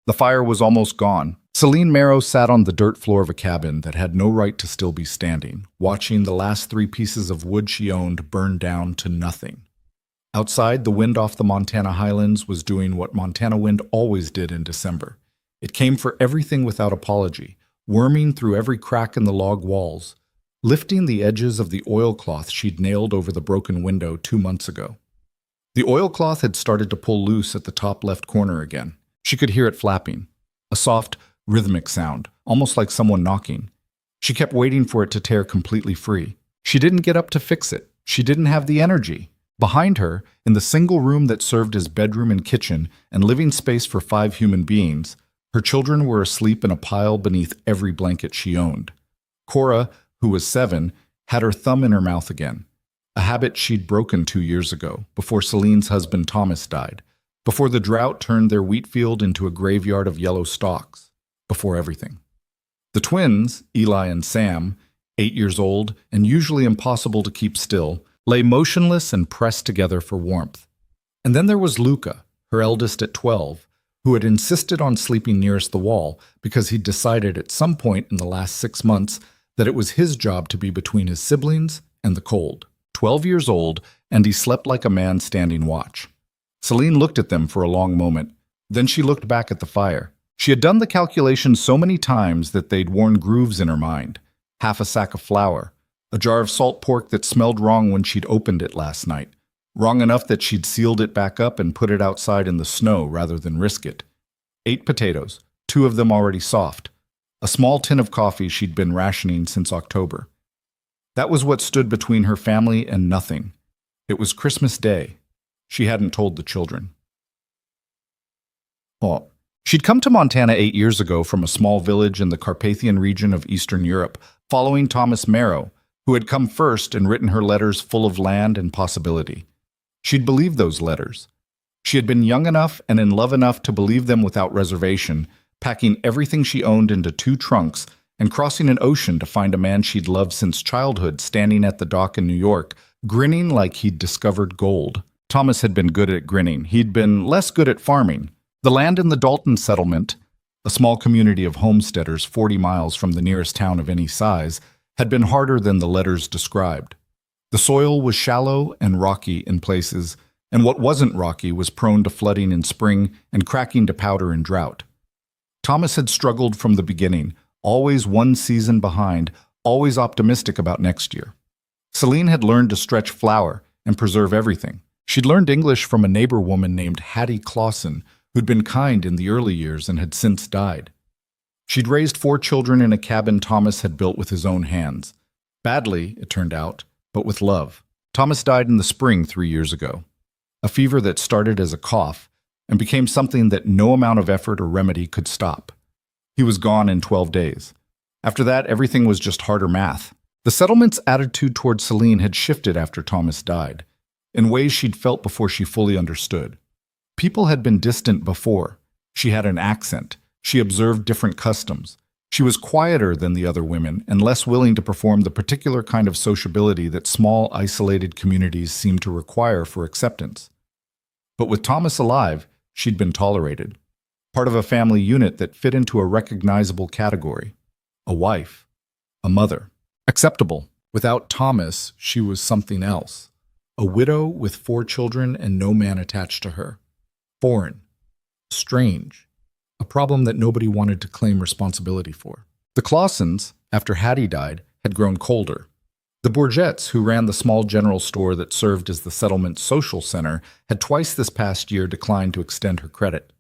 The fire was almost gone. Celine Marrow sat on the dirt floor of a cabin that had no right to still be standing, watching the last 3 pieces of wood she owned burn down to nothing. Outside, the wind off the Montana highlands was doing what Montana wind always did in December. It came for everything without apology, worming through every crack in the log walls, lifting the edges of the oilcloth she'd nailed over the broken window 2 months ago. The oilcloth had started to pull loose at the top left corner again. She could hear it flapping, a soft, rhythmic sound, almost like someone knocking. She kept waiting for it to tear completely free. She didn't get up to fix it. She didn't have the energy. Behind her, in the single room that served as bedroom and kitchen and living space for 5 human beings, her children were asleep in a pile beneath every blanket she owned. Cora, who was 7, had her thumb in her mouth again, a habit she'd broken 2 years ago, before Celine's husband Thomas died, before the drought turned their wheat field into a graveyard of yellow stalks, before everything. The twins, Eli and Sam, 8 years old and usually impossible to keep still, lay motionless and pressed together for warmth. And then there was Luca, her eldest at 12, who had insisted on sleeping nearest the wall because he'd decided at some point in the last 6 months that it was his job to be between his siblings and the cold. 12 years old, and he slept like a man standing watch. Celine looked at them for a long moment. Then she looked back at the fire. She had done the calculations so many times that they'd worn grooves in her mind. Half a sack of flour, a jar of salt pork that smelled wrong when she'd opened it last night, wrong enough that she'd sealed it back up and put it outside in the snow rather than risk it. 8 potatoes, 2 of them already soft. A small tin of coffee she'd been rationing since October. That was what stood between her family and nothing. It was Christmas Day. She hadn't told the children. Oh. She'd come to Montana 8 years ago from a small village in the Carpathian region of Eastern Europe, following Thomas Marrow, who had come first and written her letters full of land and possibility. She'd believed those letters. She had been young enough and in love enough to believe them without reservation, packing everything she owned into 2 trunks and crossing an ocean to find a man she'd loved since childhood standing at the dock in New York, grinning like he'd discovered gold. Thomas had been good at grinning. He'd been less good at farming. The land in the Dalton settlement, a small community of homesteaders 40 miles from the nearest town of any size, had been harder than the letters described. The soil was shallow and rocky in places, and what wasn't rocky was prone to flooding in spring and cracking to powder in drought. Thomas had struggled from the beginning, always one season behind, always optimistic about next year. Celine had learned to stretch flour and preserve everything. She'd learned English from a neighbor woman named Hattie Clausen, who'd been kind in the early years and had since died. She'd raised 4 children in a cabin Thomas had built with his own hands. Badly, it turned out, but with love. Thomas died in the spring 3 years ago. A fever that started as a cough and became something that no amount of effort or remedy could stop. He was gone in 12 days. After that, everything was just harder math. The settlement's attitude toward Celine had shifted after Thomas died, in ways she'd felt before she fully understood. People had been distant before. She had an accent. She observed different customs. She was quieter than the other women and less willing to perform the particular kind of sociability that small, isolated communities seemed to require for acceptance. But with Thomas alive, she'd been tolerated. Part of a family unit that fit into a recognizable category. A wife. A mother. Acceptable. Without Thomas, she was something else. A widow with 4 children and no man attached to her. Foreign. Strange. A problem that nobody wanted to claim responsibility for. The Clausens, after Hattie died, had grown colder. The Bourgettes, who ran the small general store that served as the settlement's social center, had twice this past year declined to extend her credit.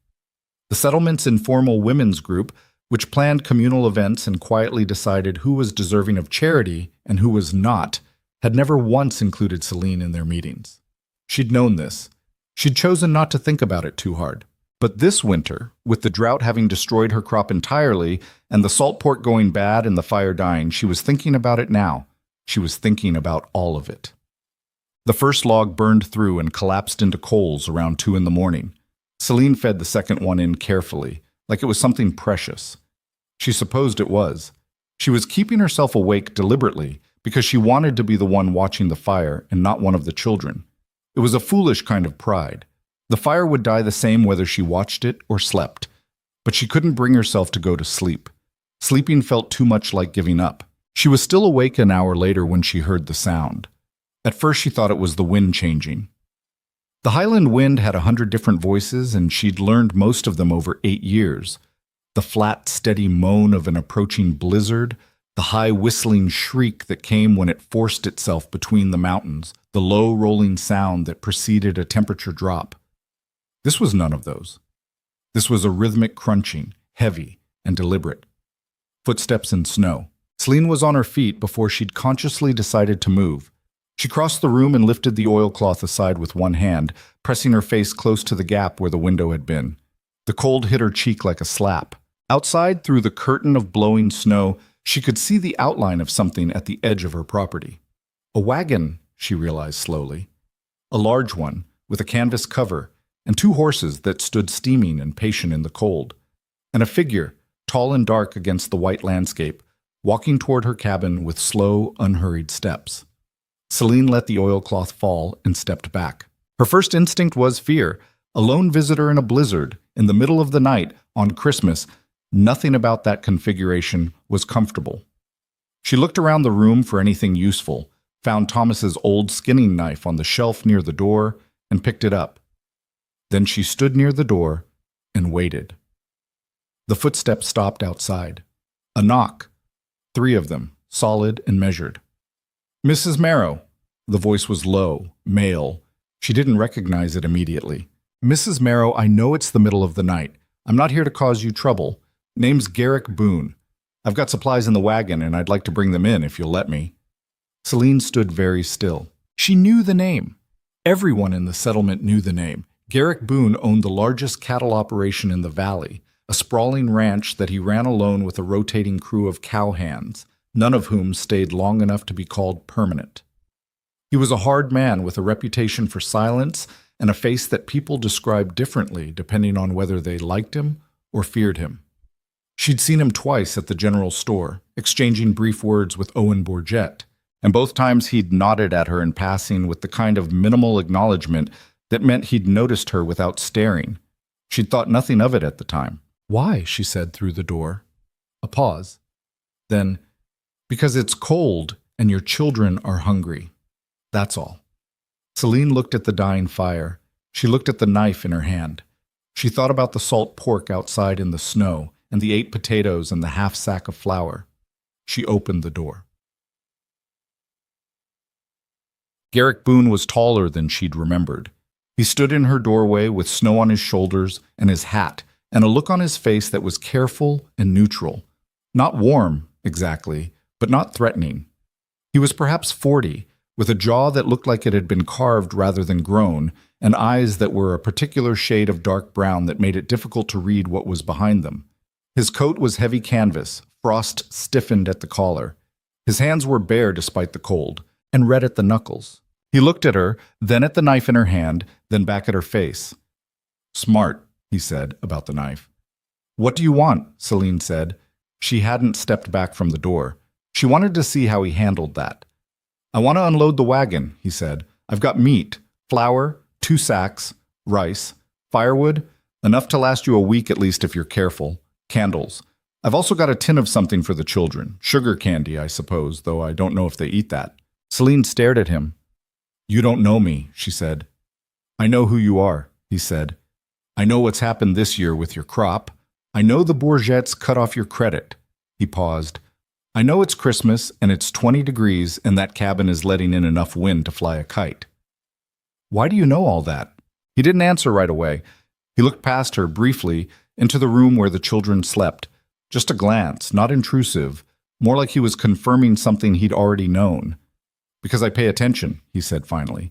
The settlement's informal women's group, which planned communal events and quietly decided who was deserving of charity and who was not, had never once included Celine in their meetings. She'd known this. She'd chosen not to think about it too hard. But this winter, with the drought having destroyed her crop entirely and the salt pork going bad and the fire dying, she was thinking about it now. She was thinking about all of it. The first log burned through and collapsed into coals around 2 in the morning. Celine fed the second one in carefully, like it was something precious. She supposed it was. She was keeping herself awake deliberately because she wanted to be the one watching the fire and not one of the children. It was a foolish kind of pride. The fire would die the same whether she watched it or slept. But she couldn't bring herself to go to sleep. Sleeping felt too much like giving up. She was still awake an hour later when she heard the sound. At first she thought it was the wind changing. The Highland wind had 100 different voices, and she'd learned most of them over 8 years. The flat, steady moan of an approaching blizzard, the high whistling shriek that came when it forced itself between the mountains, the low rolling sound that preceded a temperature drop. This was none of those. This was a rhythmic crunching, heavy and deliberate. Footsteps in snow. Celine was on her feet before she'd consciously decided to move. She crossed the room and lifted the oilcloth aside with one hand, pressing her face close to the gap where the window had been. The cold hit her cheek like a slap. Outside, through the curtain of blowing snow, she could see the outline of something at the edge of her property. A wagon, she realized slowly. A large one, with a canvas cover, and 2 horses that stood steaming and patient in the cold. And a figure, tall and dark against the white landscape, walking toward her cabin with slow, unhurried steps. Celine let the oilcloth fall and stepped back. Her first instinct was fear. A lone visitor in a blizzard, in the middle of the night, on Christmas. Nothing about that configuration was comfortable. She looked around the room for anything useful, found Thomas's old skinning knife on the shelf near the door, and picked it up. Then she stood near the door and waited. The footsteps stopped outside. A knock. 3 of them, solid and measured. "Mrs. Marrow." The voice was low, male. She didn't recognize it immediately. "Mrs. Marrow, I know it's the middle of the night. I'm not here to cause you trouble. Name's Garrick Boone. I've got supplies in the wagon, and I'd like to bring them in if you'll let me." Celine stood very still. She knew the name. Everyone in the settlement knew the name. Garrick Boone owned the largest cattle operation in the valley, a sprawling ranch that he ran alone with a rotating crew of cowhands, none of whom stayed long enough to be called permanent. He was a hard man with a reputation for silence and a face that people described differently depending on whether they liked him or feared him. She'd seen him twice at the general store, exchanging brief words with Owen Bourget, and both times he'd nodded at her in passing with the kind of minimal acknowledgement that meant he'd noticed her without staring. She'd thought nothing of it at the time. "Why?" she said through the door. A pause. Then, "Because it's cold and your children are hungry. That's all." Celine looked at the dying fire. She looked at the knife in her hand. She thought about the salt pork outside in the snow and the 8 potatoes and the half sack of flour. She opened the door. Garrick Boone was taller than she'd remembered. He stood in her doorway with snow on his shoulders and his hat, and a look on his face that was careful and neutral. Not warm, exactly, but not threatening. He was perhaps 40, with a jaw that looked like it had been carved rather than grown, and eyes that were a particular shade of dark brown that made it difficult to read what was behind them. His coat was heavy canvas, frost stiffened at the collar. His hands were bare despite the cold, and red at the knuckles. He looked at her, then at the knife in her hand, then back at her face. "Smart," he said about the knife. "What do you want?" Celine said. She hadn't stepped back from the door. She wanted to see how he handled that. "I want to unload the wagon," he said. "I've got meat, flour, 2 sacks, rice, firewood, enough to last you a week at least if you're careful, candles. I've also got a tin of something for the children, sugar candy, I suppose, though I don't know if they eat that." Celine stared at him. "You don't know me," she said. "I know who you are," he said. "I know what's happened this year with your crop. I know the Bourgets cut off your credit." He paused. "I know it's Christmas and it's 20 degrees and that cabin is letting in enough wind to fly a kite." "Why do you know all that?" He didn't answer right away. He looked past her briefly into the room where the children slept. Just a glance, not intrusive, more like he was confirming something he'd already known. "Because I pay attention," he said finally.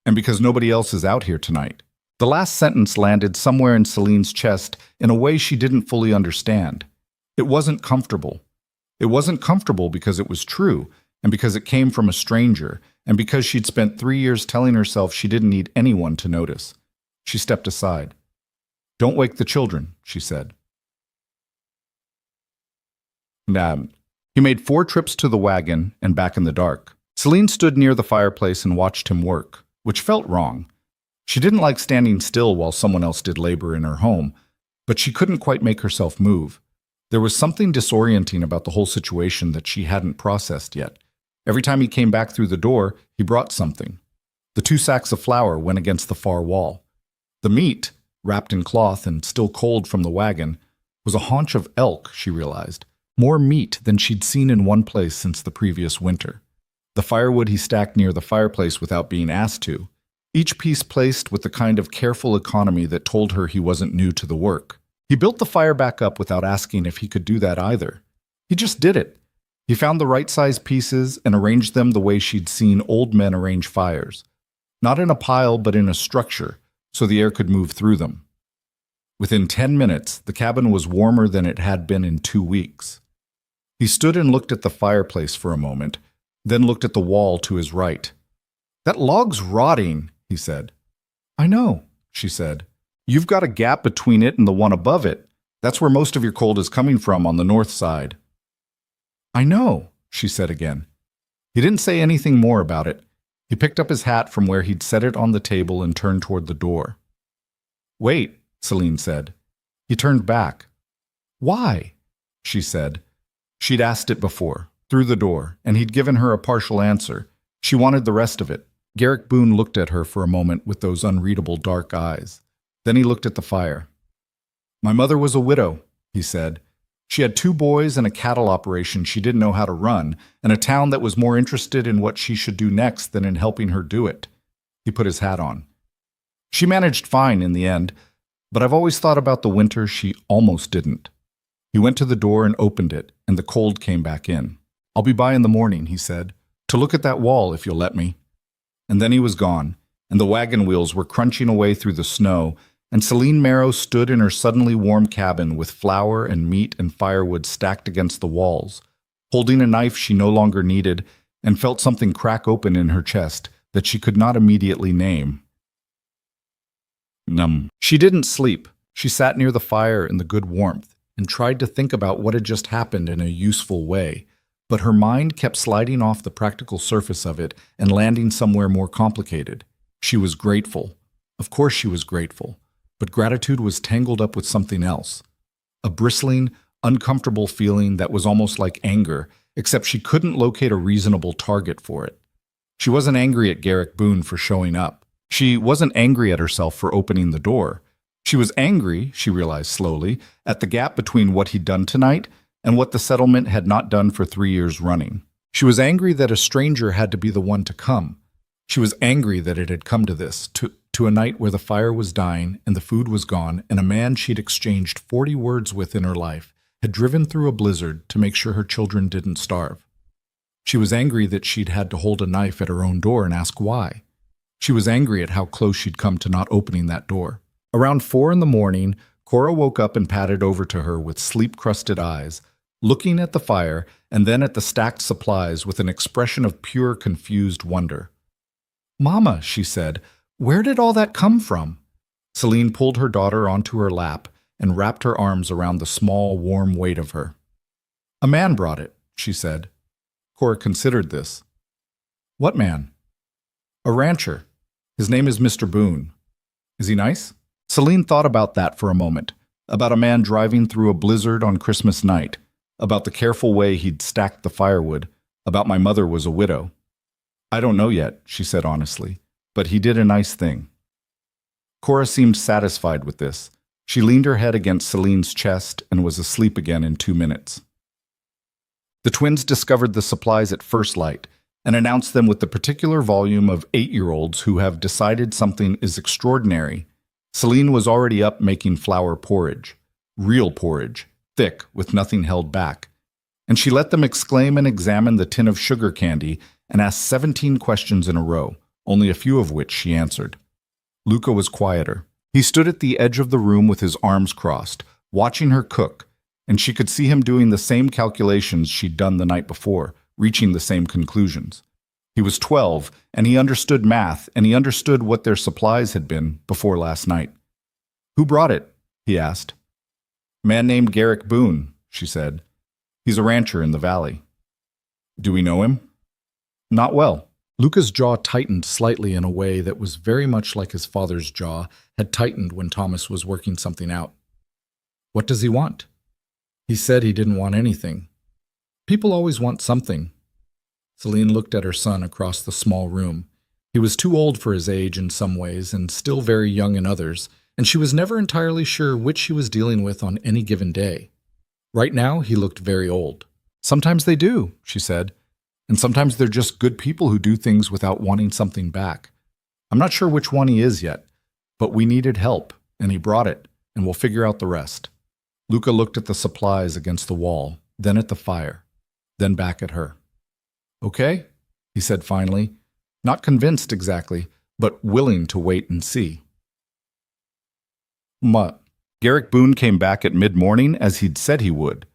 "And because nobody else is out here tonight." The last sentence landed somewhere in Celine's chest in a way she didn't fully understand. It wasn't comfortable. It wasn't comfortable because it was true, and because it came from a stranger, and because she'd spent 3 years telling herself she didn't need anyone to notice. She stepped aside. "Don't wake the children," she said. He made 4 trips to the wagon and back in the dark. Celine stood near the fireplace and watched him work, which felt wrong. She didn't like standing still while someone else did labor in her home, but she couldn't quite make herself move. There was something disorienting about the whole situation that she hadn't processed yet. Every time he came back through the door, he brought something. The 2 sacks of flour went against the far wall. The meat, wrapped in cloth and still cold from the wagon, was a haunch of elk, she realized. More meat than she'd seen in one place since the previous winter. The firewood he stacked near the fireplace without being asked to, each piece placed with the kind of careful economy that told her he wasn't new to the work. He built the fire back up without asking if he could do that either. He just did it. He found the right-sized pieces and arranged them the way she'd seen old men arrange fires. Not in a pile, but in a structure, so the air could move through them. Within 10 minutes, the cabin was warmer than it had been in 2 weeks. He stood and looked at the fireplace for a moment, then looked at the wall to his right. "That log's rotting," he said. "I know," she said. "You've got a gap between it and the one above it. That's where most of your cold is coming from on the north side." "I know," she said again. He didn't say anything more about it. He picked up his hat from where he'd set it on the table and turned toward the door. "Wait," Celine said. He turned back. "Why?" she said. She'd asked it before, through the door, and he'd given her a partial answer. She wanted the rest of it. Garrick Boone looked at her for a moment with those unreadable dark eyes. Then he looked at the fire. "My mother was a widow," he said. "She had 2 boys and a cattle operation she didn't know how to run, and a town that was more interested in what she should do next than in helping her do it." He put his hat on. "She managed fine in the end, but I've always thought about the winter she almost didn't." He went to the door and opened it, and the cold came back in. "I'll be by in the morning," he said, "to look at that wall if you'll let me." And then he was gone, and the wagon wheels were crunching away through the snow, and Celine Marrow stood in her suddenly warm cabin with flour and meat and firewood stacked against the walls, holding a knife she no longer needed, and felt something crack open in her chest that she could not immediately name. She didn't sleep. She sat near the fire in the good warmth and tried to think about what had just happened in a useful way, but her mind kept sliding off the practical surface of it and landing somewhere more complicated. She was grateful. Of course she was grateful. But gratitude was tangled up with something else. A bristling, uncomfortable feeling that was almost like anger, except she couldn't locate a reasonable target for it. She wasn't angry at Garrick Boone for showing up. She wasn't angry at herself for opening the door. She was angry, she realized slowly, at the gap between what he'd done tonight and what the settlement had not done for 3 years running. She was angry that a stranger had to be the one to come. She was angry that it had come to this, to a night where the fire was dying and the food was gone, and a man she'd exchanged 40 words with in her life had driven through a blizzard to make sure her children didn't starve. She was angry that she'd had to hold a knife at her own door and ask why. She was angry at how close she'd come to not opening that door. Around 4 in the morning, Cora woke up and padded over to her with sleep-crusted eyes, looking at the fire and then at the stacked supplies with an expression of pure, confused wonder. "Mama," she said, "where did all that come from?" Celine pulled her daughter onto her lap and wrapped her arms around the small, warm weight of her. "A man brought it," she said. Cora considered this. "What man?" "A rancher. His name is Mr. Boone." "Is he nice?" Celine thought about that for a moment, about a man driving through a blizzard on Christmas night, about the careful way he'd stacked the firewood, about my mother was a widow. "I don't know yet," she said honestly, "but he did a nice thing." Cora seemed satisfied with this. She leaned her head against Celine's chest and was asleep again in 2 minutes. The twins discovered the supplies at first light and announced them with the particular volume of 8-year-olds who have decided something is extraordinary. Celine was already up making flour porridge, real porridge, thick, with nothing held back. And she let them exclaim and examine the tin of sugar candy and asked 17 questions in a row, only a few of which she answered. Luca was quieter. He stood at the edge of the room with his arms crossed, watching her cook, and she could see him doing the same calculations she'd done the night before, reaching the same conclusions. He was 12, and he understood math, and he understood what their supplies had been before last night. "Who brought it?" he asked. "A man named Garrick Boone," she said. "He's a rancher in the valley." "Do we know him?" "Not well." Luca's jaw tightened slightly in a way that was very much like his father's jaw had tightened when Thomas was working something out. What does he want? He said he didn't want anything. People always want something. Celine looked at her son across the small room. He was too old for his age in some ways and still very young in others, and she was never entirely sure which she was dealing with on any given day. Right now, he looked very old. Sometimes they do, she said, and sometimes they're just good people who do things without wanting something back. I'm not sure which one he is yet, but we needed help, and he brought it, and we'll figure out the rest. Luca looked at the supplies against the wall, then at the fire, then back at her. Okay, he said finally, not convinced exactly, but willing to wait and see. Garrick Boone came back at mid-morning as he'd said he would.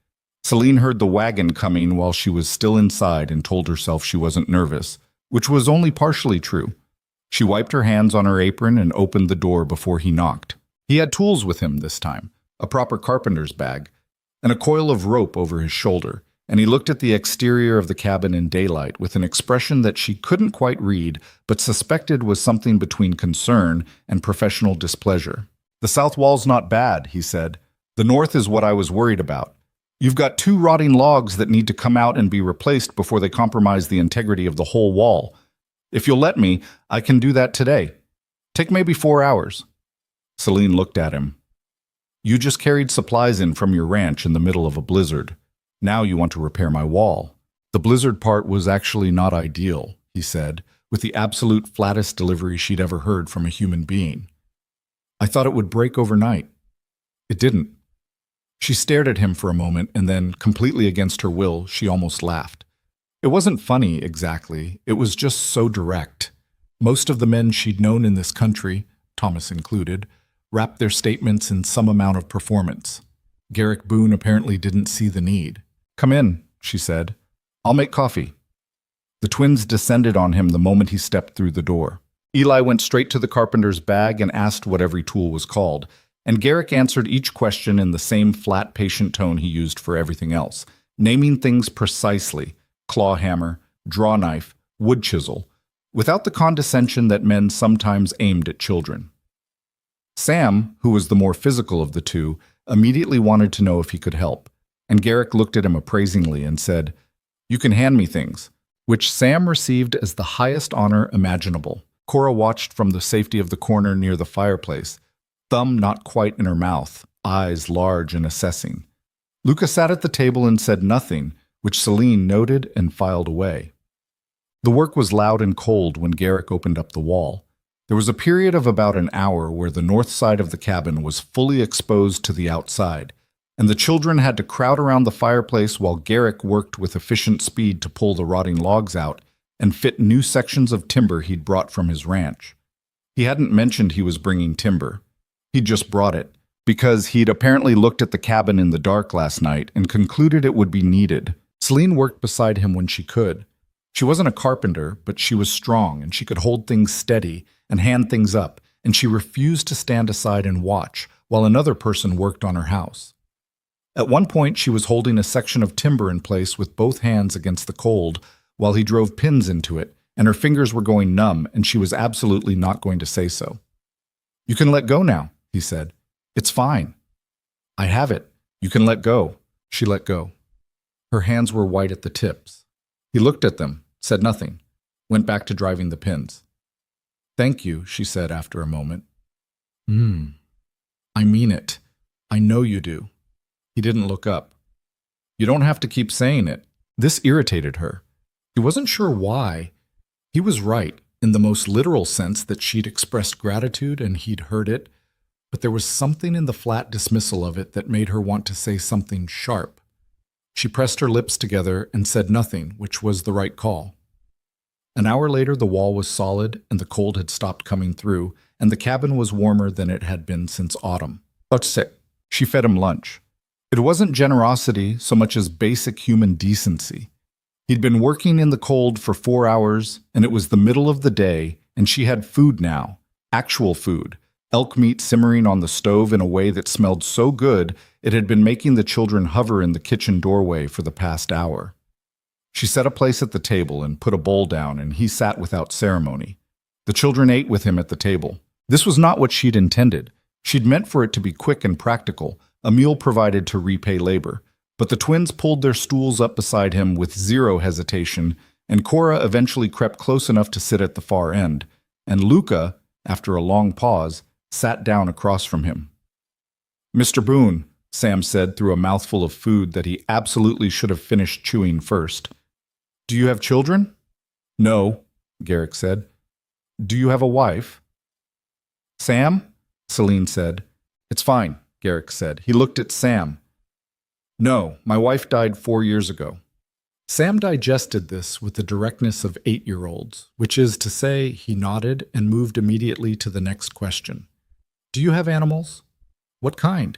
Celine heard the wagon coming while she was still inside and told herself she wasn't nervous, which was only partially true. She wiped her hands on her apron and opened the door before he knocked. He had tools with him this time, a proper carpenter's bag, and a coil of rope over his shoulder, and he looked at the exterior of the cabin in daylight with an expression that she couldn't quite read but suspected was something between concern and professional displeasure. The south wall's not bad, he said. The north is what I was worried about. You've got 2 rotting logs that need to come out and be replaced before they compromise the integrity of the whole wall. If you'll let me, I can do that today. Take maybe 4 hours. Celine looked at him. You just carried supplies in from your ranch in the middle of a blizzard. Now you want to repair my wall. The blizzard part was actually not ideal, he said, with the absolute flattest delivery she'd ever heard from a human being. I thought it would break overnight. It didn't. She stared at him for a moment, and then, completely against her will, she almost laughed. It wasn't funny, exactly. It was just so direct. Most of the men she'd known in this country, Thomas included, wrapped their statements in some amount of performance. Garrick Boone apparently didn't see the need. Come in, she said. I'll make coffee. The twins descended on him the moment he stepped through the door. Eli went straight to the carpenter's bag and asked what every tool was called, and Garrick answered each question in the same flat, patient tone he used for everything else, naming things precisely: claw hammer, draw knife, wood chisel, without the condescension that men sometimes aimed at children. Sam, who was the more physical of the two, immediately wanted to know if he could help, and Garrick looked at him appraisingly and said, "You can hand me things," which Sam received as the highest honor imaginable. Cora watched from the safety of the corner near the fireplace, thumb not quite in her mouth, eyes large and assessing. Luca sat at the table and said nothing, which Celine noted and filed away. The work was loud and cold when Garrick opened up the wall. There was a period of about an hour where the north side of the cabin was fully exposed to the outside, and the children had to crowd around the fireplace while Garrick worked with efficient speed to pull the rotting logs out and fit new sections of timber he'd brought from his ranch. He hadn't mentioned he was bringing timber. He'd just brought it, because he'd apparently looked at the cabin in the dark last night and concluded it would be needed. Celine worked beside him when she could. She wasn't a carpenter, but she was strong and she could hold things steady and hand things up, and she refused to stand aside and watch while another person worked on her house. At one point, she was holding a section of timber in place with both hands against the cold while he drove pins into it, and her fingers were going numb, and she was absolutely not going to say so. "You can let go now," he said. "It's fine." "I have it. You can let go." She let go. Her hands were white at the tips. He looked at them, said nothing, went back to driving the pins. "Thank you," she said after a moment. I mean it. I know you do." He didn't look up. "You don't have to keep saying it." This irritated her. He wasn't sure why. He was right, in the most literal sense that she'd expressed gratitude and he'd heard it, but there was something in the flat dismissal of it that made her want to say something sharp. She pressed her lips together and said nothing, which was the right call. An hour later, the wall was solid and the cold had stopped coming through, and the cabin was warmer than it had been since autumn. She fed him lunch. It wasn't generosity so much as basic human decency. He'd been working in the cold for 4 hours, and it was the middle of the day, and she had food now, actual food, elk meat simmering on the stove in a way that smelled so good it had been making the children hover in the kitchen doorway for the past hour. She set a place at the table and put a bowl down, and he sat without ceremony. The children ate with him at the table. This was not what she'd intended. She'd meant for it to be quick and practical, a meal provided to repay labor. But the twins pulled their stools up beside him with zero hesitation, and Cora eventually crept close enough to sit at the far end, and Luca, after a long pause, sat down across from him. "Mr. Boone," Sam said through a mouthful of food that he absolutely should have finished chewing first. "Do you have children?" "No," Garrick said. "Do you have a wife?" "Sam?" Celine said. "It's fine," Garrick said. He looked at Sam. "No, my wife died 4 years ago." Sam digested this with the directness of 8-year-olds, which is to say, he nodded and moved immediately to the next question. "Do you have animals?" "What kind?"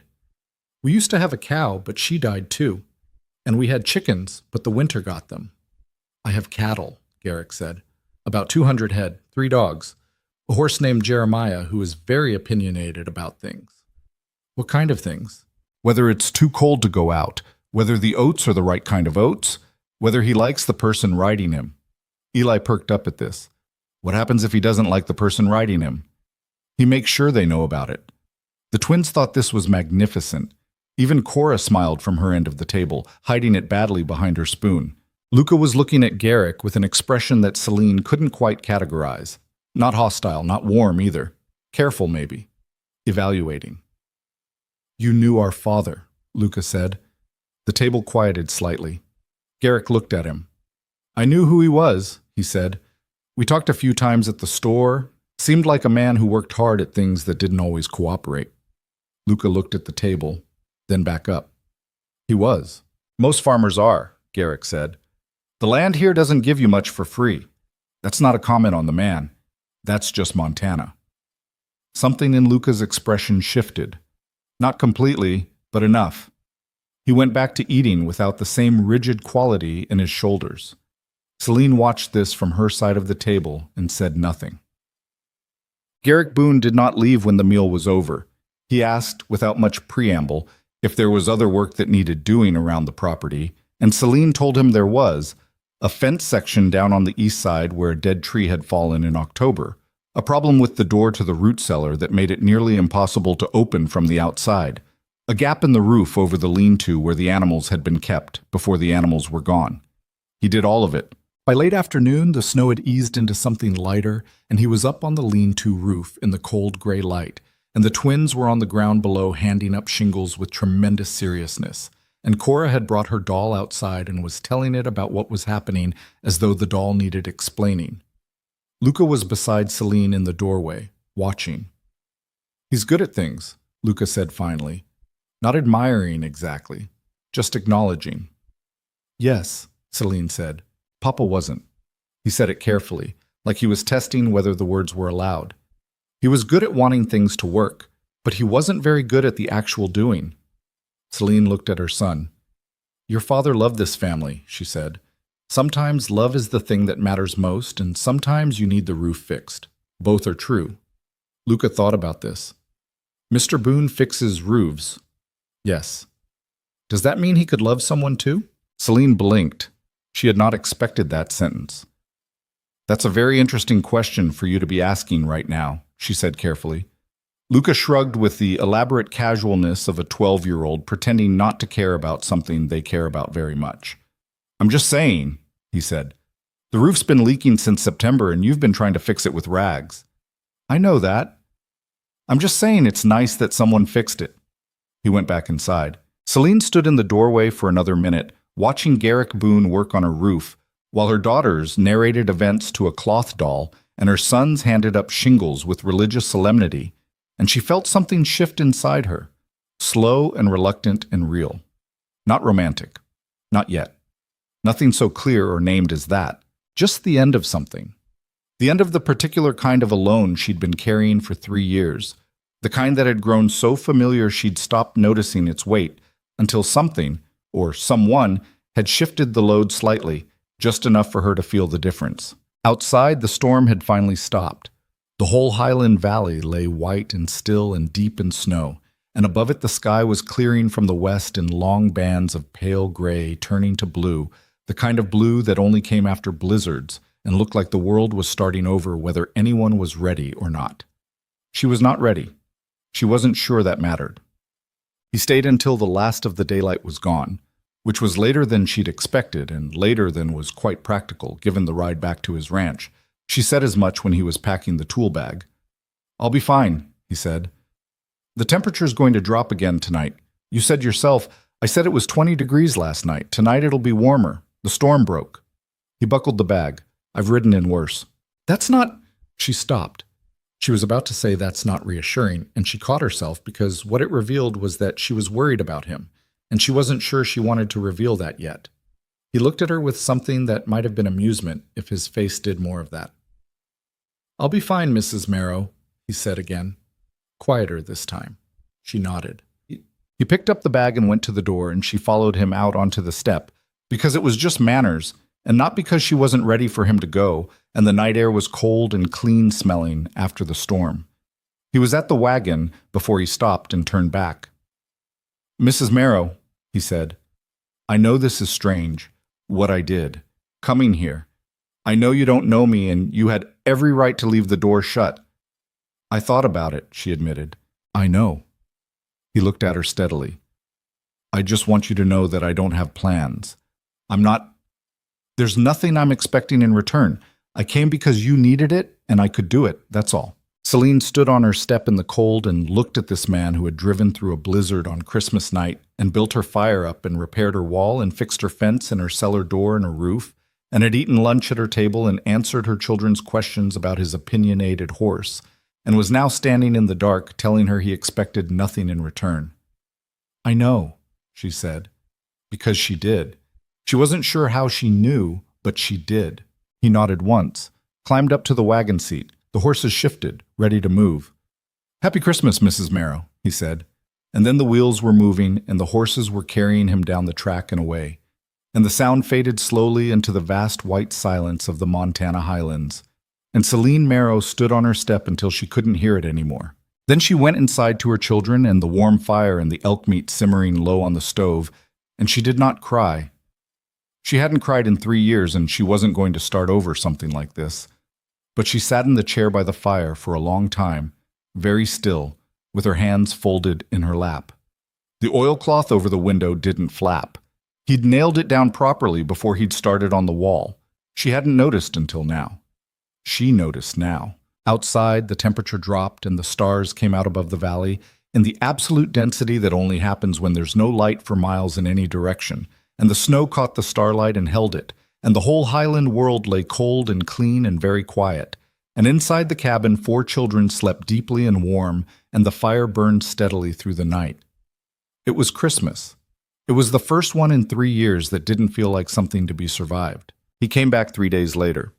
"We used to have a cow, but she died too. And we had chickens, but the winter got them." "I have cattle," Garrick said. "About 200 head, 3 dogs. A horse named Jeremiah who is very opinionated about things." "What kind of things?" "Whether it's too cold to go out, whether the oats are the right kind of oats, whether he likes the person riding him." Eli perked up at this. "What happens if he doesn't like the person riding him?" "He makes sure they know about it." The twins thought this was magnificent. Even Cora smiled from her end of the table, hiding it badly behind her spoon. Luca was looking at Garrick with an expression that Celine couldn't quite categorize. Not hostile, not warm either. Careful, maybe. Evaluating. "You knew our father," Luca said. The table quieted slightly. Garrick looked at him. "I knew who he was," he said. "We talked a few times at the store. Seemed like a man who worked hard at things that didn't always cooperate." Luca looked at the table, then back up. "He was. Most farmers are," Garrick said. "The land here doesn't give you much for free. That's not a comment on the man. That's just Montana." Something in Luca's expression shifted. Not completely, but enough. He went back to eating without the same rigid quality in his shoulders. Celine watched this from her side of the table and said nothing. Garrick Boone did not leave when the meal was over. He asked, without much preamble, if there was other work that needed doing around the property, and Celine told him there was, a fence section down on the east side where a dead tree had fallen in October, a problem with the door to the root cellar that made it nearly impossible to open from the outside, a gap in the roof over the lean-to where the animals had been kept before the animals were gone. He did all of it. By late afternoon, the snow had eased into something lighter, and he was up on the lean-to roof in the cold gray light, and the twins were on the ground below handing up shingles with tremendous seriousness, and Cora had brought her doll outside and was telling it about what was happening as though the doll needed explaining. Luca was beside Celine in the doorway, watching. "He's good at things," Luca said finally. "Not admiring exactly, just acknowledging." "Yes," Celine said. "Papa wasn't." He said it carefully, like he was testing whether the words were allowed. He was good at wanting things to work, but he wasn't very good at the actual doing. Celine looked at her son. "Your father loved this family," she said. "Sometimes love is the thing that matters most, and sometimes you need the roof fixed. Both are true." Luca thought about this. "Mr. Boone fixes roofs." "Yes." "Does that mean he could love someone too?" Celine blinked. She had not expected that sentence. "That's a very interesting question for you to be asking right now," she said carefully. Luca shrugged with the elaborate casualness of a 12-year-old pretending not to care about something they care about very much. "I'm just saying," he said. "The roof's been leaking since September and you've been trying to fix it with rags." "I know that. I'm just saying it's nice that someone fixed it." He went back inside. Celine stood in the doorway for another minute, watching Garrick Boone work on her roof, while her daughters narrated events to a cloth doll and her sons handed up shingles with religious solemnity, and she felt something shift inside her, slow and reluctant and real. Not romantic. Not yet. Nothing so clear or named as that. Just the end of something. The end of the particular kind of alone she'd been carrying for 3 years, the kind that had grown so familiar she'd stopped noticing its weight until something, or someone, had shifted the load slightly, just enough for her to feel the difference. Outside, the storm had finally stopped. The whole Highland Valley lay white and still and deep in snow, and above it the sky was clearing from the west in long bands of pale gray turning to blue, the kind of blue that only came after blizzards and looked like the world was starting over whether anyone was ready or not. She was not ready. She wasn't sure that mattered. He He stayed until the last of the daylight was gone, which was later than she'd expected and later than was quite practical, given the ride back to his ranch. She said as much when he was packing the tool bag. "I'll be fine," he said. "The temperature's going to drop again tonight. You said yourself, I said it was 20 degrees last night. Tonight it'll be warmer. The storm broke." He buckled the bag. "I've ridden in worse." "That's not—" She stopped. She was about to say that's not reassuring, and she caught herself because what it revealed was that she was worried about him, and she wasn't sure she wanted to reveal that yet. He looked at her with something that might have been amusement if his face did more of that. "I'll be fine, Mrs. Marrow," he said again. Quieter this time. She nodded. He picked up the bag and went to the door, and she followed him out onto the step, because it was just manners, and not because she wasn't ready for him to go, and the night air was cold and clean-smelling after the storm. He was at the wagon before he stopped and turned back. "Mrs. Marrow," he said, "I know this is strange, what I did, coming here. I know you don't know me, and you had every right to leave the door shut." "I thought about it," she admitted. "I know." He looked at her steadily. "I just want you to know that I don't have plans. There's nothing I'm expecting in return. I came because you needed it, and I could do it, that's all." Celine stood on her step in the cold and looked at this man who had driven through a blizzard on Christmas night and built her fire up and repaired her wall and fixed her fence and her cellar door and her roof, and had eaten lunch at her table and answered her children's questions about his opinionated horse, and was now standing in the dark telling her he expected nothing in return. "I know," she said, because she did. She wasn't sure how she knew, but she did. He nodded once, climbed up to the wagon seat. The horses shifted, ready to move. "Happy Christmas, Mrs. Marrow," he said. And then the wheels were moving, and the horses were carrying him down the track and away. And the sound faded slowly into the vast white silence of the Montana highlands. And Celine Marrow stood on her step until she couldn't hear it anymore. Then she went inside to her children and the warm fire and the elk meat simmering low on the stove, and she did not cry. She hadn't cried in 3 years, and she wasn't going to start over something like this. But she sat in the chair by the fire for a long time, very still, with her hands folded in her lap. The oilcloth over the window didn't flap. He'd nailed it down properly before he'd started on the wall. She hadn't noticed until now. She noticed now. Outside, the temperature dropped and the stars came out above the valley in the absolute density that only happens when there's no light for miles in any direction, and the snow caught the starlight and held it, and the whole highland world lay cold and clean and very quiet, and inside the cabin 4 children slept deeply and warm, and the fire burned steadily through the night. It was Christmas. It was the first one in 3 years that didn't feel like something to be survived. He came back 3 days later.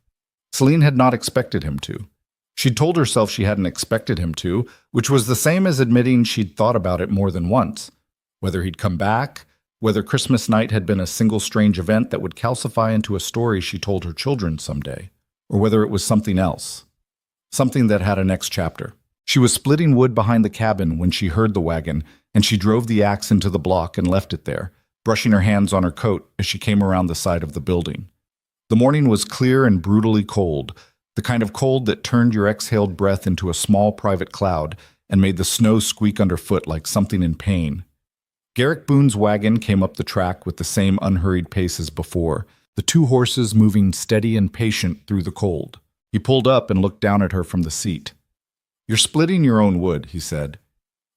Celine had not expected him to. She'd told herself she hadn't expected him to, which was the same as admitting she'd thought about it more than once. Whether he'd come back, whether Christmas night had been a single strange event that would calcify into a story she told her children someday, or whether it was something else, something that had a next chapter. She was splitting wood behind the cabin when she heard the wagon, and she drove the axe into the block and left it there, brushing her hands on her coat as she came around the side of the building. The morning was clear and brutally cold, the kind of cold that turned your exhaled breath into a small private cloud and made the snow squeak underfoot like something in pain. Garrick Boone's wagon came up the track with the same unhurried pace as before, the 2 horses moving steady and patient through the cold. He pulled up and looked down at her from the seat. "You're splitting your own wood," he said.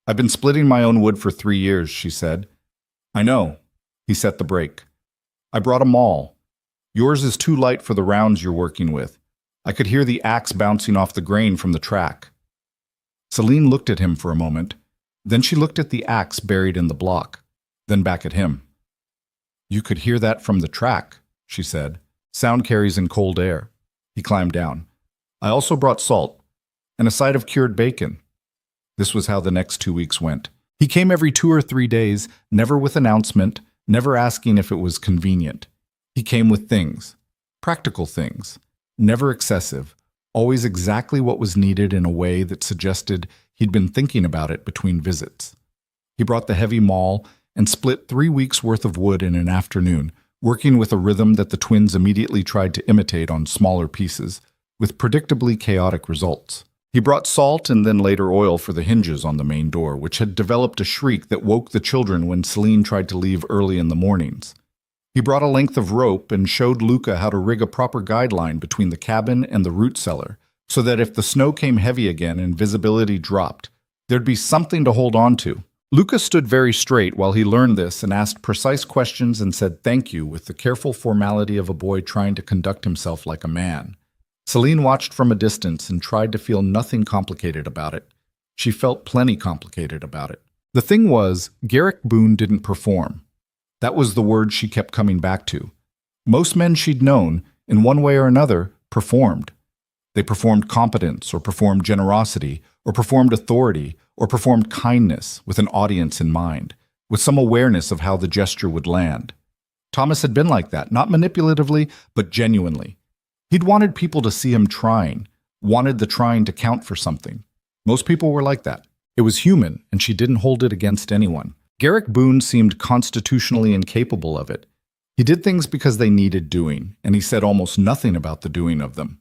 "I've been splitting my own wood for 3 years," she said. "I know." He set the brake. "I brought a maul. Yours is too light for the rounds you're working with. I could hear the axe bouncing off the grain from the track." Celine looked at him for a moment. Then she looked at the axe buried in the block, then back at him. "You could hear that from the track," she said. "Sound carries in cold air." He climbed down. "I also brought salt, and a side of cured bacon." This was how the next 2 weeks went. He came every 2 or 3 days, never with announcement, never asking if it was convenient. He came with things, practical things, never excessive, always exactly what was needed in a way that suggested he'd been thinking about it between visits. He brought the heavy maul and split 3 weeks' worth of wood in an afternoon, working with a rhythm that the twins immediately tried to imitate on smaller pieces, with predictably chaotic results. He brought salt and then later oil for the hinges on the main door, which had developed a shriek that woke the children when Celine tried to leave early in the mornings. He brought a length of rope and showed Luca how to rig a proper guideline between the cabin and the root cellar, so that if the snow came heavy again and visibility dropped, there'd be something to hold on to. Luca stood very straight while he learned this and asked precise questions and said thank you with the careful formality of a boy trying to conduct himself like a man. Celine watched from a distance and tried to feel nothing complicated about it. She felt plenty complicated about it. The thing was, Garrick Boone didn't perform. That was the word she kept coming back to. Most men she'd known, in one way or another, performed. They performed competence, or performed generosity, or performed authority, or performed kindness with an audience in mind, with some awareness of how the gesture would land. Thomas had been like that, not manipulatively, but genuinely. He'd wanted people to see him trying, wanted the trying to count for something. Most people were like that. It was human, and she didn't hold it against anyone. Garrick Boone seemed constitutionally incapable of it. He did things because they needed doing, and he said almost nothing about the doing of them.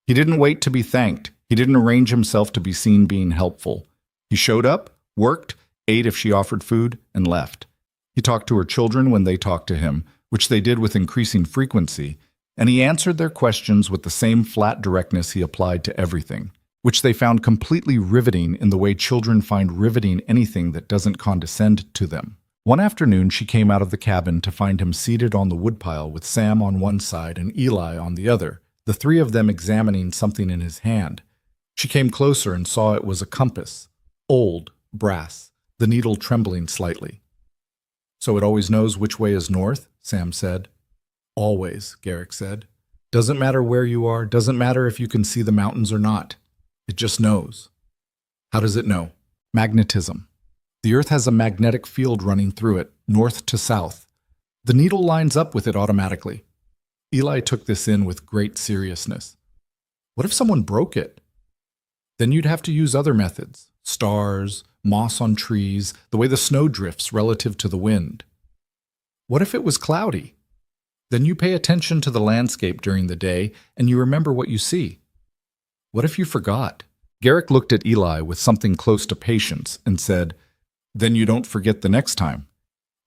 He didn't wait to be thanked. He didn't arrange himself to be seen being helpful. He showed up, worked, ate if she offered food, and left. He talked to her children when they talked to him, which they did with increasing frequency, and he answered their questions with the same flat directness he applied to everything, which they found completely riveting in the way children find riveting anything that doesn't condescend to them. One afternoon, she came out of the cabin to find him seated on the woodpile with Sam on one side and Eli on the other, the three of them examining something in his hand. She came closer and saw it was a compass, old, brass, the needle trembling slightly. "So it always knows which way is north?" Sam said. "Always," Garrick said. "Doesn't matter where you are, doesn't matter if you can see the mountains or not. It just knows." "How does it know?" "Magnetism. The Earth has a magnetic field running through it, north to south. The needle lines up with it automatically." Eli took this in with great seriousness. "What if someone broke it?" "Then you'd have to use other methods. Stars, moss on trees, the way the snow drifts relative to the wind." "What if it was cloudy?" "Then you pay attention to the landscape during the day and you remember what you see." "What if you forgot?" Garrick looked at Eli with something close to patience and said, "Then you don't forget the next time."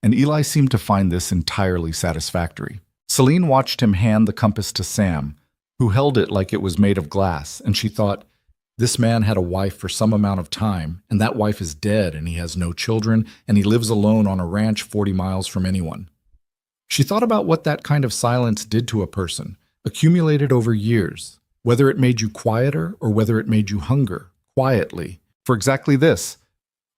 And Eli seemed to find this entirely satisfactory. Celine watched him hand the compass to Sam, who held it like it was made of glass, and she thought, this man had a wife for some amount of time, and that wife is dead, and he has no children, and he lives alone on a ranch 40 miles from anyone. She thought about what that kind of silence did to a person, accumulated over years, whether it made you quieter or whether it made you hunger, quietly, for exactly this.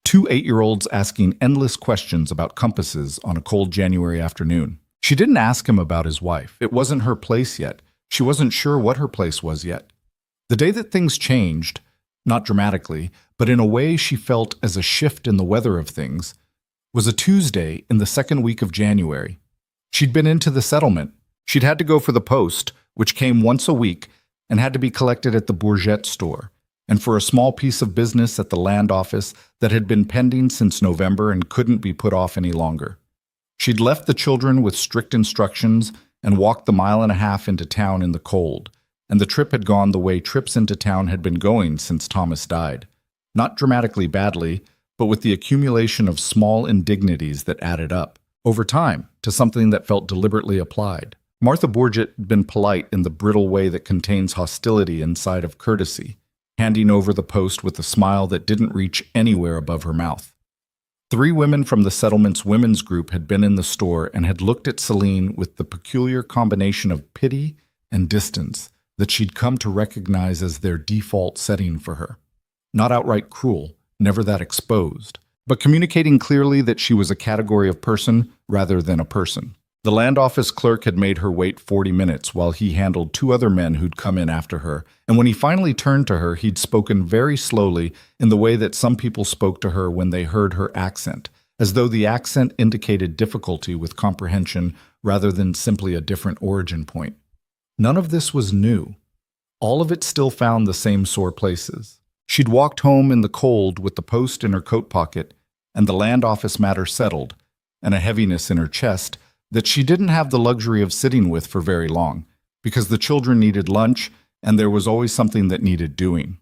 2 8-year-olds asking endless questions about compasses on a cold January afternoon. She didn't ask him about his wife. It wasn't her place yet. She wasn't sure what her place was yet. The day that things changed, not dramatically, but in a way she felt as a shift in the weather of things, was a Tuesday in the second week of January. She'd been into the settlement. She'd had to go for the post, which came once a week, and had to be collected at the Bourget store, and for a small piece of business at the land office that had been pending since November and couldn't be put off any longer. She'd left the children with strict instructions and walked the 1.5 miles into town in the cold, and the trip had gone the way trips into town had been going since Thomas died. Not dramatically badly, but with the accumulation of small indignities that added up, over time, to something that felt deliberately applied. Martha Bourget had been polite in the brittle way that contains hostility inside of courtesy, handing over the post with a smile that didn't reach anywhere above her mouth. 3 women from the settlement's women's group had been in the store and had looked at Celine with the peculiar combination of pity and distance that she'd come to recognize as their default setting for her. Not outright cruel, never that exposed, but communicating clearly that she was a category of person rather than a person. The land office clerk had made her wait 40 minutes while he handled 2 other men who'd come in after her, and when he finally turned to her, he'd spoken very slowly in the way that some people spoke to her when they heard her accent, as though the accent indicated difficulty with comprehension rather than simply a different origin point. None of this was new. All of it still found the same sore places. She'd walked home in the cold with the post in her coat pocket and the land office matter settled, and a heaviness in her chest that she didn't have the luxury of sitting with for very long, because the children needed lunch and there was always something that needed doing.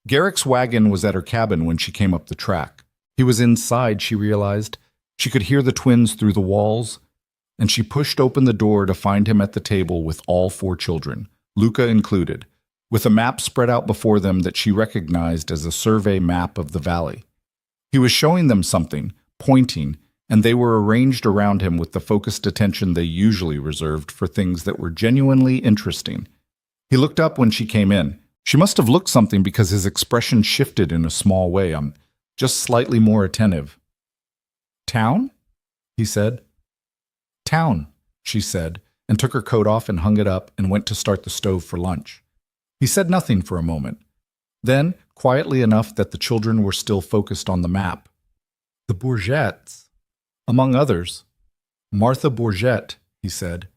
Garrick's wagon was at her cabin when she came up the track. He was inside, she realized. She could hear the twins through the walls, and she pushed open the door to find him at the table with all 4 children, Luca included, with a map spread out before them that she recognized as a survey map of the valley. He was showing them something, pointing, and they were arranged around him with the focused attention they usually reserved for things that were genuinely interesting. He looked up when she came in. She must have looked something because his expression shifted in a small way. Just slightly more attentive. "Town?" he said. "Town," she said, and took her coat off and hung it up and went to start the stove for lunch. He said nothing for a moment. Then, quietly enough that the children were still focused on the map. "The Bourgettes, among others. Martha Bourgette," he said,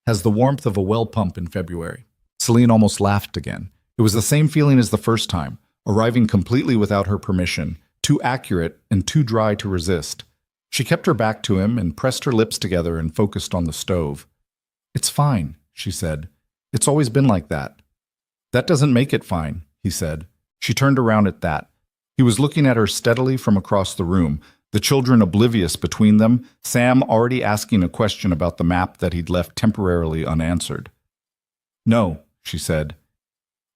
"has the warmth of a well pump in February." Celine almost laughed again. It was the same feeling as the first time, arriving completely without her permission, too accurate and too dry to resist. She kept her back to him and pressed her lips together and focused on the stove. "It's fine," she said. "It's always been like that." "That doesn't make it fine," he said. She turned around at that. He was looking at her steadily from across the room, the children oblivious between them, Sam already asking a question about the map that he'd left temporarily unanswered. "No," she said.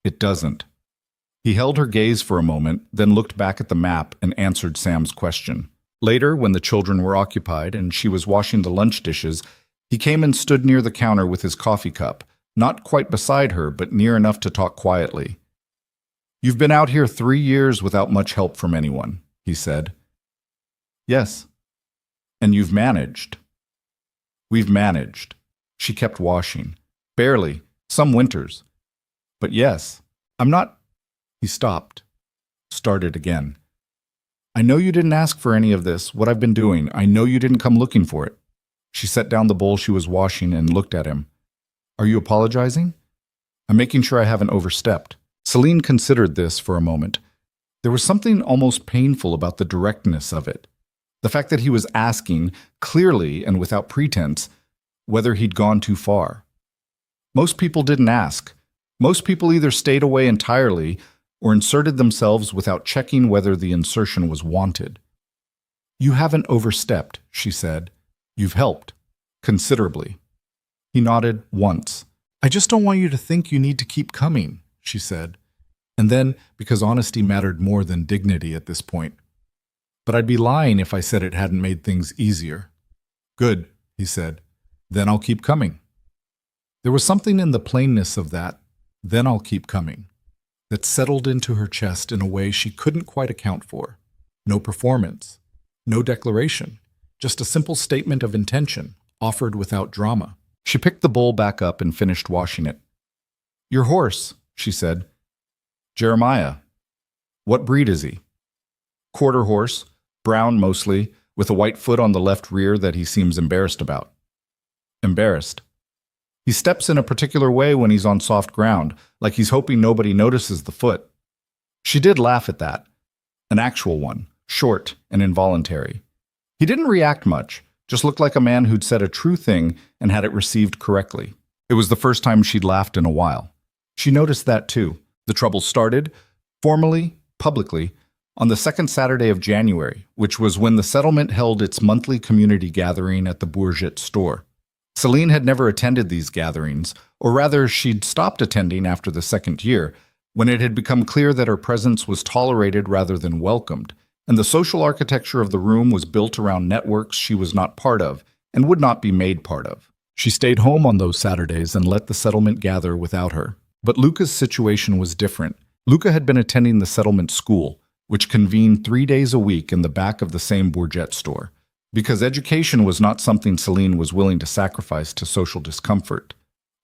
"It doesn't." He held her gaze for a moment, then looked back at the map and answered Sam's question. Later, when the children were occupied and she was washing the lunch dishes, he came and stood near the counter with his coffee cup, not quite beside her, but near enough to talk quietly. "You've been out here 3 years without much help from anyone," he said. "Yes." "And you've managed." "We've managed." She kept washing. "Barely. Some winters. But yes, I'm not—" He stopped. Started again. "I know you didn't ask for any of this, what I've been doing. I know you didn't come looking for it." She set down the bowl she was washing and looked at him. "Are you apologizing?" "I'm making sure I haven't overstepped." Celine considered this for a moment. There was something almost painful about the directness of it. The fact that he was asking, clearly and without pretense, whether he'd gone too far. Most people didn't ask. Most people either stayed away entirely or inserted themselves without checking whether the insertion was wanted. "You haven't overstepped," she said. "You've helped. Considerably." He nodded once. "I just don't want you to think you need to keep coming," she said. And then, because honesty mattered more than dignity at this point. "But I'd be lying if I said it hadn't made things easier." "Good," he said. "Then I'll keep coming." There was something in the plainness of that, "then I'll keep coming," that settled into her chest in a way she couldn't quite account for. No performance, no declaration, just a simple statement of intention, offered without drama. She picked the bowl back up and finished washing it. "Your horse," she said. "Jeremiah. What breed is he?" "Quarter horse, brown mostly, with a white foot on the left rear that he seems embarrassed about." "Embarrassed?" "He steps in a particular way when he's on soft ground, like he's hoping nobody notices the foot." She did laugh at that. An actual one, short and involuntary. He didn't react much, just looked like a man who'd said a true thing and had it received correctly. It was the first time she'd laughed in a while. She noticed that too. The trouble started, formally, publicly, on the second Saturday of January, which was when the settlement held its monthly community gathering at the Bourget store. Celine had never attended these gatherings, or rather she'd stopped attending after the second year, when it had become clear that her presence was tolerated rather than welcomed, and the social architecture of the room was built around networks she was not part of and would not be made part of. She stayed home on those Saturdays and let the settlement gather without her. But Luca's situation was different. Luca had been attending the settlement school, which convened 3 days a week in the back of the same Bourget store, because education was not something Celine was willing to sacrifice to social discomfort.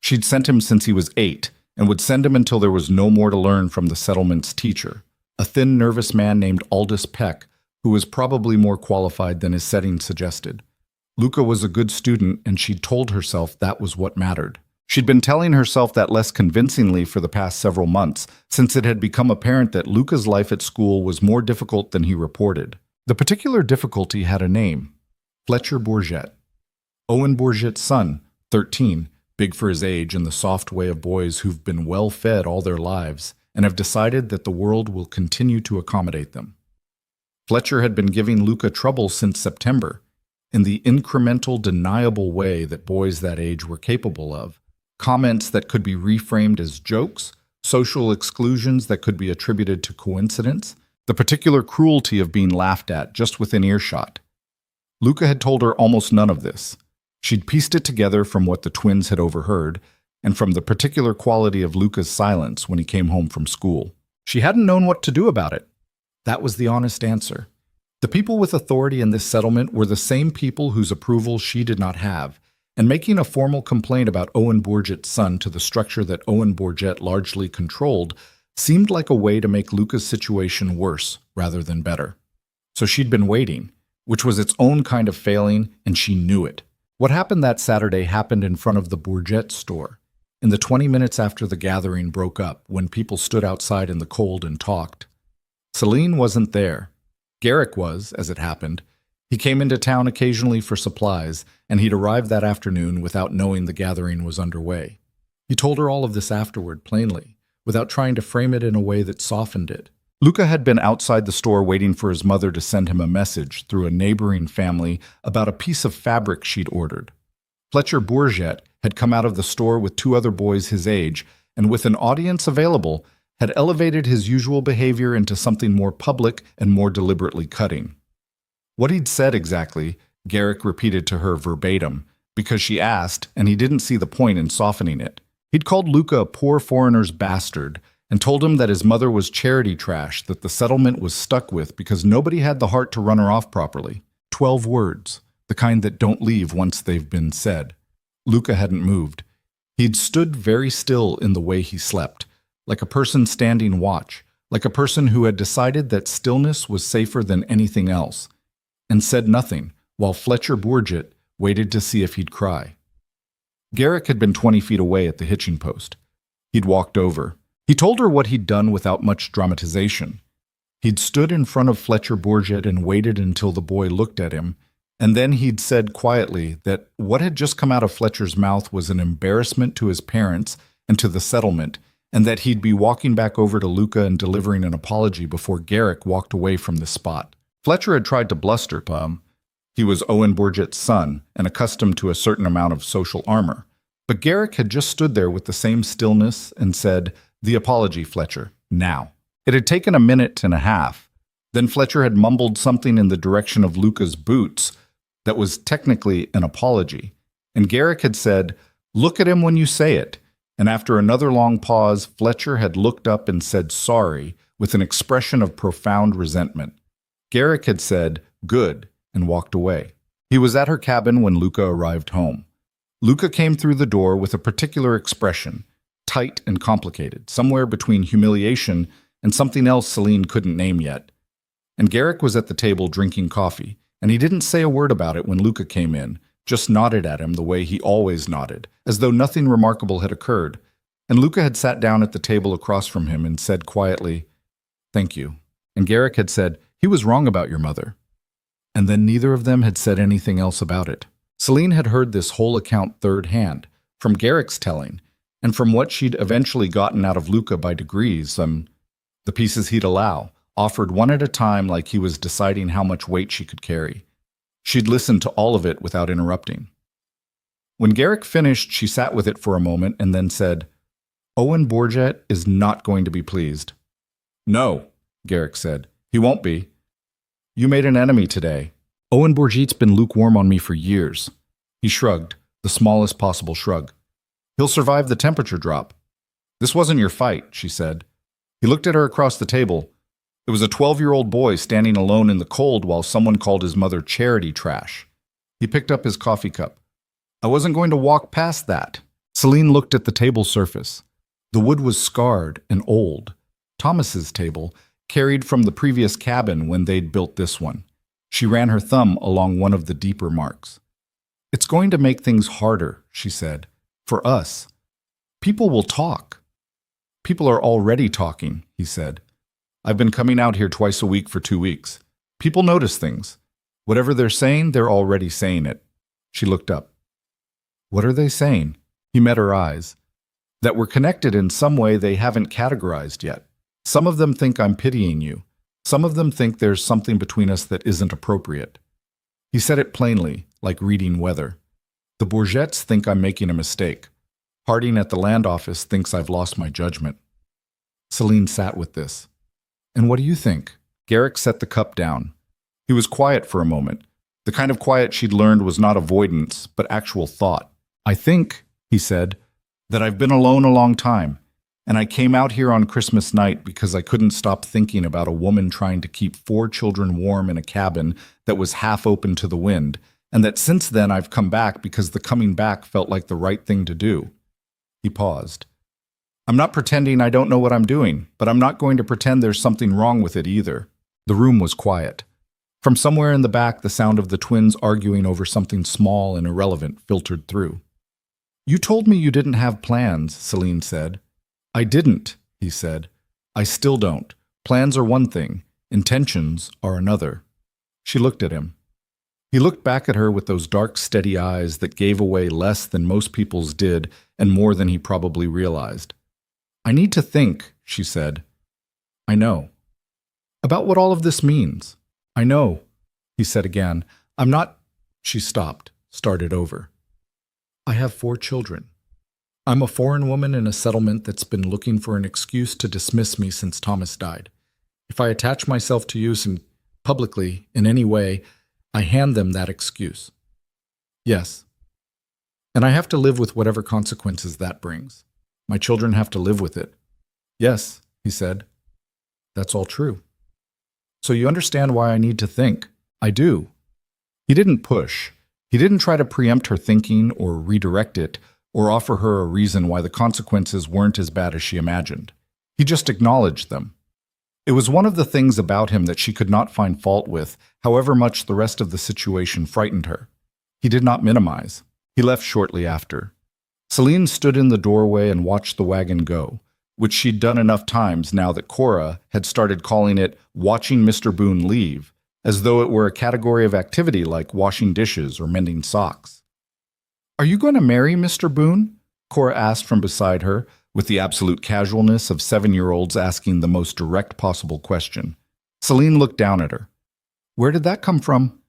She'd sent him since he was 8, and would send him until there was no more to learn from the settlement's teacher, a thin, nervous man named Aldous Peck, who was probably more qualified than his setting suggested. Luca was a good student, and she'd told herself that was what mattered. She'd been telling herself that less convincingly for the past several months, since it had become apparent that Luca's life at school was more difficult than he reported. The particular difficulty had a name: Fletcher Bourget. Owen Bourget's son, 13, big for his age and the soft way of boys who've been well fed all their lives, and have decided that the world will continue to accommodate them. Fletcher had been giving Luca trouble since September, in the incremental, deniable way that boys that age were capable of. Comments that could be reframed as jokes, social exclusions that could be attributed to coincidence, the particular cruelty of being laughed at just within earshot. Luca had told her almost none of this. She'd pieced it together from what the twins had overheard, and from the particular quality of Luca's silence when he came home from school. She hadn't known what to do about it. That was the honest answer. The people with authority in this settlement were the same people whose approval she did not have, and making a formal complaint about Owen Bourget's son to the structure that Owen Bourget largely controlled seemed like a way to make Luca's situation worse rather than better. So she'd been waiting, which was its own kind of failing, and she knew it. What happened that Saturday happened in front of the Bourget store, in the 20 minutes after the gathering broke up, when people stood outside in the cold and talked. Celine wasn't there. Garrick was, as it happened. He came into town occasionally for supplies, and he'd arrived that afternoon without knowing the gathering was underway. He told her all of this afterward, plainly, without trying to frame it in a way that softened it. Luca had been outside the store waiting for his mother to send him a message through a neighboring family about a piece of fabric she'd ordered. Fletcher Bourget had come out of the store with 2 other boys his age, and with an audience available, had elevated his usual behavior into something more public and more deliberately cutting. What he'd said exactly, Garrick repeated to her verbatim, because she asked, and he didn't see the point in softening it. He'd called Luca a poor foreigner's bastard, and told him that his mother was charity trash that the settlement was stuck with because nobody had the heart to run her off properly. 12 words, the kind that don't leave once they've been said. Luca hadn't moved. He'd stood very still in the way he slept, like a person standing watch, like a person who had decided that stillness was safer than anything else, and said nothing, while Fletcher Bourget waited to see if he'd cry. Garrick had been 20 feet away at the hitching post. He'd walked over. He told her what he'd done without much dramatization. He'd stood in front of Fletcher Bourget and waited until the boy looked at him, and then he'd said quietly that what had just come out of Fletcher's mouth was an embarrassment to his parents and to the settlement, and that he'd be walking back over to Luca and delivering an apology before Garrick walked away from the spot. Fletcher had tried to bluster. He was Owen Bourget's son and accustomed to a certain amount of social armor. But Garrick had just stood there with the same stillness and said, "The apology, Fletcher, now." It had taken a minute and a half. Then Fletcher had mumbled something in the direction of Luca's boots that was technically an apology. And Garrick had said, "Look at him when you say it." And after another long pause, Fletcher had looked up and said sorry with an expression of profound resentment. Garrick had said, "Good," and walked away. He was at her cabin when Luca arrived home. Luca came through the door with a particular expression, tight and complicated, somewhere between humiliation and something else Celine couldn't name yet. And Garrick was at the table drinking coffee, and he didn't say a word about it when Luca came in, just nodded at him the way he always nodded, as though nothing remarkable had occurred. And Luca had sat down at the table across from him and said quietly, "Thank you." And Garrick had said, "He was wrong about your mother." And then neither of them had said anything else about it. Celine had heard this whole account third hand, from Garrick's telling, and from what she'd eventually gotten out of Luca by degrees, the pieces he'd allow, offered one at a time like he was deciding how much weight she could carry. She'd listened to all of it without interrupting. When Garrick finished, she sat with it for a moment and then said, "Owen Bourget is not going to be pleased." "No," Garrick said. "He won't be. You made an enemy today. Owen Bourget's been lukewarm on me for years." He shrugged, the smallest possible shrug. "He'll survive the temperature drop." "This wasn't your fight," she said. He looked at her across the table. It was a 12-year-old boy standing alone in the cold while someone called his mother charity trash. He picked up his coffee cup. "I wasn't going to walk past that." Celine looked at the table surface. The wood was scarred and old. Thomas's table, carried from the previous cabin when they'd built this one. She ran her thumb along one of the deeper marks. "It's going to make things harder," she said. "For us. People will talk." "People are already talking," he said. "I've been coming out here twice a week for 2 weeks. People notice things. Whatever they're saying, they're already saying it." She looked up. "What are they saying?" He met her eyes. that we're connected in some way they haven't categorized yet. Some of them think I'm pitying you. Some of them think there's something between us that isn't appropriate. He said it plainly, like reading weather. The Bourgettes think I'm making a mistake. Harding at the land office thinks I've lost my judgment. Celine sat with this. And what do you think? Garrick set the cup down. He was quiet for a moment. The kind of quiet she'd learned was not avoidance, but actual thought. I think, he said, that I've been alone a long time, and I came out here on Christmas night because I couldn't stop thinking about a woman trying to keep 4 children warm in a cabin that was half open to the wind, and that since then I've come back because the coming back felt like the right thing to do. He paused. I'm not pretending I don't know what I'm doing, but I'm not going to pretend there's something wrong with it either. The room was quiet. From somewhere in the back, the sound of the twins arguing over something small and irrelevant filtered through. You told me you didn't have plans, Celine said. I didn't, he said. I still don't. Plans are one thing. Intentions are another. She looked at him. He looked back at her with those dark, steady eyes that gave away less than most people's did and more than he probably realized. I need to think, she said. I know. About what all of this means. I know, he said again. I'm not... She stopped, started over. I have 4 children. I'm a foreign woman in a settlement that's been looking for an excuse to dismiss me since Thomas died. If I attach myself to you publicly in any way, I hand them that excuse. Yes. And I have to live with whatever consequences that brings. My children have to live with it. Yes, he said. That's all true. So you understand why I need to think. I do. He didn't push. He didn't try to preempt her thinking or redirect it or offer her a reason why the consequences weren't as bad as she imagined. He just acknowledged them. It was one of the things about him that she could not find fault with, however much the rest of the situation frightened her. He did not minimize. He left shortly after. Celine stood in the doorway and watched the wagon go, which she'd done enough times now that Cora had started calling it watching Mr. Boone leave, as though it were a category of activity like washing dishes or mending socks. Are you going to marry Mr. Boone? Cora asked from beside her, with the absolute casualness of 7-year-olds asking the most direct possible question. Celine looked down at her. Where did that come from?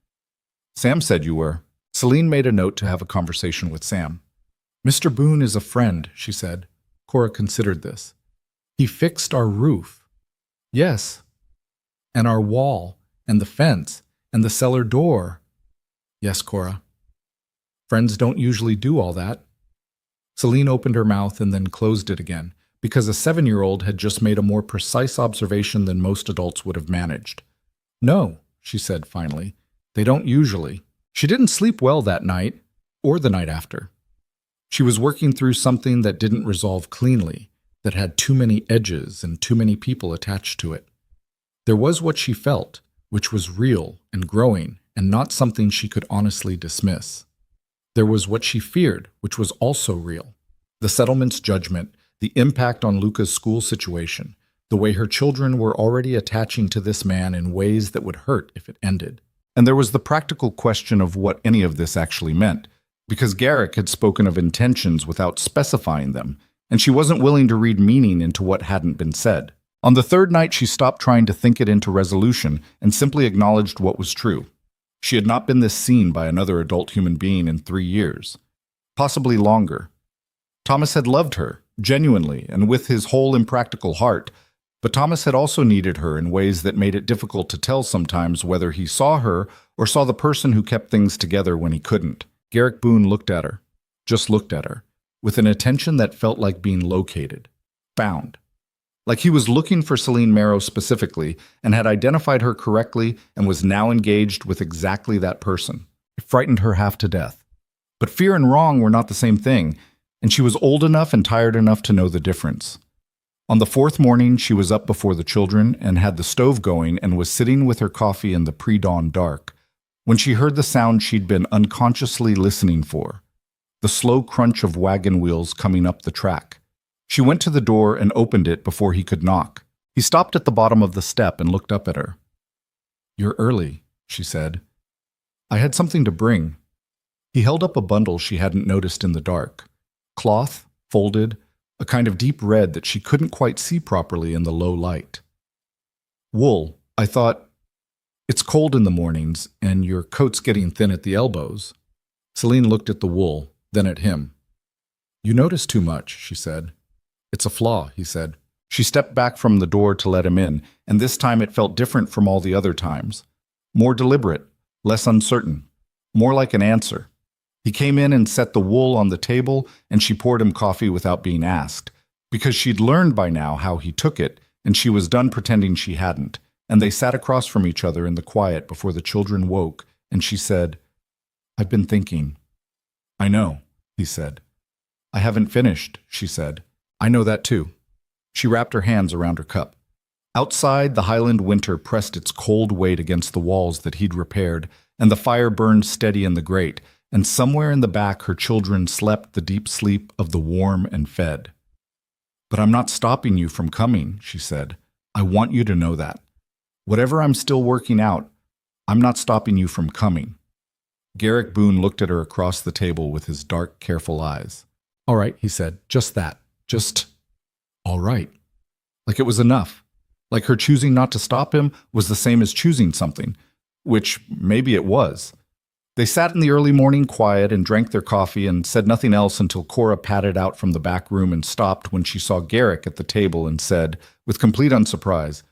Sam said you were. Celine made a note to have a conversation with Sam. Mr. Boone is a friend, she said. Cora considered this. He fixed our roof. Yes. And our wall, and the fence, and the cellar door. Yes, Cora. Friends don't usually do all that. Celine opened her mouth and then closed it again, because a 7-year-old had just made a more precise observation than most adults would have managed. No, she said finally. They don't usually. She didn't sleep well that night, or the night after. She was working through something that didn't resolve cleanly, that had too many edges and too many people attached to it. There was what she felt, which was real and growing and not something she could honestly dismiss. There was what she feared, which was also real. The settlement's judgment, the impact on Luca's school situation, the way her children were already attaching to this man in ways that would hurt if it ended. And there was the practical question of what any of this actually meant, because Garrick had spoken of intentions without specifying them, and she wasn't willing to read meaning into what hadn't been said. On the 3rd night, she stopped trying to think it into resolution and simply acknowledged what was true. She had not been this seen by another adult human being in 3 years, possibly longer. Thomas had loved her, genuinely and with his whole impractical heart, but Thomas had also needed her in ways that made it difficult to tell sometimes whether he saw her or saw the person who kept things together when he couldn't. Garrick Boone looked at her, just looked at her, with an attention that felt like being located, found. Like he was looking for Celine Marrow specifically and had identified her correctly and was now engaged with exactly that person. It frightened her half to death. But fear and wrong were not the same thing, and she was old enough and tired enough to know the difference. On the 4th morning, she was up before the children and had the stove going and was sitting with her coffee in the pre-dawn dark when she heard the sound she'd been unconsciously listening for, the slow crunch of wagon wheels coming up the track. She went to the door and opened it before he could knock. He stopped at the bottom of the step and looked up at her. You're early, she said. I had something to bring. He held up a bundle she hadn't noticed in the dark. Cloth, folded, a kind of deep red that she couldn't quite see properly in the low light. Wool, I thought, it's cold in the mornings, and your coat's getting thin at the elbows. Celine looked at the wool, then at him. You notice too much, she said. It's a flaw, he said. She stepped back from the door to let him in, and this time it felt different from all the other times. More deliberate, less uncertain, more like an answer. He came in and set the wool on the table, and she poured him coffee without being asked, because she'd learned by now how he took it, and she was done pretending she hadn't, and they sat across from each other in the quiet before the children woke, and she said, I've been thinking. I know, he said. I haven't finished, she said. I know that too. She wrapped her hands around her cup. Outside, the Highland winter pressed its cold weight against the walls that he'd repaired, and the fire burned steady in the grate, and somewhere in the back her children slept the deep sleep of the warm and fed. But I'm not stopping you from coming, she said. I want you to know that. Whatever I'm still working out, I'm not stopping you from coming. Garrick Boone looked at her across the table with his dark, careful eyes. All right, he said, just that. Just, all right. Like it was enough. Like her choosing not to stop him was the same as choosing something, which maybe it was. They sat in the early morning quiet and drank their coffee and said nothing else until Cora padded out from the back room and stopped when she saw Garrick at the table and said, with complete unsurprise,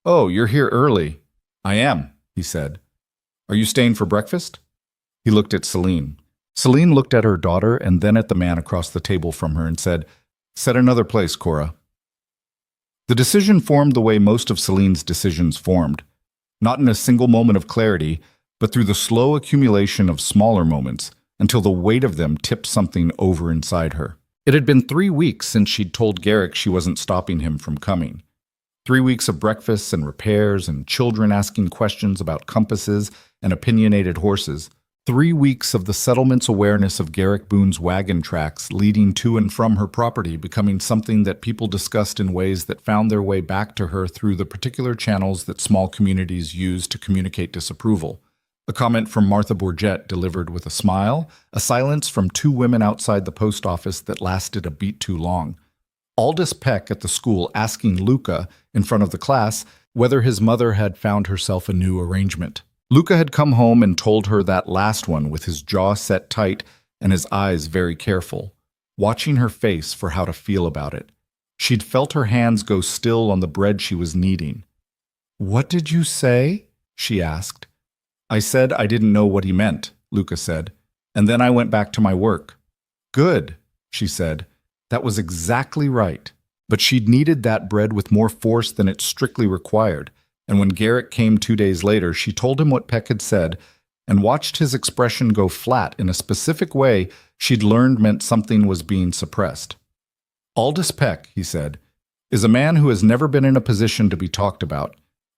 Oh, you're here early. I am, he said. Are you staying for breakfast? He looked at Celine. Celine looked at her daughter and then at the man across the table from her and said, Set another place, Cora. The decision formed the way most of Celine's decisions formed, not in a single moment of clarity, but through the slow accumulation of smaller moments until the weight of them tipped something over inside her. It had been 3 weeks since she'd told Garrick she wasn't stopping him from coming. 3 weeks of breakfasts and repairs and children asking questions about compasses and opinionated horses. 3 weeks of the settlement's awareness of Garrick Boone's wagon tracks leading to and from her property becoming something that people discussed in ways that found their way back to her through the particular channels that small communities use to communicate disapproval. A comment from Martha Bourget delivered with a smile, a silence from 2 women outside the post office that lasted a beat too long. Aldous Peck at the school asking Luca, in front of the class, whether his mother had found herself a new arrangement. Luca had come home and told her that last one with his jaw set tight and his eyes very careful, watching her face for how to feel about it. She'd felt her hands go still on the bread she was kneading. What did you say? She asked. I said I didn't know what he meant, Luca said, and then I went back to my work. Good, she said. That was exactly right. But she'd kneaded that bread with more force than it strictly required, and when Garrick came 2 days later, she told him what Peck had said and watched his expression go flat in a specific way she'd learned meant something was being suppressed. Aldous Peck, he said, is a man who has never been in a position to be talked about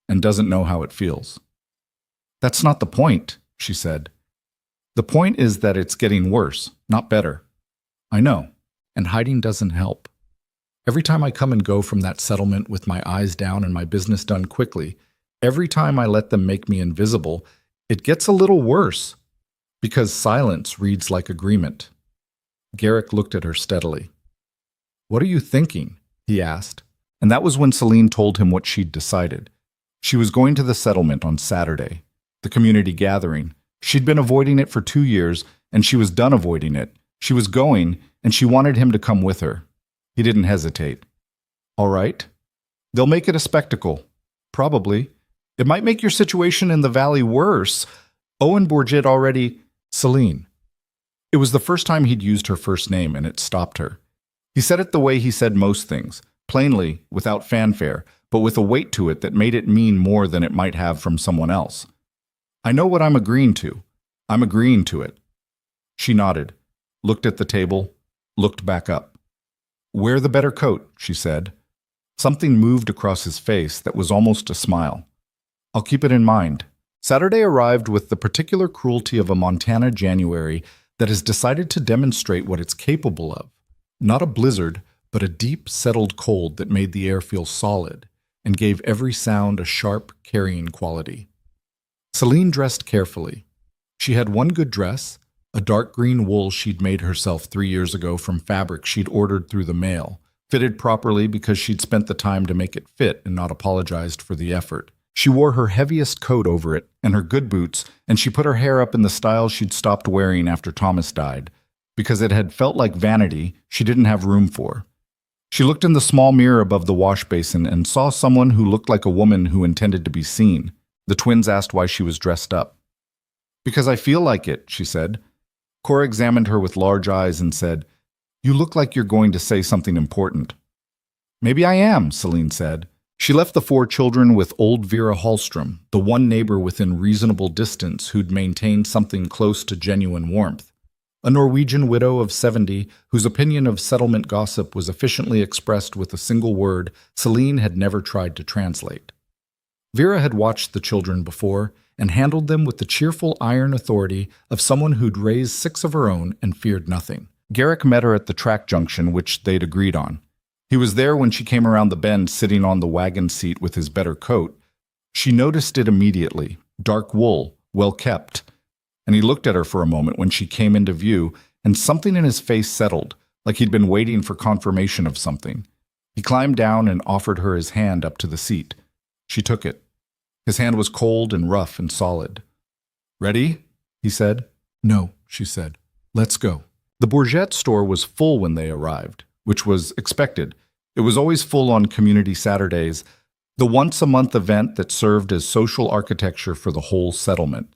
and doesn't know how it feels. That's not the point, she said. The point is that it's getting worse, not better. I know, and hiding doesn't help. Every time I come and go from that settlement with my eyes down and my business done quickly, every time I let them make me invisible, it gets a little worse, because silence reads like agreement. Garrick looked at her steadily. What are you thinking? He asked, and that was when Celine told him what she'd decided. She was going to the settlement on Saturday, the community gathering. She'd been avoiding it for 2 years, and she was done avoiding it. She was going, and she wanted him to come with her. He didn't hesitate. All right. They'll make it a spectacle. Probably. It might make your situation in the valley worse. Owen Bourget already... Celine. It was the first time he'd used her first name, and it stopped her. He said it the way he said most things, plainly, without fanfare, but with a weight to it that made it mean more than it might have from someone else. I know what I'm agreeing to. I'm agreeing to it. She nodded, looked at the table, looked back up. Wear the better coat, she said. Something moved across his face that was almost a smile. I'll keep it in mind. Saturday arrived with the particular cruelty of a Montana January that has decided to demonstrate what it's capable of. Not a blizzard, but a deep, settled cold that made the air feel solid and gave every sound a sharp, carrying quality. Celine dressed carefully. She had one good dress, a dark green wool she'd made herself 3 years ago from fabric she'd ordered through the mail, fitted properly because she'd spent the time to make it fit and not apologized for the effort. She wore her heaviest coat over it and her good boots, and she put her hair up in the style she'd stopped wearing after Thomas died, because it had felt like vanity she didn't have room for. She looked in the small mirror above the wash basin and saw someone who looked like a woman who intended to be seen. The twins asked why she was dressed up. "Because I feel like it," she said. Cora examined her with large eyes and said, "You look like you're going to say something important." "Maybe I am," Celine said. She left the 4 children with old Vera Hallstrom, the one neighbor within reasonable distance who'd maintained something close to genuine warmth. A Norwegian widow of 70 whose opinion of settlement gossip was efficiently expressed with a single word Celine had never tried to translate. Vera had watched the children before and handled them with the cheerful iron authority of someone who'd raised 6 of her own and feared nothing. Garrick met her at the track junction, which they'd agreed on. He was there when she came around the bend sitting on the wagon seat with his better coat. She noticed it immediately, dark wool, well kept. And he looked at her for a moment when she came into view, and something in his face settled, like he'd been waiting for confirmation of something. He climbed down and offered her his hand up to the seat. She took it. His hand was cold and rough and solid. "Ready?" he said. "No," she said. "Let's go." The Bourget store was full when they arrived, which was expected. It was always full on Community Saturdays, the once-a-month event that served as social architecture for the whole settlement.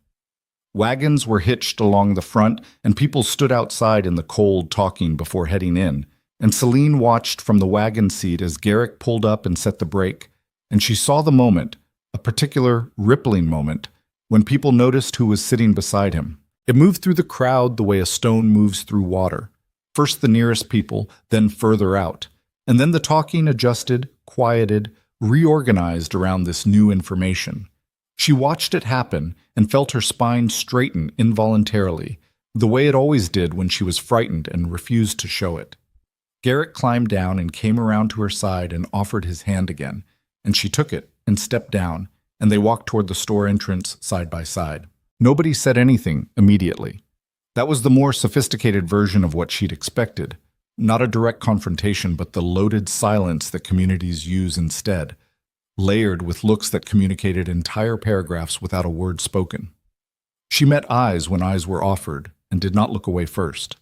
Wagons were hitched along the front, and people stood outside in the cold talking before heading in, and Celine watched from the wagon seat as Garrick pulled up and set the brake, and she saw the moment, a particular rippling moment, when people noticed who was sitting beside him. It moved through the crowd the way a stone moves through water, first the nearest people, then further out. And then the talking adjusted, quieted, reorganized around this new information. She watched it happen and felt her spine straighten involuntarily, the way it always did when she was frightened and refused to show it. Garrick climbed down and came around to her side and offered his hand again, and she took it and stepped down, and they walked toward the store entrance side by side. Nobody said anything immediately. That was the more sophisticated version of what she'd expected. Not a direct confrontation, but the loaded silence that communities use instead, layered with looks that communicated entire paragraphs without a word spoken. She met eyes when eyes were offered, and did not look away first.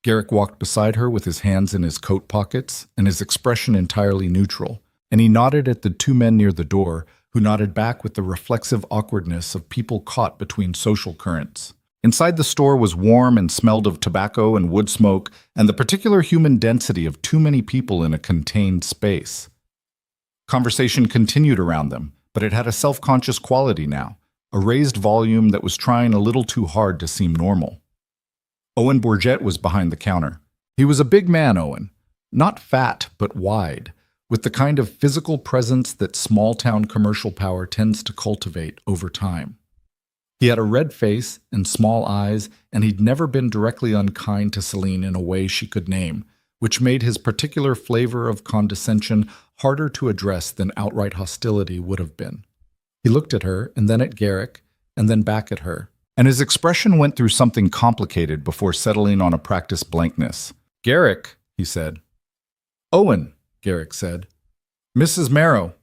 Garrick walked beside her with his hands in his coat pockets and his expression entirely neutral, and he nodded at the 2 men near the door, who nodded back with the reflexive awkwardness of people caught between social currents. Inside the store was warm and smelled of tobacco and wood smoke and the particular human density of too many people in a contained space. Conversation continued around them, but it had a self-conscious quality now, a raised volume that was trying a little too hard to seem normal. Owen Bourget was behind the counter. He was a big man, Owen, not fat but wide, with the kind of physical presence that small-town commercial power tends to cultivate over time. He had a red face and small eyes, and he'd never been directly unkind to Celine in a way she could name, which made his particular flavor of condescension harder to address than outright hostility would have been. He looked at her, and then at Garrick, and then back at her, and his expression went through something complicated before settling on a practiced blankness. "Garrick," he said. "Owen," Garrick said. "Mrs. Marrow."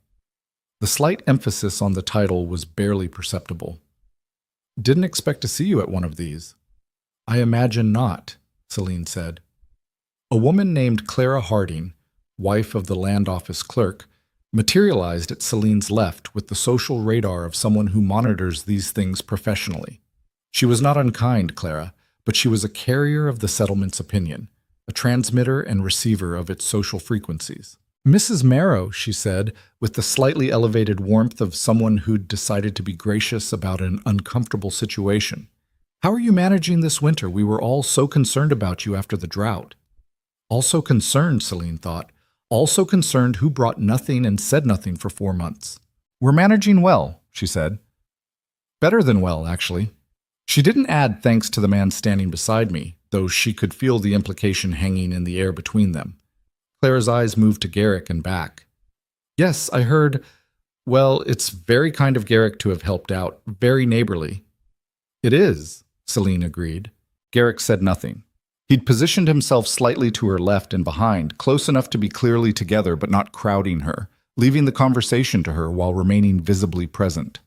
The slight emphasis on the title was barely perceptible. "Didn't expect to see you at one of these." "I imagine not," Celine said. A woman named Clara Harding, wife of the land office clerk, materialized at Celine's left with the social radar of someone who monitors these things professionally. She was not unkind, Clara, but she was a carrier of the settlement's opinion, a transmitter and receiver of its social frequencies. "Mrs. Marrow," she said, with the slightly elevated warmth of someone who'd decided to be gracious about an uncomfortable situation. "How are you managing this winter? We were all so concerned about you after the drought." Also concerned, Celine thought. Also concerned who brought nothing and said nothing for 4 months. "We're managing well," she said. "Better than well, actually." She didn't add thanks to the man standing beside me, though she could feel the implication hanging in the air between them. Clara's eyes moved to Garrick and back. "Yes, I heard. Well, it's very kind of Garrick to have helped out. Very neighborly." "It is," Celine agreed. Garrick said nothing. He'd positioned himself slightly to her left and behind, close enough to be clearly together but not crowding her, leaving the conversation to her while remaining visibly present.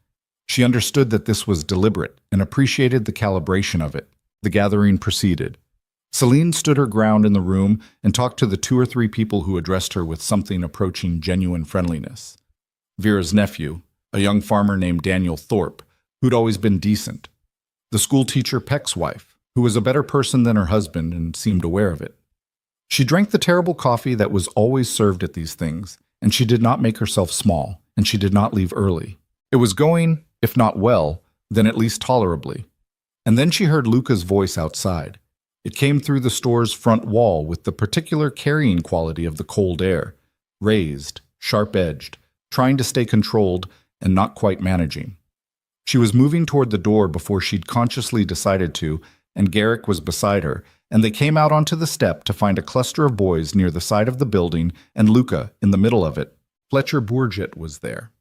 She understood that this was deliberate and appreciated the calibration of it. The gathering proceeded. Celine stood her ground in the room and talked to the 2 or 3 people who addressed her with something approaching genuine friendliness. Vera's nephew, a young farmer named Daniel Thorpe, who'd always been decent. The school teacher Peck's wife, who was a better person than her husband and seemed aware of it. She drank the terrible coffee that was always served at these things, and she did not make herself small, and she did not leave early. It was going, if not well, then at least tolerably. And then she heard Luca's voice outside. It came through the store's front wall with the particular carrying quality of the cold air, raised, sharp-edged, trying to stay controlled and not quite managing. She was moving toward the door before she'd consciously decided to, and Garrick was beside her, and they came out onto the step to find a cluster of boys near the side of the building and Luca in the middle of it. Fletcher Bourget was there.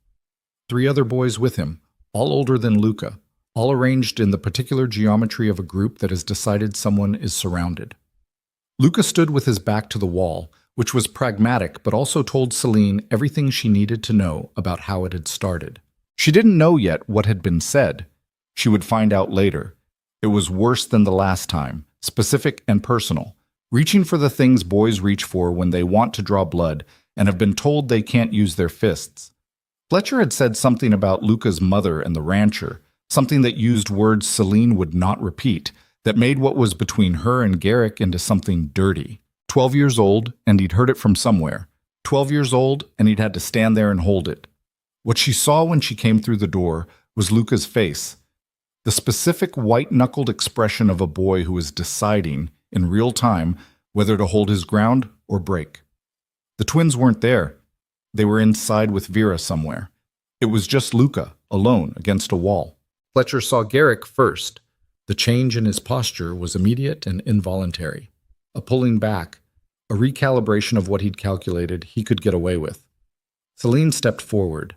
3 other boys with him, all older than Luca, all arranged in the particular geometry of a group that has decided someone is surrounded. Luca stood with his back to the wall, which was pragmatic but also told Celine everything she needed to know about how it had started. She didn't know yet what had been said. She would find out later. It was worse than the last time, specific and personal, reaching for the things boys reach for when they want to draw blood and have been told they can't use their fists. Fletcher had said something about Luca's mother and the rancher, something that used words Celine would not repeat, that made what was between her and Garrick into something dirty. 12 years old, and he'd heard it from somewhere. 12 years old, and he'd had to stand there and hold it. What she saw when she came through the door was Luca's face, the specific white-knuckled expression of a boy who is deciding, in real time, whether to hold his ground or break. The twins weren't there. They were inside with Vera somewhere. It was just Luca, alone, against a wall. Fletcher saw Garrick first. The change in his posture was immediate and involuntary. A pulling back, a recalibration of what he'd calculated he could get away with. Celine stepped forward.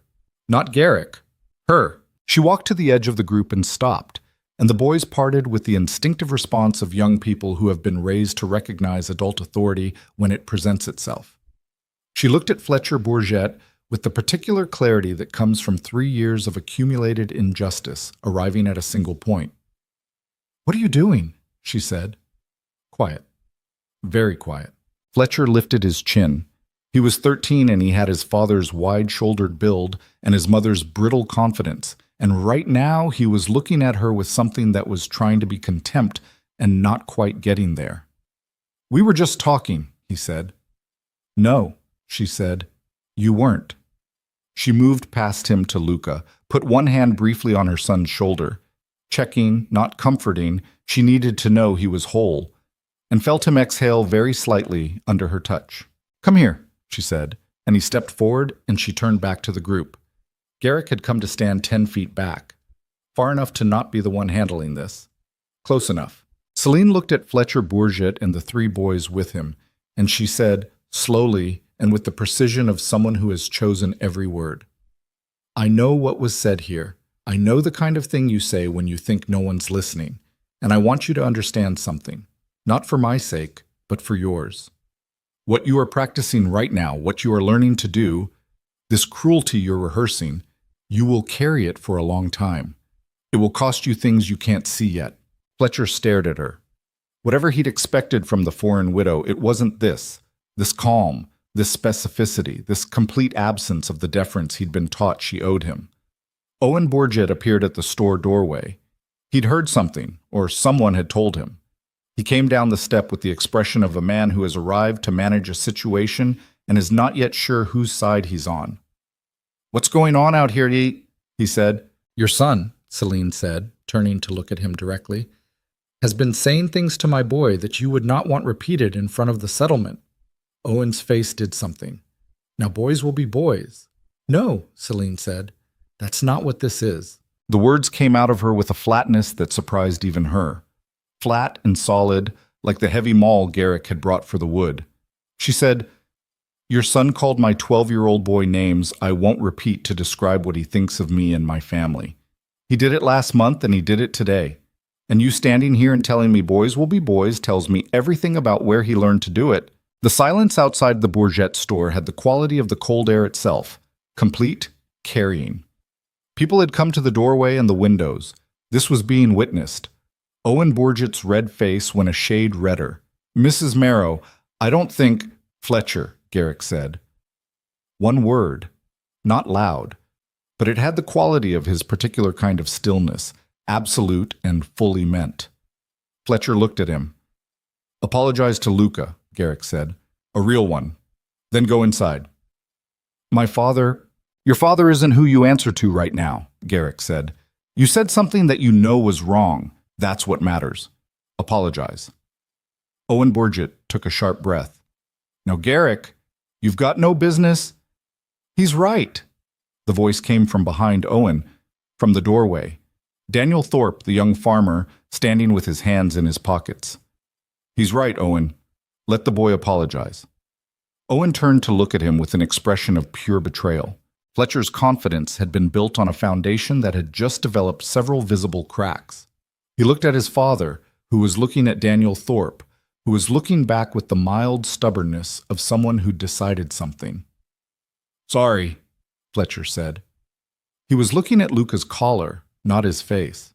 Not Garrick. Her. She walked to the edge of the group and stopped, and the boys parted with the instinctive response of young people who have been raised to recognize adult authority when it presents itself. She looked at Fletcher Bourget with the particular clarity that comes from 3 years of accumulated injustice arriving at a single point. "What are you doing?" she said. Quiet. Very quiet. Fletcher lifted his chin. He was 13 and he had his father's wide-shouldered build and his mother's brittle confidence, and right now he was looking at her with something that was trying to be contempt and not quite getting there. "We were just talking," he said. "No," she said. "You weren't." She moved past him to Luca, put one hand briefly on her son's shoulder. Checking, not comforting, she needed to know he was whole, and felt him exhale very slightly under her touch. "Come here," she said, and he stepped forward and she turned back to the group. Garrick had come to stand 10 feet back, far enough to not be the one handling this. Close enough. Celine looked at Fletcher Bourget and the 3 boys with him, and she said, slowly and with the precision of someone who has chosen every word, "I know what was said here. I know the kind of thing you say when you think no one's listening, and I want you to understand something, not for my sake, but for yours. What you are practicing right now, what you are learning to do, this cruelty you're rehearsing, you will carry it for a long time. It will cost you things you can't see yet." Fletcher stared at her. Whatever he'd expected from the foreign widow, it wasn't this calm, this specificity, this complete absence of the deference he'd been taught she owed him. Owen Bourget appeared at the store doorway. He'd heard something, or someone had told him. He came down the step with the expression of a man who has arrived to manage a situation and is not yet sure whose side he's on. "What's going on out here, he said. "Your son," Celine said, turning to look at him directly, "has been saying things to my boy that you would not want repeated in front of the settlement." Owen's face did something. "Now boys will be boys." "No," Celine said. "That's not what this is." The words came out of her with a flatness that surprised even her. Flat and solid, like the heavy maul Garrick had brought for the wood. She said, "Your son called my 12-year-old boy names I won't repeat to describe what he thinks of me and my family. He did it last month and he did it today. And you standing here and telling me boys will be boys tells me everything about where he learned to do it. The silence outside the Bourget store had the quality of the cold air itself, complete, carrying. People had come to the doorway and the windows. This was being witnessed. Owen Bourget's red face went a shade redder. Mrs. Marrow, I don't think— Fletcher, Garrick said. One word, not loud, but it had the quality of his particular kind of stillness, absolute and fully meant. Fletcher looked at him. Apologize to Luca, Garrick said. A real one. Then go inside. My father— Your father isn't who you answer to right now, Garrick said. You said something that you know was wrong. That's what matters. Apologize. Owen Bourget took a sharp breath. Now, Garrick, you've got no business— He's right. The voice came from behind Owen, from the doorway. Daniel Thorpe, the young farmer, standing with his hands in his pockets. He's right, Owen. Let the boy apologize. Owen turned to look at him with an expression of pure betrayal. Fletcher's confidence had been built on a foundation that had just developed several visible cracks. He looked at his father, who was looking at Daniel Thorpe, who was looking back with the mild stubbornness of someone who'd decided something. Sorry, Fletcher said. He was looking at Luca's collar, not his face.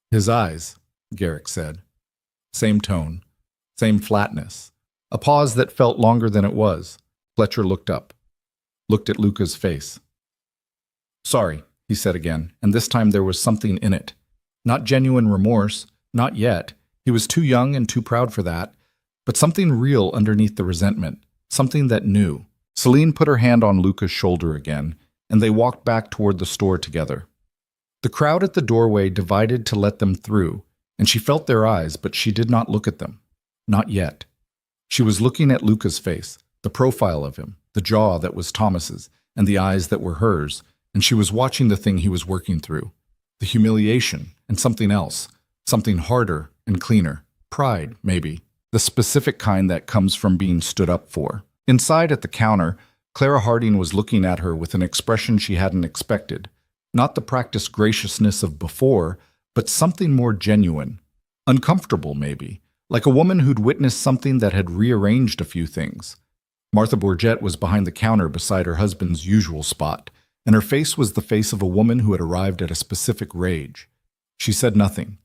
His eyes, Garrick said. Same tone, same flatness. A pause that felt longer than it was. Fletcher looked up, looked at Luca's face. Sorry, he said again, and this time there was something in it. Not genuine remorse, not yet. He was too young and too proud for that, but something real underneath the resentment, something that knew. Celine put her hand on Luca's shoulder again, and they walked back toward the store together. The crowd at the doorway divided to let them through, and she felt their eyes, but she did not look at them. Not yet. She was looking at Luca's face, the profile of him, the jaw that was Thomas's, and the eyes that were hers, and she was watching the thing he was working through. The humiliation, and something else, something harder and cleaner. Pride, maybe. The specific kind that comes from being stood up for. Inside at the counter, Clara Harding was looking at her with an expression she hadn't expected. Not the practiced graciousness of before, but something more genuine. Uncomfortable, maybe. Like a woman who'd witnessed something that had rearranged a few things. Martha Bourget was behind the counter beside her husband's usual spot, and her face was the face of a woman who had arrived at a specific rage. She said nothing.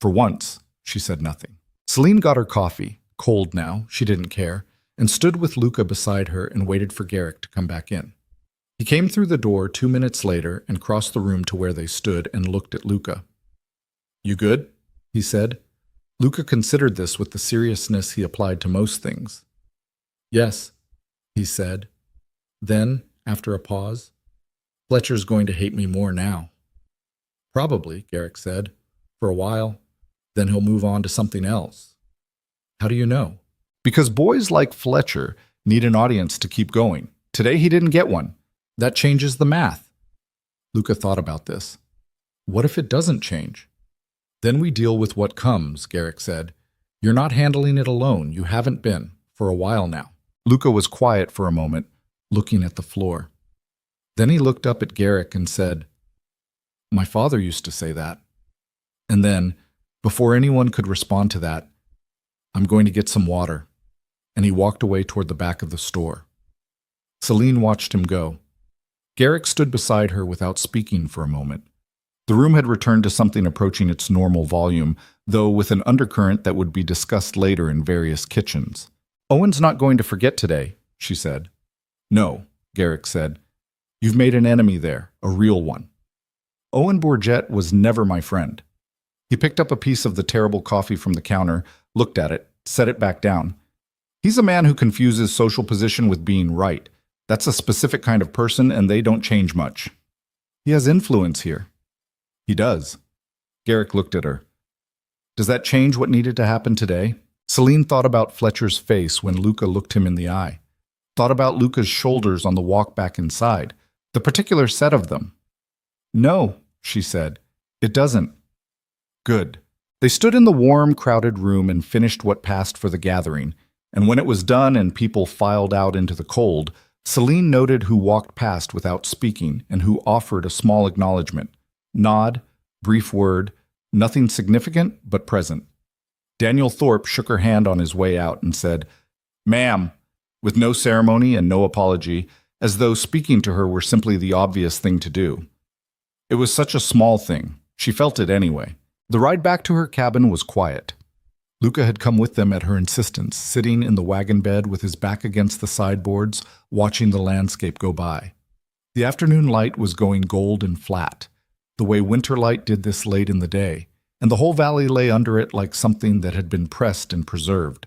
For once, she said nothing. Celine got her coffee, cold now, she didn't care, and stood with Luca beside her and waited for Garrick to come back in. He came through the door 2 minutes later and crossed the room to where they stood and looked at Luca. You good? He said. Luca considered this with the seriousness he applied to most things. Yes, he said. Then, after a pause, Fletcher's going to hate me more now. Probably, Garrick said. For a while. Then he'll move on to something else. How do you know? Because boys like Fletcher need an audience to keep going. Today he didn't get one. That changes the math. Luca thought about this. What if it doesn't change? Then we deal with what comes, Garrick said. You're not handling it alone. You haven't been, for a while now. Luca was quiet for a moment, looking at the floor. Then he looked up at Garrick and said, My father used to say that. And then, before anyone could respond to that, I'm going to get some water. And he walked away toward the back of the store. Celine watched him go. Garrick stood beside her without speaking for a moment. The room had returned to something approaching its normal volume, though with an undercurrent that would be discussed later in various kitchens. Owen's not going to forget today, she said. No, Garrick said. You've made an enemy there, a real one. Owen Bourget was never my friend. He picked up a piece of the terrible coffee from the counter, looked at it, set it back down. He's a man who confuses social position with being right. That's a specific kind of person, and they don't change much. He has influence here. He does. Garrick looked at her. Does that change what needed to happen today? Celine thought about Fletcher's face when Luca looked him in the eye. Thought about Luca's shoulders on the walk back inside, the particular set of them. No, she said. It doesn't. Good. They stood in the warm, crowded room and finished what passed for the gathering, and when it was done and people filed out into the cold, Celine noted who walked past without speaking and who offered a small acknowledgement. Nod, brief word, Nothing significant, but present. Daniel Thorpe shook her hand on his way out and said, "Ma'am," with no ceremony and no apology, as though speaking to her were simply the obvious thing to do. It was such a small thing. She felt it anyway. The ride back to her cabin was quiet. Luca had come with them at her insistence, sitting in the wagon bed with his back against the sideboards, watching the landscape go by. The afternoon light was going gold and flat, the way winter light did this late in the day, and the whole valley lay under it like something that had been pressed and preserved.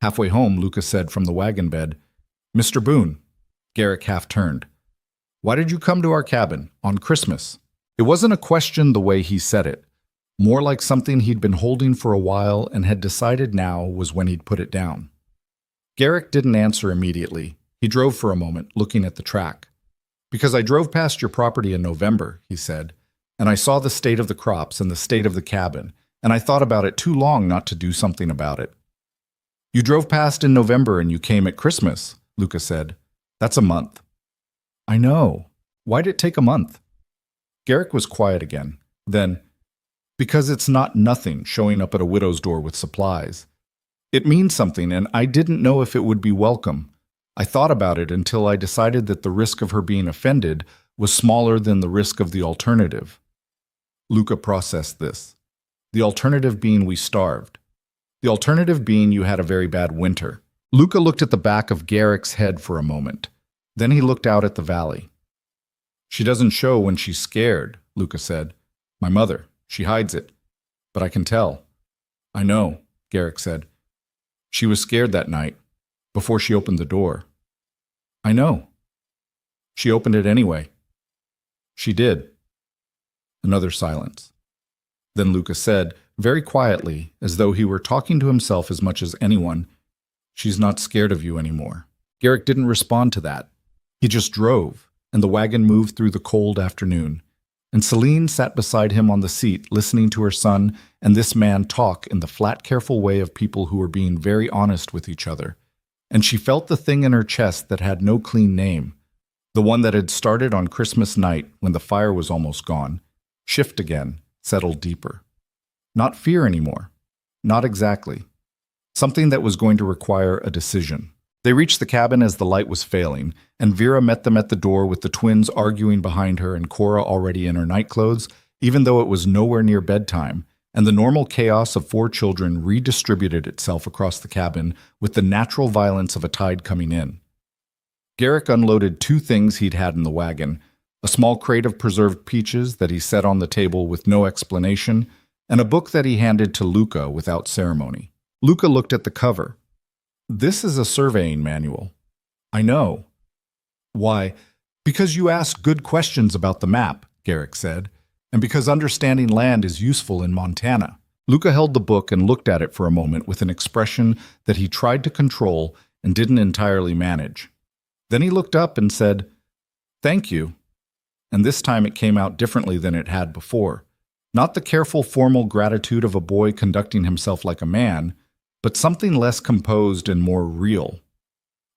Halfway home, Luca said from the wagon bed, "Mr. Boone." Garrick half turned. "Why did you come to our cabin on Christmas?" It wasn't a question the way he said it, more like something he'd been holding for a while and had decided now was when he'd put it down. Garrick didn't answer immediately. He drove for a moment, looking at the track. "Because I drove past your property in November," he said, "and I saw the state of the crops and the state of the cabin, and I thought about it too long not to do something about it." "You drove past in November and you came at Christmas," Luca said. "That's a month." "I know. Why'd it take a month?" Garrick was quiet again. Then, "Because it's not nothing showing up at a widow's door with supplies. It means something, and I didn't know if it would be welcome. I thought about it until I decided that the risk of her being offended was smaller than the risk of the alternative." Luca processed this. The alternative being we starved. The alternative being you had a very bad winter. Luca looked at the back of Garrick's head for a moment. Then he looked out at the valley. "She doesn't show when she's scared," Luca said. "My mother, she hides it. But I can tell." "I know," Garrick said. "She was scared that night, before she opened the door." "I know." "She opened it anyway." "She did." Another silence. Then Luca said, very quietly, as though he were talking to himself as much as anyone, "She's not scared of you anymore." Garrick didn't respond to that. He just drove, and the wagon moved through the cold afternoon, and Celine sat beside him on the seat, listening to her son and this man talk in the flat, careful way of people who were being very honest with each other. And she felt the thing in her chest that had no clean name, the one that had started on Christmas night when the fire was almost gone, shift again, settle deeper. Not fear anymore. Not exactly. Something that was going to require a decision. They reached the cabin as the light was failing, and Vera met them at the door with the twins arguing behind her and Cora already in her nightclothes, even though it was nowhere near bedtime, and the normal chaos of 4 children redistributed itself across the cabin with the natural violence of a tide coming in. Garrick unloaded 2 things he'd had in the wagon, a small crate of preserved peaches that he set on the table with no explanation, and a book that he handed to Luca without ceremony. Luca looked at the cover. "This is a surveying manual." "I know." "Why? Because you asked good questions about the map," Garrick said, "and because understanding land is useful in Montana." Luca held the book and looked at it for a moment with an expression that he tried to control and didn't entirely manage. Then he looked up and said, "Thank you." And this time it came out differently than it had before. Not the careful, formal gratitude of a boy conducting himself like a man, but something less composed and more real.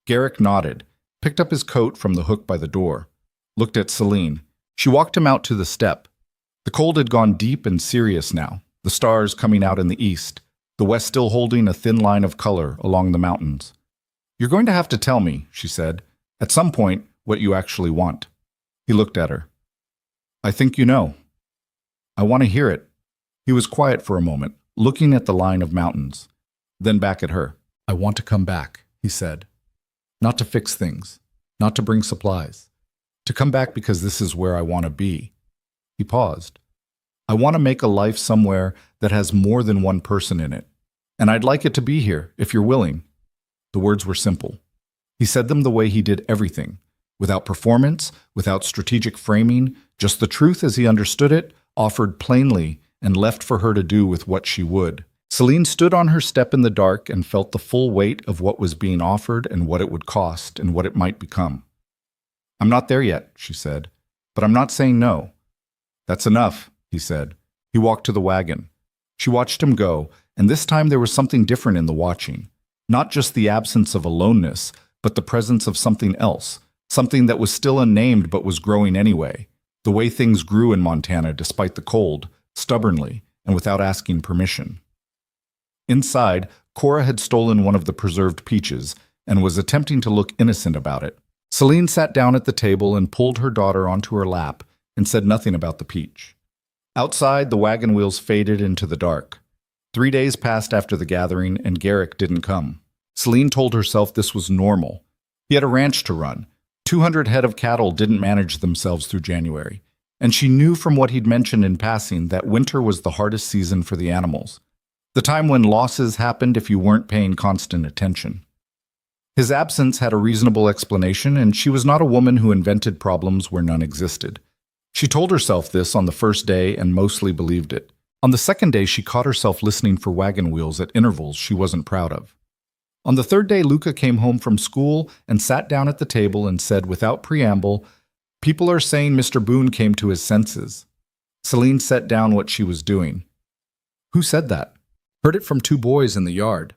Garrick nodded, picked up his coat from the hook by the door, looked at Celine. She walked him out to the step. The cold had gone deep and serious now, the stars coming out in the east, the west still holding a thin line of color along the mountains. "You're going to have to tell me," she said, "at some point what you actually want." He looked at her. "I think you know." "I want to hear it." He was quiet for a moment, looking at the line of mountains, then back at her. "I want to come back," he said. "Not to fix things, not to bring supplies. To come back because this is where I want to be." He paused. "I want to make a life somewhere that has more than one person in it. And I'd like it to be here, if you're willing." The words were simple. He said them the way he did everything, without performance, without strategic framing, just the truth as he understood it, offered plainly, and left for her to do with what she would. Celine stood on her step in the dark and felt the full weight of what was being offered and what it would cost and what it might become. "I'm not there yet," she said, "but I'm not saying no." "That's enough," he said. He walked to the wagon. She watched him go, and this time there was something different in the watching. Not just the absence of aloneness, but the presence of something else, something that was still unnamed but was growing anyway. The way things grew in Montana despite the cold, stubbornly, and without asking permission. Inside, Cora had stolen one of the preserved peaches and was attempting to look innocent about it. Celine sat down at the table and pulled her daughter onto her lap and said nothing about the peach. Outside, the wagon wheels faded into the dark. 3 days passed after the gathering, and Garrick didn't come. Celine told herself this was normal. He had a ranch to run. 200 head of cattle didn't manage themselves through January, and she knew from what he'd mentioned in passing that winter was the hardest season for the animals, the time when losses happened if you weren't paying constant attention. His absence had a reasonable explanation, and she was not a woman who invented problems where none existed. She told herself this on the first day and mostly believed it. On the second day, she caught herself listening for wagon wheels at intervals she wasn't proud of. On the third day, Luca came home from school and sat down at the table and said without preamble, "People are saying Mr. Boone came to his senses." Celine set down what she was doing. "Who said that?" "Heard it from 2 boys in the yard."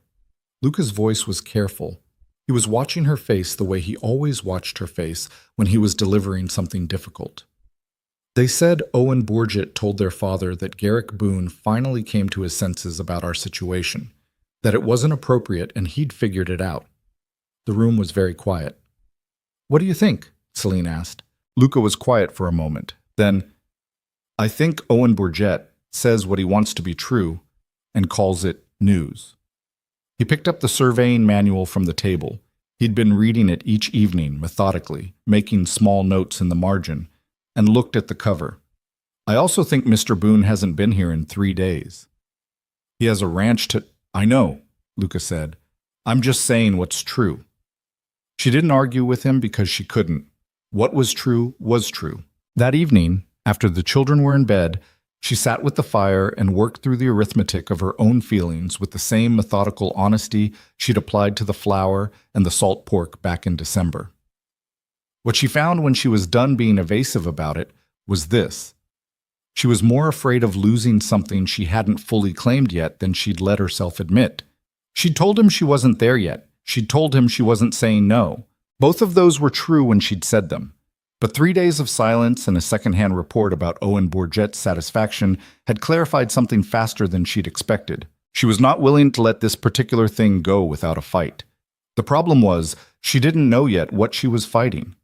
Luca's voice was careful. He was watching her face the way he always watched her face when he was delivering something difficult. "They said Owen Bourget told their father that Garrick Boone finally came to his senses about our situation, that it wasn't appropriate and he'd figured it out." The room was very quiet. "What do you think?" Celine asked. Luca was quiet for a moment. Then, "I think Owen Bourget says what he wants to be true and calls it news." He picked up the surveying manual from the table. He'd been reading it each evening, methodically, making small notes in the margin, and looked at the cover. "I also think Mr. Boone hasn't been here in 3 days. He has a ranch to—" "I know," Luca said. "I'm just saying what's true." She didn't argue with him because she couldn't. What was true was true. That evening, after the children were in bed, she sat with the fire and worked through the arithmetic of her own feelings with the same methodical honesty she'd applied to the flour and the salt pork back in December. What she found when she was done being evasive about it was this. She was more afraid of losing something she hadn't fully claimed yet than she'd let herself admit. She'd told him she wasn't there yet. She'd told him she wasn't saying no. Both of those were true when she'd said them. But 3 days of silence and a second-hand report about Owen Bourget's satisfaction had clarified something faster than she'd expected. She was not willing to let this particular thing go without a fight. The problem was, she didn't know yet what she was fighting.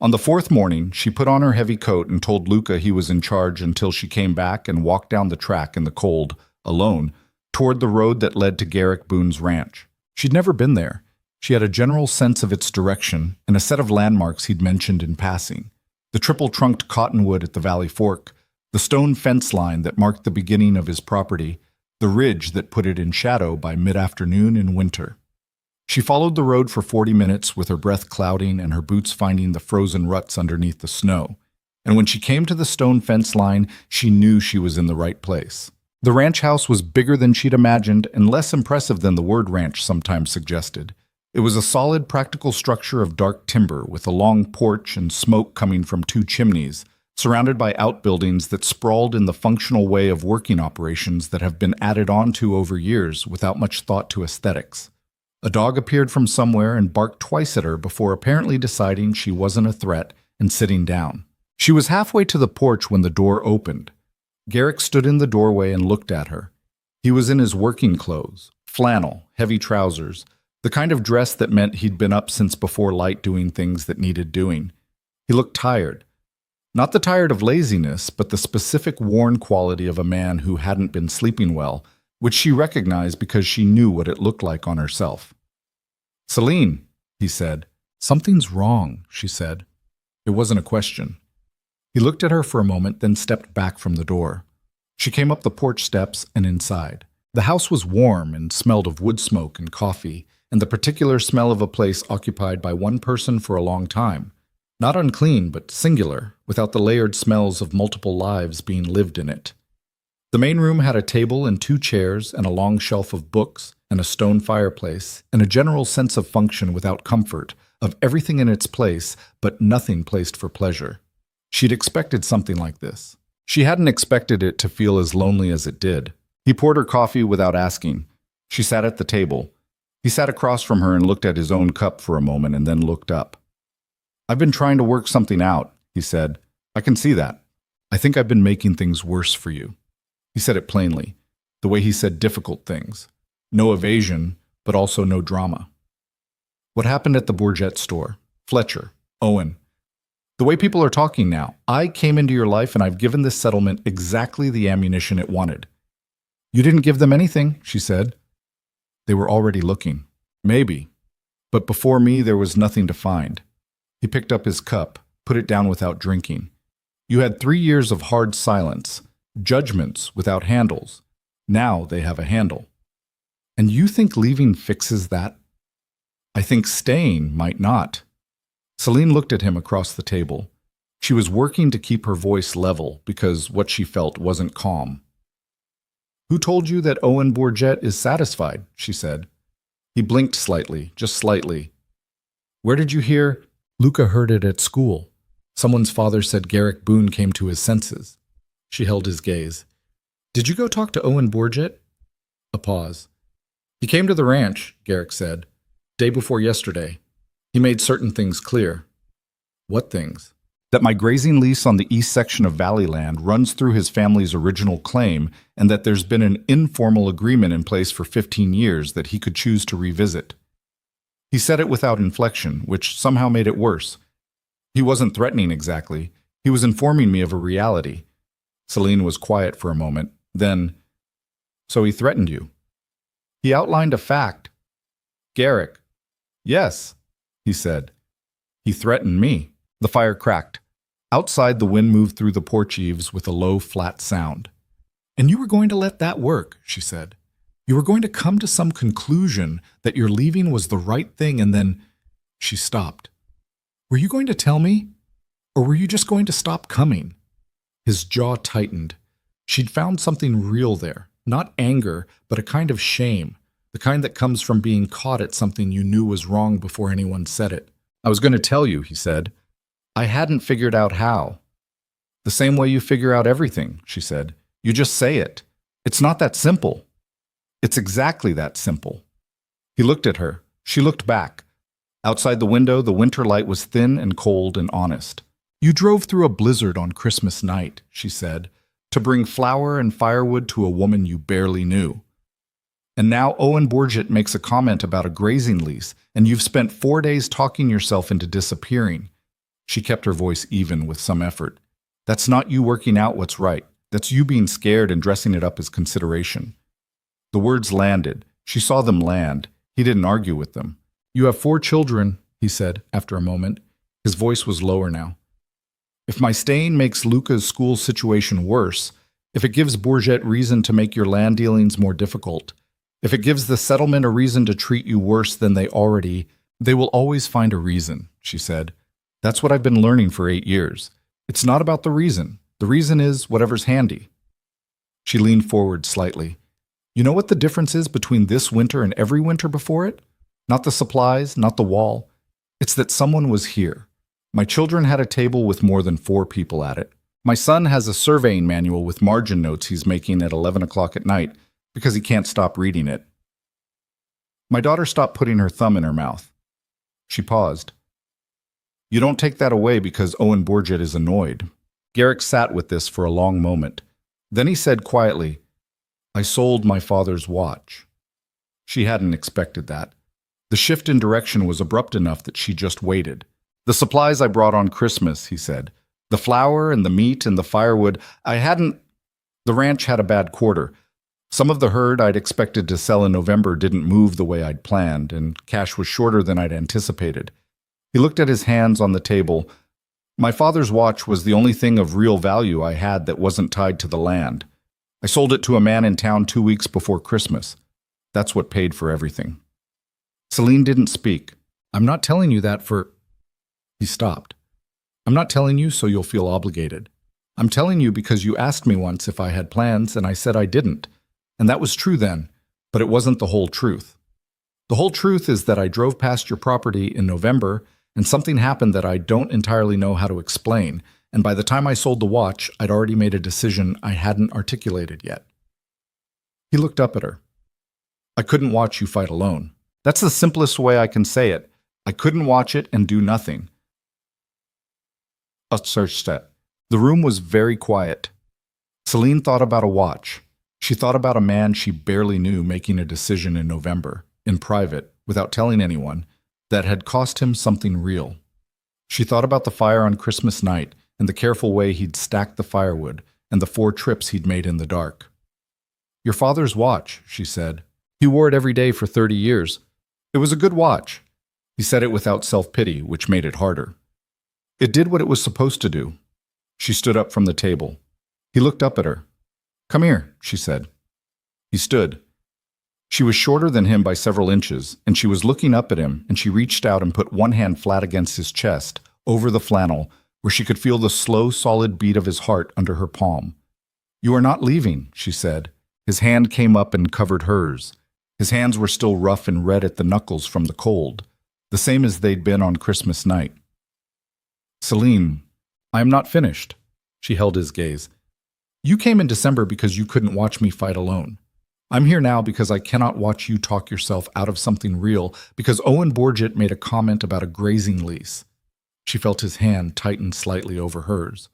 On the 4th morning, she put on her heavy coat and told Luca he was in charge until she came back and walked down the track in the cold, alone, toward the road that led to Garrick Boone's ranch. She'd never been there. She had a general sense of its direction and a set of landmarks he'd mentioned in passing. The triple-trunked cottonwood at the Valley Fork, the stone fence line that marked the beginning of his property, the ridge that put it in shadow by mid-afternoon in winter. She followed the road for 40 minutes with her breath clouding and her boots finding the frozen ruts underneath the snow. And when she came to the stone fence line, she knew she was in the right place. The ranch house was bigger than she'd imagined and less impressive than the word ranch sometimes suggested. It was a solid, practical structure of dark timber with a long porch and smoke coming from 2 chimneys, surrounded by outbuildings that sprawled in the functional way of working operations that have been added onto over years without much thought to aesthetics. A dog appeared from somewhere and barked twice at her before apparently deciding she wasn't a threat and sitting down. She was halfway to the porch when the door opened. Garrick stood in the doorway and looked at her. He was in his working clothes, flannel, heavy trousers, the kind of dress that meant he'd been up since before light doing things that needed doing. He looked tired. Not the tired of laziness, but the specific worn quality of a man who hadn't been sleeping well, which she recognized because she knew what it looked like on herself. "Celine," he said. "Something's wrong," she said. It wasn't a question. He looked at her for a moment, then stepped back from the door. She came up the porch steps and inside. The house was warm and smelled of wood smoke and coffee, and the particular smell of a place occupied by one person for a long time. Not unclean, but singular, without the layered smells of multiple lives being lived in it. The main room had a table and 2 chairs and a long shelf of books and a stone fireplace and a general sense of function without comfort, of everything in its place, but nothing placed for pleasure. She'd expected something like this. She hadn't expected it to feel as lonely as it did. He poured her coffee without asking. She sat at the table. He sat across from her and looked at his own cup for a moment and then looked up. "I've been trying to work something out," he said. "I can see that. I think I've been making things worse for you." He said it plainly, the way he said difficult things. No evasion, but also no drama. What happened at the Bourget store? Fletcher, Owen. The way people are talking now, I came into your life and I've given this settlement exactly the ammunition it wanted. You didn't give them anything, she said. They were already looking. Maybe. But before me, there was nothing to find. He picked up his cup, put it down without drinking. You had 3 years of hard silence, judgments without handles. Now they have a handle. And you think leaving fixes that? I think staying might not. Celine looked at him across the table. She was working to keep her voice level because what she felt wasn't calm. Who told you that Owen Bourget is satisfied? She said. He blinked slightly, just slightly. Where did you hear? Luca heard it at school. Someone's father said Garrick Boone came to his senses. She held his gaze. Did you go talk to Owen Bourget? A pause. He came to the ranch, Garrick said. Day before yesterday. He made certain things clear. What things? That my grazing lease on the east section of Valleyland runs through his family's original claim and that there's been an informal agreement in place for 15 years that he could choose to revisit. He said it without inflection, which somehow made it worse. He wasn't threatening exactly. He was informing me of a reality. Celine was quiet for a moment. Then, so he threatened you. He outlined a fact. Garrick. Yes, he said. He threatened me. The fire cracked. Outside, the wind moved through the porch eaves with a low, flat sound. And you were going to let that work, she said. You were going to come to some conclusion that your leaving was the right thing, and then she stopped. Were you going to tell me? Or were you just going to stop coming? His jaw tightened. She'd found something real there, not anger, but a kind of shame, the kind that comes from being caught at something you knew was wrong before anyone said it. I was going to tell you, he said. I hadn't figured out how. The same way you figure out everything, she said. You just say it. It's not that simple. It's exactly that simple. He looked at her. She looked back. Outside the window, the winter light was thin and cold and honest. You drove through a blizzard on Christmas night, she said, to bring flour and firewood to a woman you barely knew. And now Owen Bourget makes a comment about a grazing lease, and you've spent 4 days talking yourself into disappearing. She kept her voice even with some effort. That's not you working out what's right. That's you being scared and dressing it up as consideration. The words landed. She saw them land. He didn't argue with them. You have 4 children, he said after a moment. His voice was lower now. If my staying makes Luca's school situation worse, if it gives Bourget reason to make your land dealings more difficult, if it gives the settlement a reason to treat you worse than they will always find a reason, she said. That's what I've been learning for 8 years. It's not about the reason. The reason is whatever's handy. She leaned forward slightly. You know what the difference is between this winter and every winter before it? Not the supplies, not the wall. It's that someone was here. My children had a table with more than 4 people at it. My son has a surveying manual with margin notes he's making at 11 o'clock at night because he can't stop reading it. My daughter stopped putting her thumb in her mouth. She paused. You don't take that away because Owen Bourget is annoyed. Garrick sat with this for a long moment. Then he said quietly, I sold my father's watch. She hadn't expected that. The shift in direction was abrupt enough that she just waited. The supplies I brought on Christmas, he said. The flour and the meat and the firewood, The ranch had a bad quarter. Some of the herd I'd expected to sell in November didn't move the way I'd planned, and cash was shorter than I'd anticipated. He looked at his hands on the table. My father's watch was the only thing of real value I had that wasn't tied to the land. I sold it to a man in town 2 weeks before Christmas. That's what paid for everything. Celine didn't speak. I'm not telling you that for... He stopped. I'm not telling you so you'll feel obligated. I'm telling you because you asked me once if I had plans and I said I didn't. And that was true then, but it wasn't the whole truth. The whole truth is that I drove past your property in November and something happened that I don't entirely know how to explain, and by the time I sold the watch, I'd already made a decision I hadn't articulated yet. He looked up at her. I couldn't watch you fight alone. That's the simplest way I can say it. I couldn't watch it and do nothing. A search set. The room was very quiet. Celine thought about a watch. She thought about a man she barely knew making a decision in November, in private, without telling anyone, that had cost him something real. She thought about the fire on Christmas night and the careful way he'd stacked the firewood and the 4 trips he'd made in the dark. "Your father's watch," she said. "He wore it every day for 30 years. It was a good watch." He said it without self-pity, which made it harder. It did what it was supposed to do. She stood up from the table. He looked up at her. "Come here," she said. He stood. She was shorter than him by several inches, and she was looking up at him, and she reached out and put one hand flat against his chest, over the flannel, where she could feel the slow, solid beat of his heart under her palm. "You are not leaving," she said. His hand came up and covered hers. His hands were still rough and red at the knuckles from the cold, the same as they'd been on Christmas night. "Celine, I am not finished." She held his gaze. "You came in December because you couldn't watch me fight alone. I'm here now because I cannot watch you talk yourself out of something real, because Owen Borget made a comment about a grazing lease." She felt his hand tighten slightly over hers.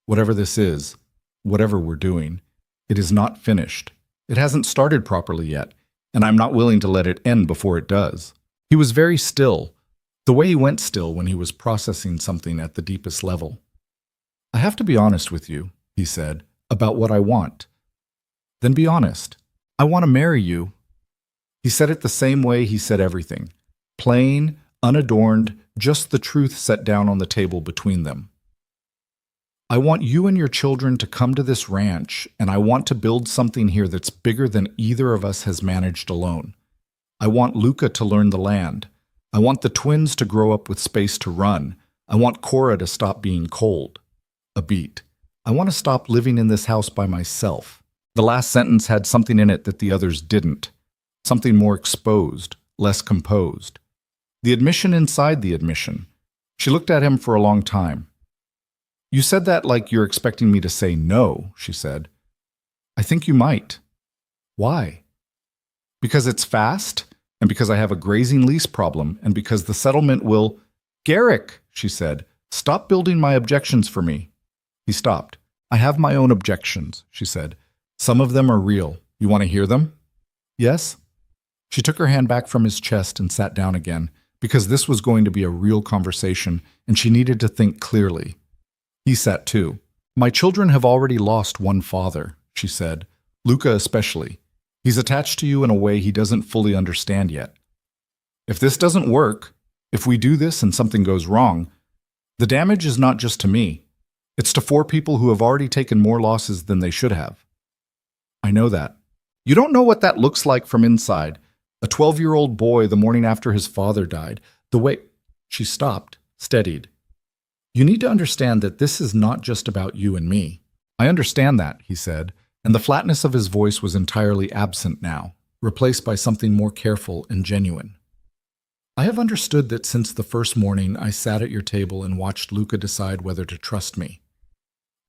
"Whatever this is, whatever we're doing, it is not finished. It hasn't started properly yet, and I'm not willing to let it end before it does." He was very still, the way he went still when he was processing something at the deepest level. "I have to be honest with you," he said, "about what I want." "Then be honest. I want to marry you." He said it the same way he said everything, plain, unadorned, just the truth set down on the table between them. "I want you and your children to come to this ranch, and I want to build something here that's bigger than either of us has managed alone. I want Luca to learn the land. I want the twins to grow up with space to run. I want Cora to stop being cold." A beat. "I want to stop living in this house by myself." The last sentence had something in it that the others didn't. Something more exposed, less composed. The admission inside the admission. She looked at him for a long time. "You said that like you're expecting me to say no," she said. "I think you might." "Why?" "Because it's fast, and because I have a grazing lease problem, and because the settlement will—" "Garrick," she said, "stop building my objections for me." He stopped. "I have my own objections," she said. "Some of them are real. You want to hear them?" "Yes?" She took her hand back from his chest and sat down again, because this was going to be a real conversation, and she needed to think clearly. He sat too. "My children have already lost one father," she said. "Luca especially. He's attached to you in a way he doesn't fully understand yet. If this doesn't work, if we do this and something goes wrong, the damage is not just to me. It's to 4 people who have already taken more losses than they should have." "I know that. You don't know what that looks like from inside. A 12-year-old boy the morning after his father died. The way—" She stopped, steadied. "You need to understand that this is not just about you and me." "I understand that," he said, and the flatness of his voice was entirely absent now, replaced by something more careful and genuine. "I have understood that since the first morning I sat at your table and watched Luca decide whether to trust me.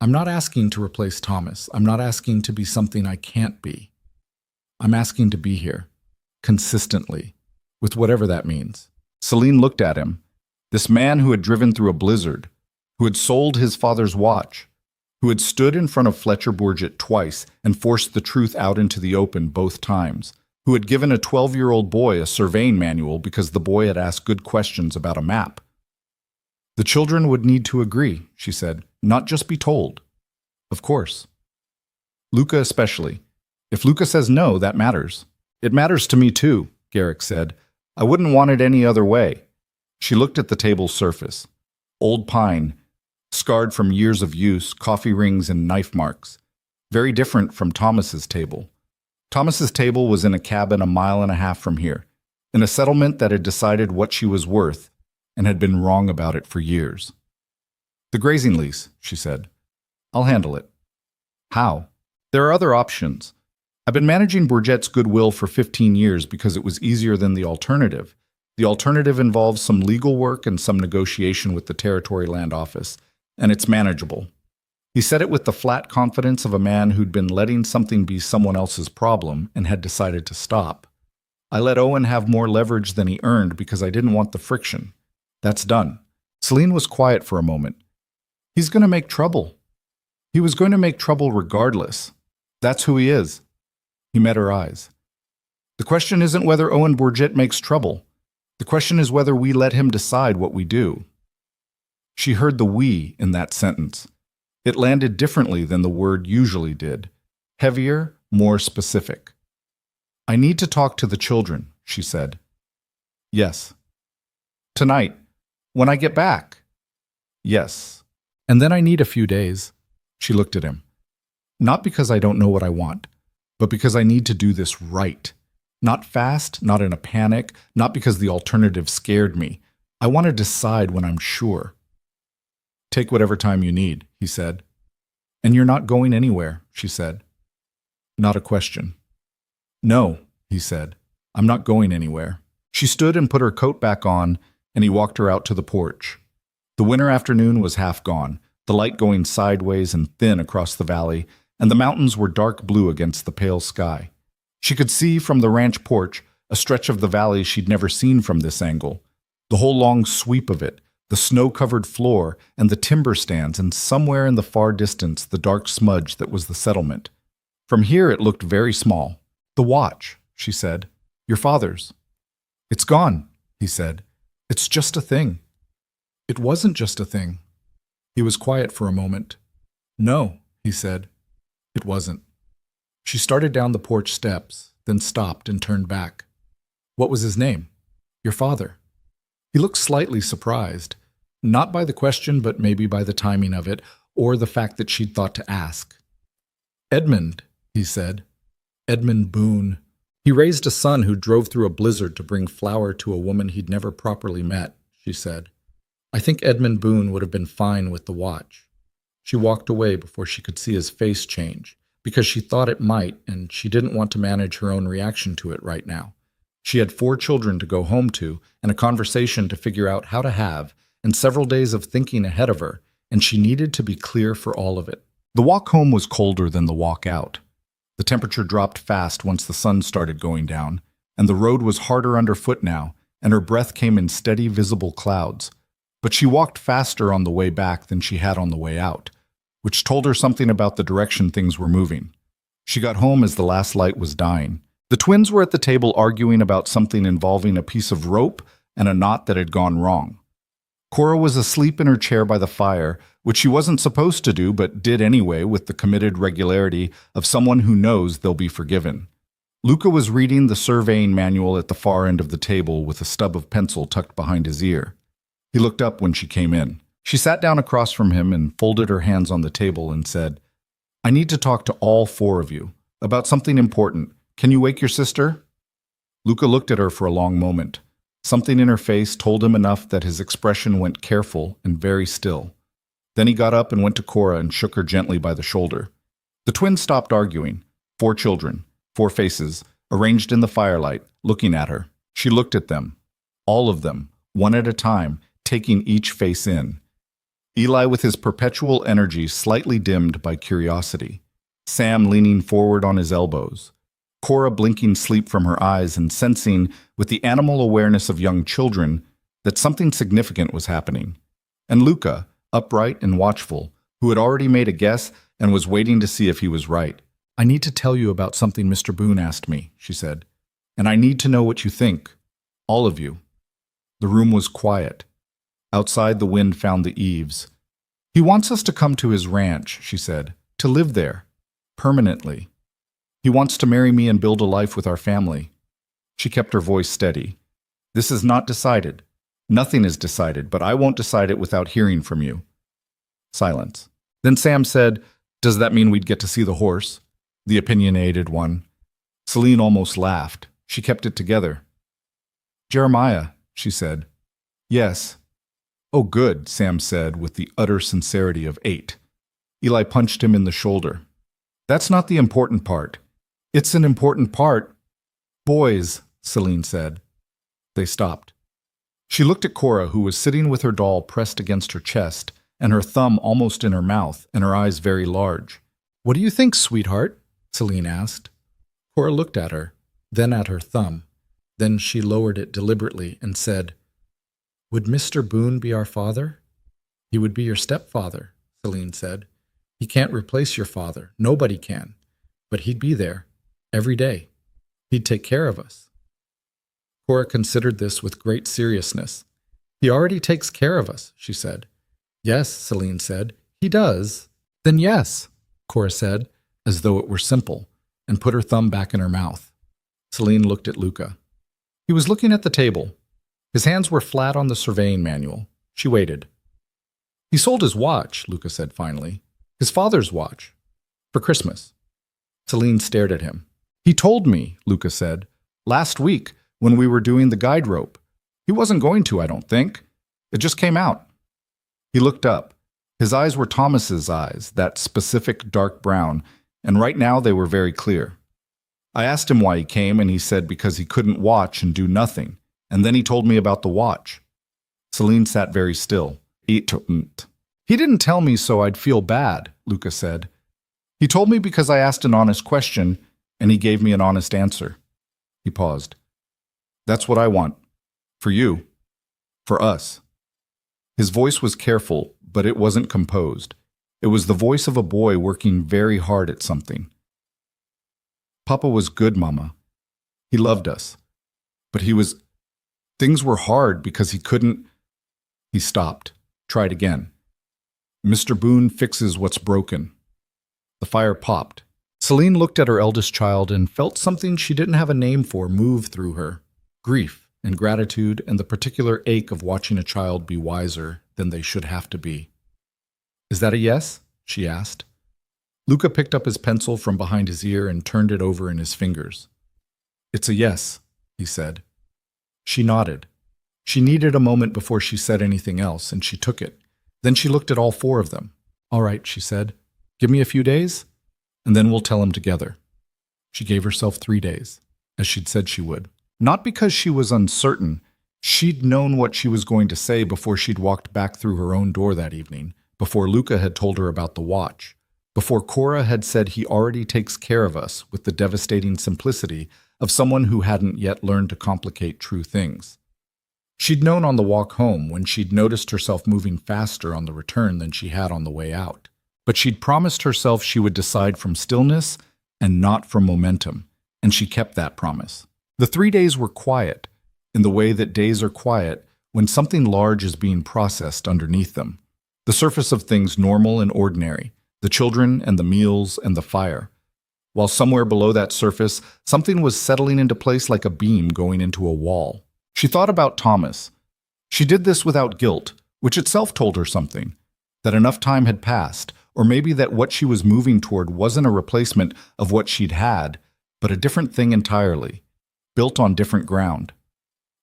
I'm not asking to replace Thomas. I'm not asking to be something I can't be. I'm asking to be here, consistently, with whatever that means." Celine looked at him. This man who had driven through a blizzard, who had sold his father's watch, who had stood in front of Fletcher Borget twice and forced the truth out into the open both times, who had given a 12-year-old boy a surveying manual because the boy had asked good questions about a map. "The children would need to agree," she said, "not just be told." "Of course." "Luca especially. If Luca says no, that matters." "It matters to me too," Garrick said. "I wouldn't want it any other way." She looked at the table's surface. Old pine, scarred from years of use, coffee rings and knife marks. Very different from Thomas's table. Thomas's table was in a cabin a mile and a half from here, in a settlement that had decided what she was worth and had been wrong about it for years. "The grazing lease," she said. "I'll handle it." "How?" "There are other options. I've been managing Borget's goodwill for 15 years because it was easier than the alternative. The alternative involves some legal work and some negotiation with the Territory Land Office, and it's manageable." He said it with the flat confidence of a man who'd been letting something be someone else's problem and had decided to stop. "I let Owen have more leverage than he earned because I didn't want the friction. That's done." Celine was quiet for a moment. "He's going to make trouble." He was going to make trouble regardless. That's who he is. He met her eyes. The question isn't whether Owen Bourget makes trouble. The question is whether we let him decide what we do. She heard the we in that sentence. It landed differently than the word usually did. Heavier, more specific. I need to talk to the children, she said. Yes. Tonight, when I get back. Yes. And then I need a few days. She looked at him. Not because I don't know what I want, but because I need to do this right. Not fast, not in a panic, not because the alternative scared me. I want to decide when I'm sure. Take whatever time you need, he said. And you're not going anywhere, she said. Not a question. No, he said. I'm not going anywhere. She stood and put her coat back on, and he walked her out to the porch. The winter afternoon was half gone, the light going sideways and thin across the valley, and the mountains were dark blue against the pale sky. She could see from the ranch porch a stretch of the valley she'd never seen from this angle. The whole long sweep of it, the snow-covered floor and the timber stands, and somewhere in the far distance the dark smudge that was the settlement. From here it looked very small. The watch, she said. Your father's. It's gone, he said. It's just a thing. It wasn't just a thing. He was quiet for a moment. No, he said. It wasn't. She started down the porch steps, then stopped and turned back. What was his name? Your father. He looked slightly surprised, not by the question, but maybe by the timing of it, or the fact that she'd thought to ask. Edmund, he said. Edmund Boone. He raised a son who drove through a blizzard to bring flour to a woman he'd never properly met, she said. I think Edmund Boone would have been fine with the watch. She walked away before she could see his face change, because she thought it might, and she didn't want to manage her own reaction to it right now. She had 4 children to go home to, and a conversation to figure out how to have, and several days of thinking ahead of her, and she needed to be clear for all of it. The walk home was colder than the walk out. The temperature dropped fast once the sun started going down, and the road was harder underfoot now, and her breath came in steady, visible clouds. But she walked faster on the way back than she had on the way out, which told her something about the direction things were moving. She got home as the last light was dying. The twins were at the table arguing about something involving a piece of rope and a knot that had gone wrong. Cora was asleep in her chair by the fire, which she wasn't supposed to do but did anyway with the committed regularity of someone who knows they'll be forgiven. Luca was reading the surveying manual at the far end of the table with a stub of pencil tucked behind his ear. He looked up when she came in. She sat down across from him and folded her hands on the table and said, I need to talk to all 4 of you about something important. Can you wake your sister? Luca looked at her for a long moment. Something in her face told him enough that his expression went careful and very still. Then he got up and went to Cora and shook her gently by the shoulder. The twins stopped arguing. 4 children, 4 faces, arranged in the firelight, looking at her. She looked at them. All of them, one at a time, taking each face in. Eli with his perpetual energy slightly dimmed by curiosity. Sam leaning forward on his elbows. Cora blinking sleep from her eyes and sensing, with the animal awareness of young children, that something significant was happening. And Luca, upright and watchful, who had already made a guess and was waiting to see if he was right. I need to tell you about something Mr. Boone asked me, she said. And I need to know what you think. All of you. The room was quiet. Outside, the wind found the eaves. He wants us to come to his ranch, she said, to live there, permanently. He wants to marry me and build a life with our family. She kept her voice steady. This is not decided. Nothing is decided, but I won't decide it without hearing from you. Silence. Then Sam said, Does that mean we'd get to see the horse? The opinionated one. Celine almost laughed. She kept it together. Jeremiah, she said. Yes. Oh, good, Sam said with the utter sincerity of 8. Eli punched him in the shoulder. That's not the important part. It's an important part. Boys, Celine said. They stopped. She looked at Cora, who was sitting with her doll pressed against her chest, and her thumb almost in her mouth, and her eyes very large. What do you think, sweetheart? Celine asked. Cora looked at her, then at her thumb. Then she lowered it deliberately and said, Would Mr. Boone be our father? He would be your stepfather, Celine said. He can't replace your father. Nobody can. But he'd be there every day. He'd take care of us. Cora considered this with great seriousness. He already takes care of us, she said. Yes, Celine said. He does. Then yes, Cora said, as though it were simple, and put her thumb back in her mouth. Celine looked at Luca. He was looking at the table. His hands were flat on the surveying manual. She waited. He sold his watch, Luca said finally. His father's watch. For Christmas. Celine stared at him. He told me, Luca said, last week when we were doing the guide rope. He wasn't going to, I don't think. It just came out. He looked up. His eyes were Thomas's eyes, that specific dark brown, and right now they were very clear. I asked him why he came, and he said because he couldn't watch and do nothing, and then he told me about the watch. Celine sat very still. He didn't tell me so I'd feel bad, Luca said. He told me because I asked an honest question, and he gave me an honest answer. He paused. That's what I want. For you. For us. His voice was careful, but it wasn't composed. It was the voice of a boy working very hard at something. Papa was good, Mama. He loved us. But things were hard because he couldn't. He stopped. Tried again. Mr. Boone fixes what's broken. The fire popped. Celine looked at her eldest child and felt something she didn't have a name for move through her. Grief and gratitude and the particular ache of watching a child be wiser than they should have to be. Is that a yes? She asked. Luca picked up his pencil from behind his ear and turned it over in his fingers. It's a yes, he said. She nodded. She needed a moment before she said anything else, and she took it. Then she looked at all four of them. All right, she said. Give me a few days, and then we'll tell him together. She gave herself 3 days, as she'd said she would. Not because she was uncertain. She'd known what she was going to say before she'd walked back through her own door that evening, before Luca had told her about the watch, before Cora had said he already takes care of us with the devastating simplicity of someone who hadn't yet learned to complicate true things. She'd known on the walk home when she'd noticed herself moving faster on the return than she had on the way out. But she'd promised herself she would decide from stillness and not from momentum, and she kept that promise. The 3 days were quiet, in the way that days are quiet when something large is being processed underneath them. The surface of things normal and ordinary, the children and the meals and the fire. While somewhere below that surface, something was settling into place like a beam going into a wall. She thought about Thomas. She did this without guilt, which itself told her something, that enough time had passed, or maybe that what she was moving toward wasn't a replacement of what she'd had, but a different thing entirely, built on different ground.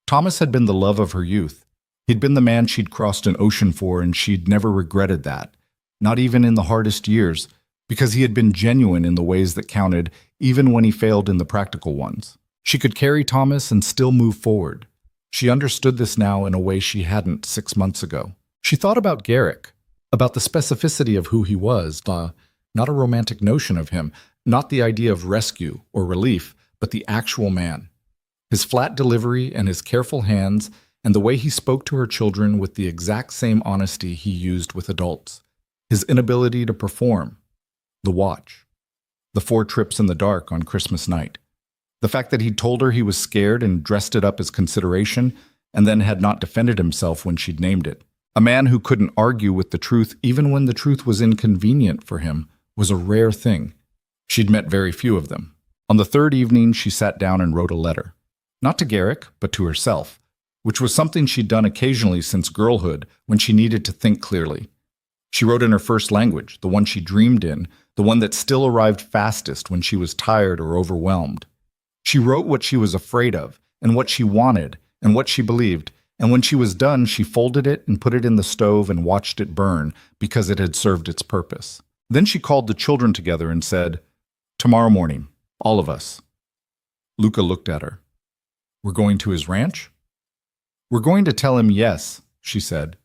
Thomas had been the love of her youth. He'd been the man she'd crossed an ocean for, and she'd never regretted that, not even in the hardest years, because he had been genuine in the ways that counted, even when he failed in the practical ones. She could carry Thomas and still move forward. She understood this now in a way she hadn't 6 months ago. She thought about Garrick, about the specificity of who he was, not a romantic notion of him, not the idea of rescue or relief, but the actual man. His flat delivery and his careful hands and the way he spoke to her children with the exact same honesty he used with adults. His inability to perform. The watch. The 4 trips in the dark on Christmas night. The fact that he'd told her he was scared and dressed it up as consideration, and then had not defended himself when she'd named it. A man who couldn't argue with the truth even when the truth was inconvenient for him was a rare thing. She'd met very few of them. On the 3rd evening, she sat down and wrote a letter. Not to Garrick, but to herself, which was something she'd done occasionally since girlhood when she needed to think clearly. She wrote in her first language, the one she dreamed in, the one that still arrived fastest when she was tired or overwhelmed. She wrote what she was afraid of, and what she wanted, and what she believed, and when she was done, she folded it and put it in the stove and watched it burn because it had served its purpose. Then she called the children together and said, "Tomorrow morning, all of us." Luca looked at her. "We're going to his ranch?" "We're going to tell him yes," she said.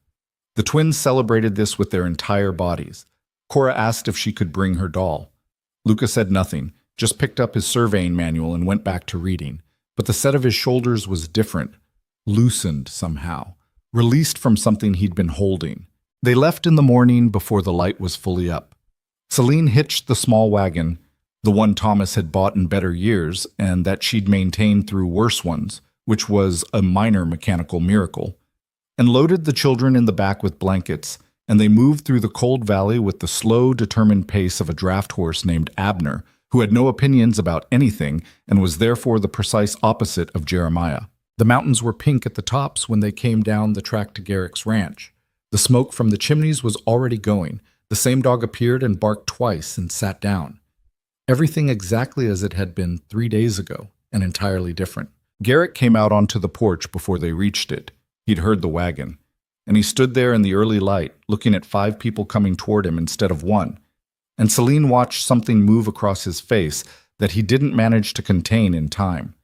The twins celebrated this with their entire bodies. Cora asked if she could bring her doll. Luca said nothing, just picked up his surveying manual and went back to reading. But the set of his shoulders was different, loosened somehow, released from something he'd been holding. They left in the morning before the light was fully up. Celine hitched the small wagon, the one Thomas had bought in better years and that she'd maintained through worse ones, which was a minor mechanical miracle, and loaded the children in the back with blankets, and they moved through the cold valley with the slow, determined pace of a draft horse named Abner, who had no opinions about anything and was therefore the precise opposite of Jeremiah. The mountains were pink at the tops when they came down the track to Garrick's ranch. The smoke from the chimneys was already going. The same dog appeared and barked twice and sat down. Everything exactly as it had been 3 days ago, and entirely different. Garrick came out onto the porch before they reached it. He'd heard the wagon, and he stood there in the early light, looking at 5 people coming toward him instead of 1. And Celine watched something move across his face that he didn't manage to contain in time.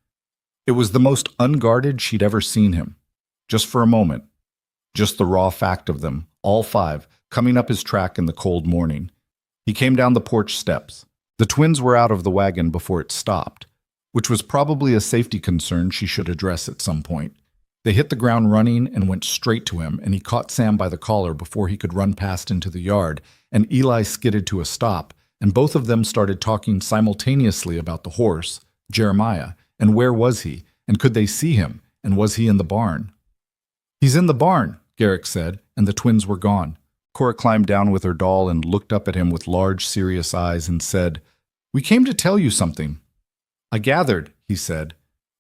It was the most unguarded she'd ever seen him. Just for a moment. Just the raw fact of them, all 5, coming up his track in the cold morning. He came down the porch steps. The twins were out of the wagon before it stopped, which was probably a safety concern she should address at some point. They hit the ground running and went straight to him, and he caught Sam by the collar before he could run past into the yard, and Eli skidded to a stop, and both of them started talking simultaneously about the horse, Jeremiah, and where was he, and could they see him, and was he in the barn? "He's in the barn," Garrick said, and the twins were gone. Cora climbed down with her doll and looked up at him with large, serious eyes and said, "We came to tell you something." "I gathered," he said.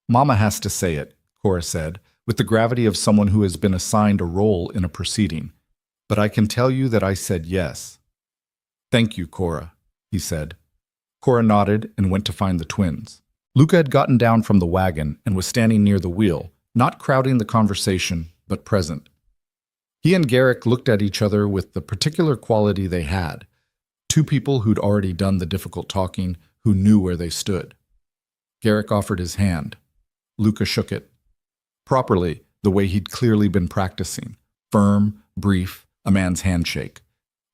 "Mama has to say it," Cora said, with the gravity of someone who has been assigned a role in a proceeding. "But I can tell you that I said yes." "Thank you, Cora," he said. Cora nodded and went to find the twins. Luca had gotten down from the wagon and was standing near the wheel, not crowding the conversation, but present. He and Garrick looked at each other with the particular quality they had. 2 people who'd already done the difficult talking, who knew where they stood. Garrick offered his hand. Luca shook it. Properly, the way he'd clearly been practicing. Firm, brief, a man's handshake.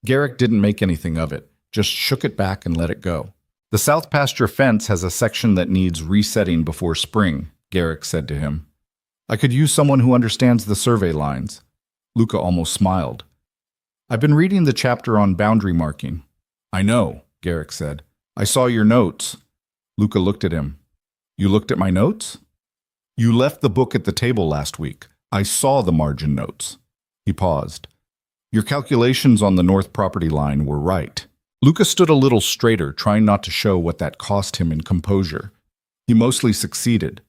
Garrick didn't make anything of it, just shook it back and let it go. "The south pasture fence has a section that needs resetting before spring," Garrick said to him. "I could use someone who understands the survey lines." Luca almost smiled. "I've been reading the chapter on boundary marking." "I know," Garrick said. "I saw your notes." Luca looked at him. "You looked at my notes?" "You left the book at the table last week. I saw the margin notes." He paused. "Your calculations on the north property line were right." Luca stood a little straighter, trying not to show what that cost him in composure. He mostly succeeded.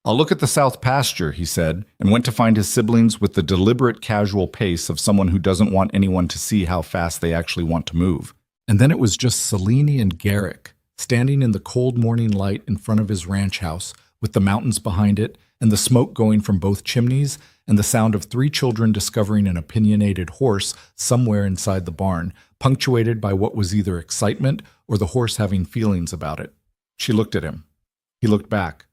"I'll look at the south pasture," he said, and went to find his siblings with the deliberate casual pace of someone who doesn't want anyone to see how fast they actually want to move. And then it was just Celine and Garrick, standing in the cold morning light in front of his ranch house, with the mountains behind it, and the smoke going from both chimneys, and the sound of 3 children discovering an opinionated horse somewhere inside the barn, punctuated by what was either excitement or the horse having feelings about it. She looked at him. He looked back.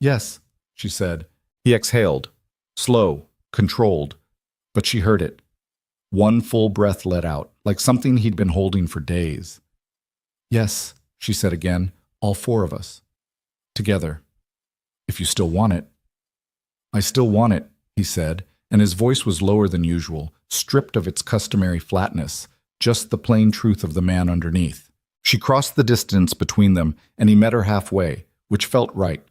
"Yes," she said. He exhaled, slow, controlled, but she heard it. One full breath let out, like something he'd been holding for days. "Yes," she said again, "all 4 of us. Together. If you still want it." "I still want it," he said, and his voice was lower than usual, stripped of its customary flatness, just the plain truth of the man underneath. She crossed the distance between them, and he met her halfway, which felt right.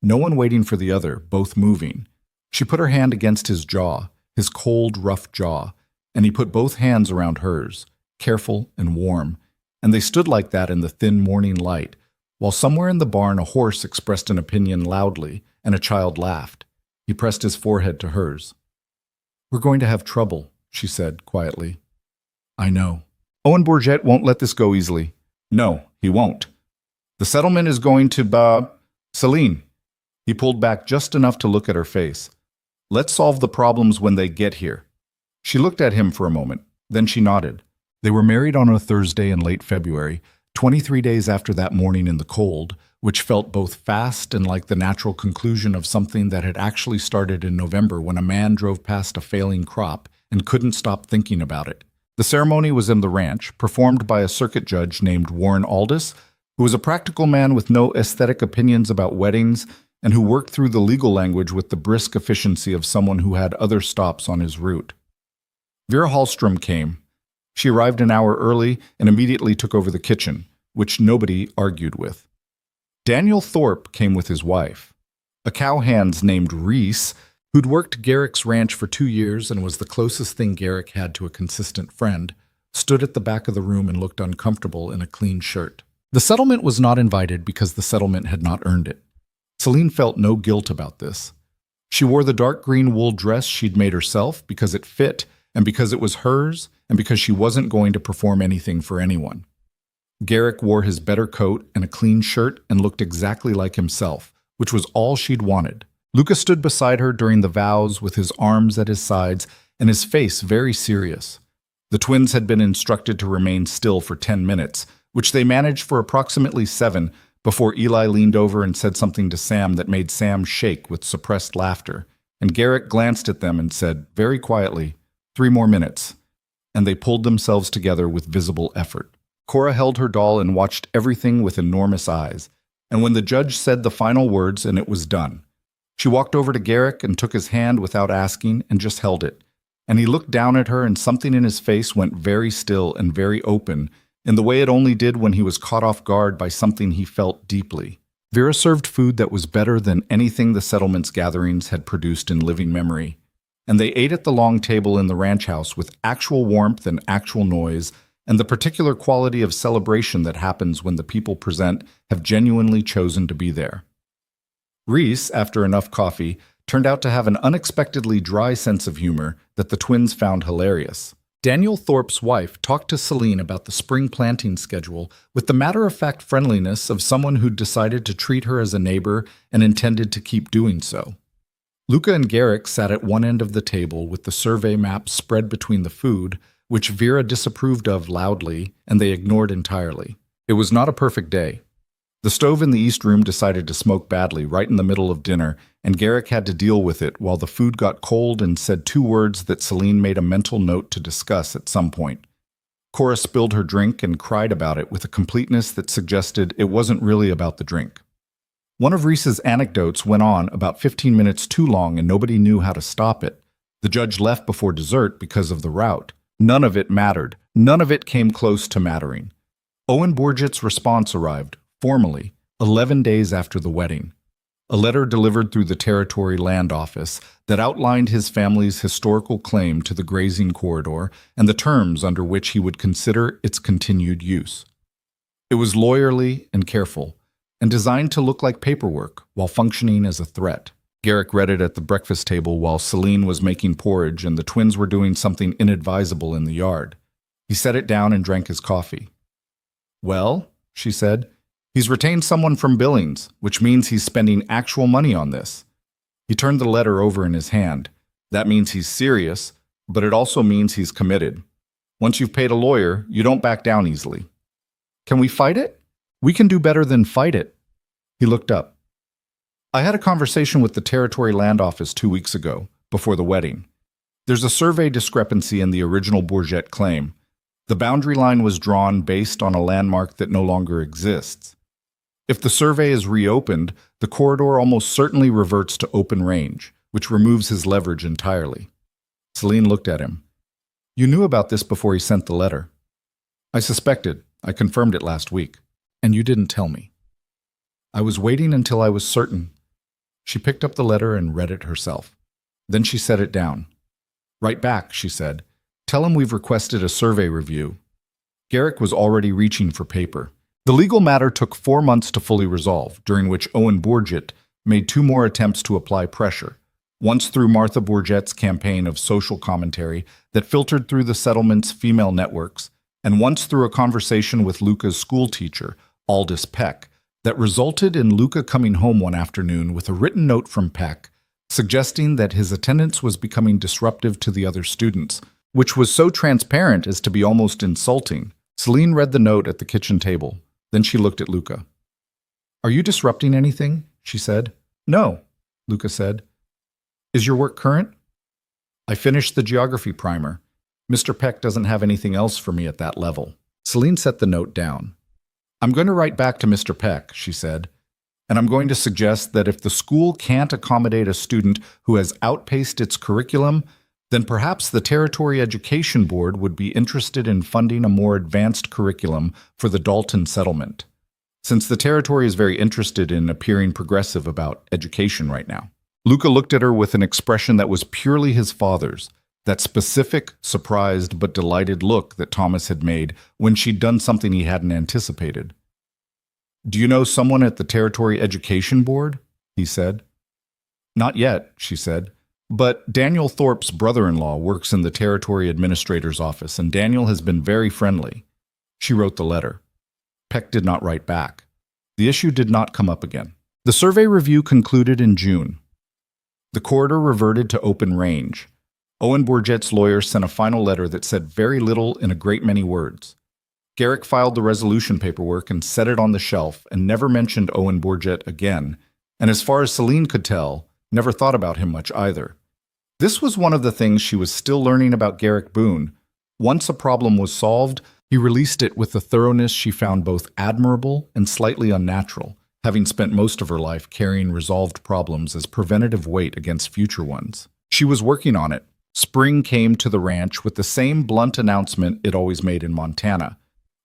No one waiting for the other, both moving. She put her hand against his jaw, his cold, rough jaw, and he put both hands around hers, careful and warm, and they stood like that in the thin morning light, while somewhere in the barn a horse expressed an opinion loudly, and a child laughed. He pressed his forehead to hers. "We're going to have trouble," she said quietly. "I know. Owen Bourget won't let this go easily." "No, he won't. The settlement is going to, Celine." He pulled back just enough to look at her face. "Let's solve the problems when they get here." She looked at him for a moment, then she nodded. They were married on a Thursday in late February, 23 days after that morning in the cold, which felt both fast and like the natural conclusion of something that had actually started in November when a man drove past a failing crop and couldn't stop thinking about it. The ceremony was in the ranch, performed by a circuit judge named Warren Aldis, who was a practical man with no aesthetic opinions about weddings and who worked through the legal language with the brisk efficiency of someone who had other stops on his route. Vera Hallstrom came. She arrived an hour early and immediately took over the kitchen, which nobody argued with. Daniel Thorpe came with his wife. A cowhand named Reese, who'd worked Garrick's ranch for 2 years and was the closest thing Garrick had to a consistent friend, stood at the back of the room and looked uncomfortable in a clean shirt. The settlement was not invited because the settlement had not earned it. Celine felt no guilt about this. She wore the dark green wool dress she'd made herself because it fit and because it was hers and because she wasn't going to perform anything for anyone. Garrick wore his better coat and a clean shirt and looked exactly like himself, which was all she'd wanted. Luca stood beside her during the vows with his arms at his sides and his face very serious. The twins had been instructed to remain still for 10 minutes, which they managed for approximately 7 before Eli leaned over and said something to Sam that made Sam shake with suppressed laughter, and Garrick glanced at them and said, very quietly, 3 more minutes, and they pulled themselves together with visible effort. Cora held her doll and watched everything with enormous eyes, and when the judge said the final words and it was done, she walked over to Garrick and took his hand without asking and just held it, and he looked down at her and something in his face went very still and very open, in the way it only did when he was caught off guard by something he felt deeply. Vera served food that was better than anything the settlement's gatherings had produced in living memory, and they ate at the long table in the ranch house with actual warmth and actual noise, and the particular quality of celebration that happens when the people present have genuinely chosen to be there. Reese, after enough coffee, turned out to have an unexpectedly dry sense of humor that the twins found hilarious. Daniel Thorpe's wife talked to Celine about the spring planting schedule with the matter-of-fact friendliness of someone who'd decided to treat her as a neighbor and intended to keep doing so. Luca and Garrick sat at one end of the table with the survey map spread between the food, which Vera disapproved of loudly and they ignored entirely. It was not a perfect day. The stove in the East Room decided to smoke badly right in the middle of dinner, and Garrick had to deal with it while the food got cold and said 2 words that Celine made a mental note to discuss at some point. Cora spilled her drink and cried about it with a completeness that suggested it wasn't really about the drink. One of Reese's anecdotes went on about 15 minutes too long and nobody knew how to stop it. The judge left before dessert because of the route. None of it mattered. None of it came close to mattering. Owen Borget's response arrived, formally, 11 days after the wedding. A letter delivered through the Territory Land Office that outlined his family's historical claim to the grazing corridor and the terms under which he would consider its continued use. It was lawyerly and careful, and designed to look like paperwork while functioning as a threat. Garrick read it at the breakfast table while Celine was making porridge and the twins were doing something inadvisable in the yard. He set it down and drank his coffee. "Well," she said, "he's retained someone from Billings, which means he's spending actual money on this." He turned the letter over in his hand. That means he's serious, but it also means he's committed. Once you've paid a lawyer, you don't back down easily. "Can we fight it?" "We can do better than fight it." He looked up. "I had a conversation with the Territory Land Office 2 weeks ago, before the wedding. There's a survey discrepancy in the original Bourget claim. The boundary line was drawn based on a landmark that no longer exists. If the survey is reopened, the corridor almost certainly reverts to open range, which removes his leverage entirely." Celine looked at him. "You knew about this before he sent the letter." "I suspected. I confirmed it last week. And you didn't tell me." "I was waiting until I was certain." She picked up the letter and read it herself. Then she set it down. "Write back," she said. "Tell him we've requested a survey review." Garrick was already reaching for paper. The legal matter took 4 months to fully resolve, during which Owen Bourget made 2 more attempts to apply pressure, once through Martha Bourget's campaign of social commentary that filtered through the settlement's female networks, and once through a conversation with Luca's school teacher, Aldous Peck, that resulted in Luca coming home one afternoon with a written note from Peck suggesting that his attendance was becoming disruptive to the other students, which was so transparent as to be almost insulting. Celine read the note at the kitchen table. Then she looked at Luca. "Are you disrupting anything?" she said. "No," Luca said. "Is your work current?" "I finished the geography primer. Mr. Peck doesn't have anything else for me at that level." Celine set the note down. "I'm going to write back to Mr. Peck," she said, "and I'm going to suggest that if the school can't accommodate a student who has outpaced its curriculum, Then perhaps the Territory Education Board would be interested in funding a more advanced curriculum for the Dalton settlement, since the Territory is very interested in appearing progressive about education right now. Luca looked at her with an expression that was purely his father's, that specific, surprised but delighted look that Thomas had made when she'd done something he hadn't anticipated. "Do you know someone at the Territory Education Board?" he said. "Not yet," she said. "But Daniel Thorpe's brother-in-law works in the Territory Administrator's office, and Daniel has been very friendly." She wrote the letter. Peck did not write back. The issue did not come up again. The survey review concluded in June. The corridor reverted to open range. Owen Bourget's lawyer sent a final letter that said very little in a great many words. Garrick filed the resolution paperwork and set it on the shelf and never mentioned Owen Bourget again, and as far as Celine could tell, never thought about him much either. This was one of the things she was still learning about Garrick Boone. Once a problem was solved, he released it with a thoroughness she found both admirable and slightly unnatural, having spent most of her life carrying resolved problems as preventative weight against future ones. She was working on it. Spring came to the ranch with the same blunt announcement it always made in Montana.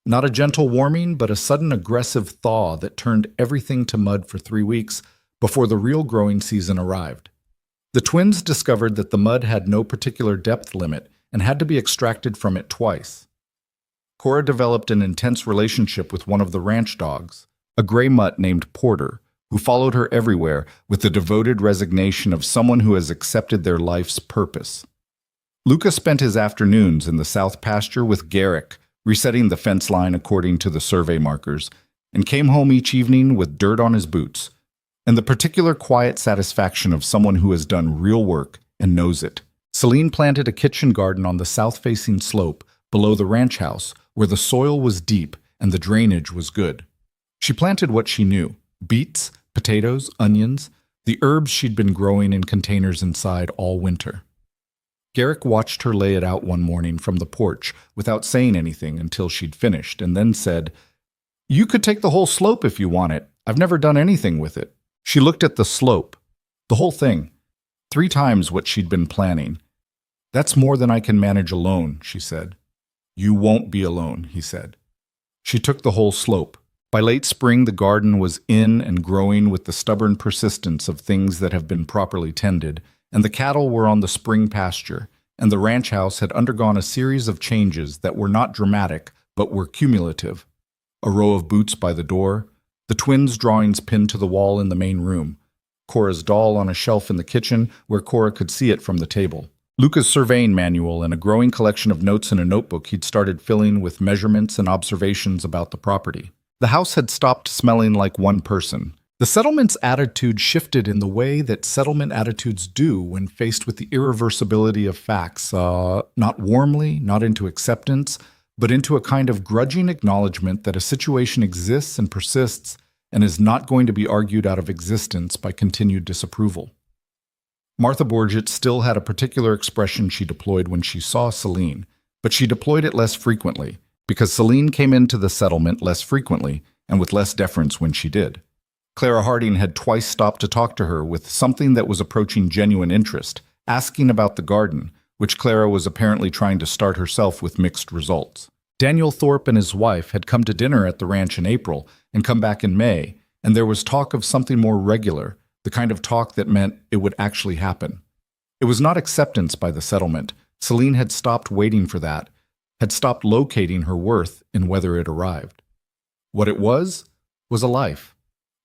Not a gentle warming, but a sudden aggressive thaw that turned everything to mud for 3 weeks before the real growing season arrived. The twins discovered that the mud had no particular depth limit and had to be extracted from it twice. Cora developed an intense relationship with one of the ranch dogs, a gray mutt named Porter, who followed her everywhere with the devoted resignation of someone who has accepted their life's purpose. Luca spent his afternoons in the south pasture with Garrick, resetting the fence line according to the survey markers, and came home each evening with dirt on his boots, and the particular quiet satisfaction of someone who has done real work and knows it. Celine planted a kitchen garden on the south-facing slope below the ranch house, where the soil was deep and the drainage was good. She planted what she knew: beets, potatoes, onions, the herbs she'd been growing in containers inside all winter. Garrick watched her lay it out one morning from the porch without saying anything until she'd finished, and then said, "You could take the whole slope if you want it. I've never done anything with it." She looked at the slope, the whole thing, 3 times what she'd been planning. "That's more than I can manage alone," she said. "You won't be alone," he said. She took the whole slope. By late spring, the garden was in and growing with the stubborn persistence of things that have been properly tended, and the cattle were on the spring pasture, and the ranch house had undergone a series of changes that were not dramatic, but were cumulative. A row of boots by the door, the twins' drawings pinned to the wall in the main room, Cora's doll on a shelf in the kitchen where Cora could see it from the table, Luca's surveying manual, and a growing collection of notes in a notebook he'd started filling with measurements and observations about the property. The house had stopped smelling like one person. The settlement's attitude shifted in the way that settlement attitudes do when faced with the irreversibility of facts, not warmly, not into acceptance, but into a kind of grudging acknowledgement that a situation exists and persists and is not going to be argued out of existence by continued disapproval. Martha Bourget still had a particular expression she deployed when she saw Celine, but she deployed it less frequently, because Celine came into the settlement less frequently and with less deference when she did. Clara Harding had twice stopped to talk to her with something that was approaching genuine interest, asking about the garden, which Clara was apparently trying to start herself with mixed results. Daniel Thorpe and his wife had come to dinner at the ranch in April and come back in May, and there was talk of something more regular, the kind of talk that meant it would actually happen. It was not acceptance by the settlement. Celine had stopped waiting for that, had stopped locating her worth in whether it arrived. What it was a life.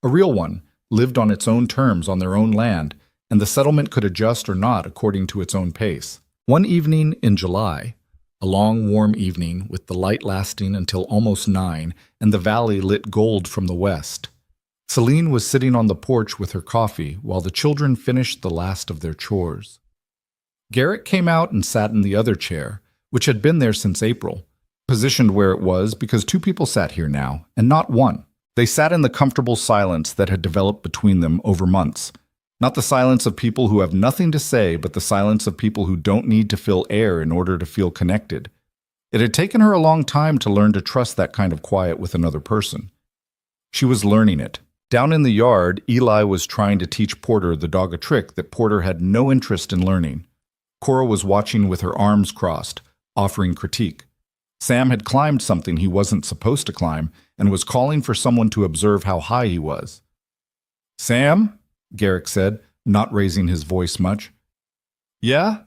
A real one, lived on its own terms on their own land, and the settlement could adjust or not according to its own pace. One evening in July, a long, warm evening with the light lasting until almost 9 and the valley lit gold from the west, Celine was sitting on the porch with her coffee while the children finished the last of their chores. Garrick came out and sat in the other chair, which had been there since April, positioned where it was because 2 people sat here now, and not one. They sat in the comfortable silence that had developed between them over months. Not the silence of people who have nothing to say, but the silence of people who don't need to fill air in order to feel connected. It had taken her a long time to learn to trust that kind of quiet with another person. She was learning it. Down in the yard, Eli was trying to teach Porter the dog a trick that Porter had no interest in learning. Cora was watching with her arms crossed, offering critique. Sam had climbed something he wasn't supposed to climb and was calling for someone to observe how high he was. "Sam?" Garrick said, not raising his voice much. "Yeah?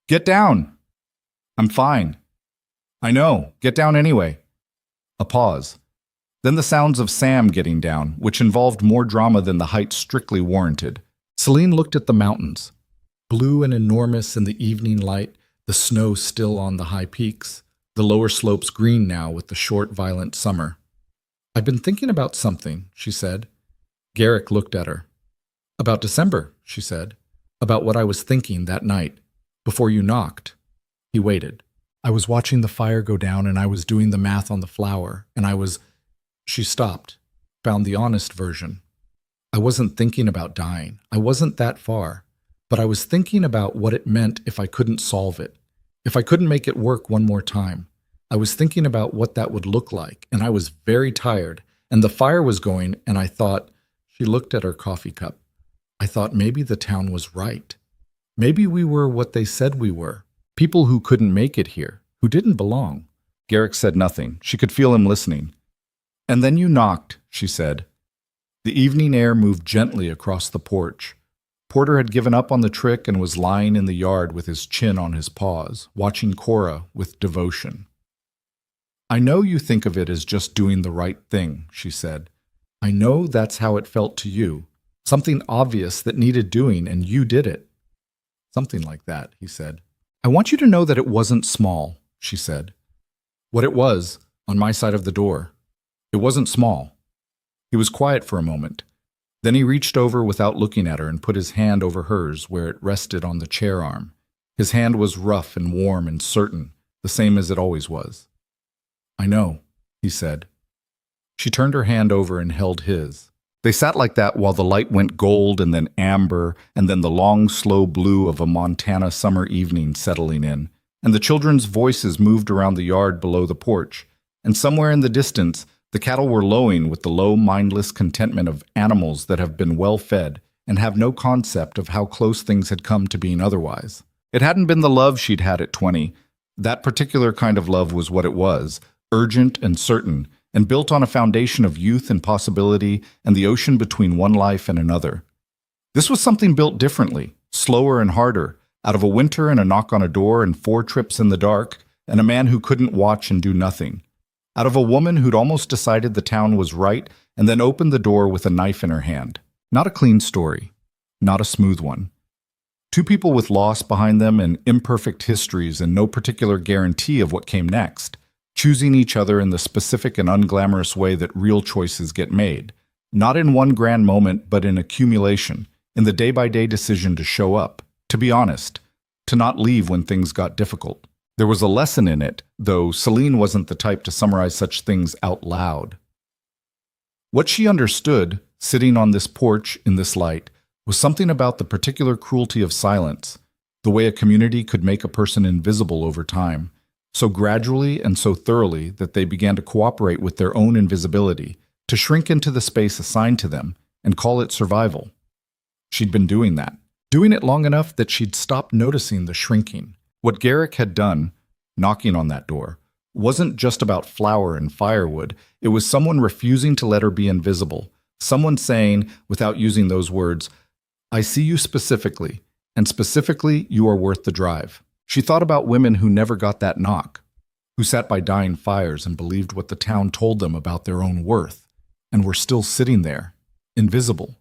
Get down." "I'm fine." "I know. Get down anyway." A pause. Then the sounds of Sam getting down, which involved more drama than the height strictly warranted. Celine looked at the mountains, blue and enormous in the evening light, the snow still on the high peaks, the lower slopes green now with the short, violent summer. "I've been thinking about something," she said. Garrick looked at her. "About December," she said. "About what I was thinking that night, before you knocked." He waited. "I was watching the fire go down and I was doing the math on the flour, and I was—" She stopped, found the honest version. "I wasn't thinking about dying. I wasn't that far. But I was thinking about what it meant if I couldn't solve it, if I couldn't make it work one more time. I was thinking about what that would look like, and I was very tired, and the fire was going, and I thought—" She looked at her coffee cup. "I thought maybe the town was right. Maybe we were what they said we were, people who couldn't make it here, who didn't belong." Garrick said nothing. She could feel him listening. "And then you knocked," she said. The evening air moved gently across the porch. Porter had given up on the trick and was lying in the yard with his chin on his paws, watching Cora with devotion. "I know you think of it as just doing the right thing," she said. "I know that's how it felt to you. Something obvious that needed doing, and you did it." "Something like that," he said. "I want you to know that it wasn't small," she said. "What it was, on my side of the door. It wasn't small." He was quiet for a moment. Then he reached over without looking at her and put his hand over hers where it rested on the chair arm. His hand was rough and warm and certain, the same as it always was. "I know," he said. She turned her hand over and held his. They sat like that while the light went gold and then amber and then the long, slow blue of a Montana summer evening settling in, and the children's voices moved around the yard below the porch, and somewhere in the distance, the cattle were lowing with the low, mindless contentment of animals that have been well fed and have no concept of how close things had come to being otherwise. It hadn't been the love she'd had at 20. That particular kind of love was what it was, urgent and certain, and built on a foundation of youth and possibility and the ocean between one life and another. This was something built differently, slower and harder, out of a winter and a knock on a door and 4 trips in the dark, and a man who couldn't watch and do nothing. Out of a woman who'd almost decided the town was right and then opened the door with a knife in her hand. Not a clean story. Not a smooth one. 2 people with loss behind them and imperfect histories and no particular guarantee of what came next, choosing each other in the specific and unglamorous way that real choices get made. Not in one grand moment, but in accumulation, in the day-by-day decision to show up, to be honest, to not leave when things got difficult. There was a lesson in it, though Celine wasn't the type to summarize such things out loud. What she understood, sitting on this porch in this light, was something about the particular cruelty of silence, the way a community could make a person invisible over time, so gradually and so thoroughly that they began to cooperate with their own invisibility, to shrink into the space assigned to them, and call it survival. She'd been doing that, doing it long enough that she'd stopped noticing the shrinking. What Garrick had done, knocking on that door, wasn't just about flour and firewood. It was someone refusing to let her be invisible, someone saying, without using those words, "I see you specifically, and specifically you are worth the drive." She thought about women who never got that knock, who sat by dying fires and believed what the town told them about their own worth, and were still sitting there, invisible,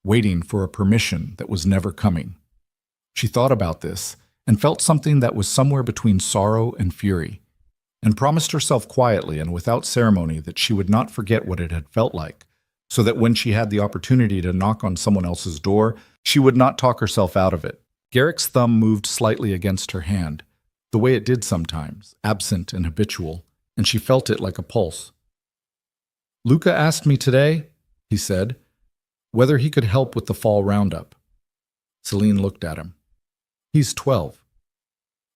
waiting for a permission that was never coming. She thought about this, and felt something that was somewhere between sorrow and fury, and promised herself quietly and without ceremony that she would not forget what it had felt like, so that when she had the opportunity to knock on someone else's door, she would not talk herself out of it. Garrick's thumb moved slightly against her hand, the way it did sometimes, absent and habitual, and she felt it like a pulse. "Luca asked me today," he said, "whether he could help with the fall roundup." Celine looked at him. "He's 12.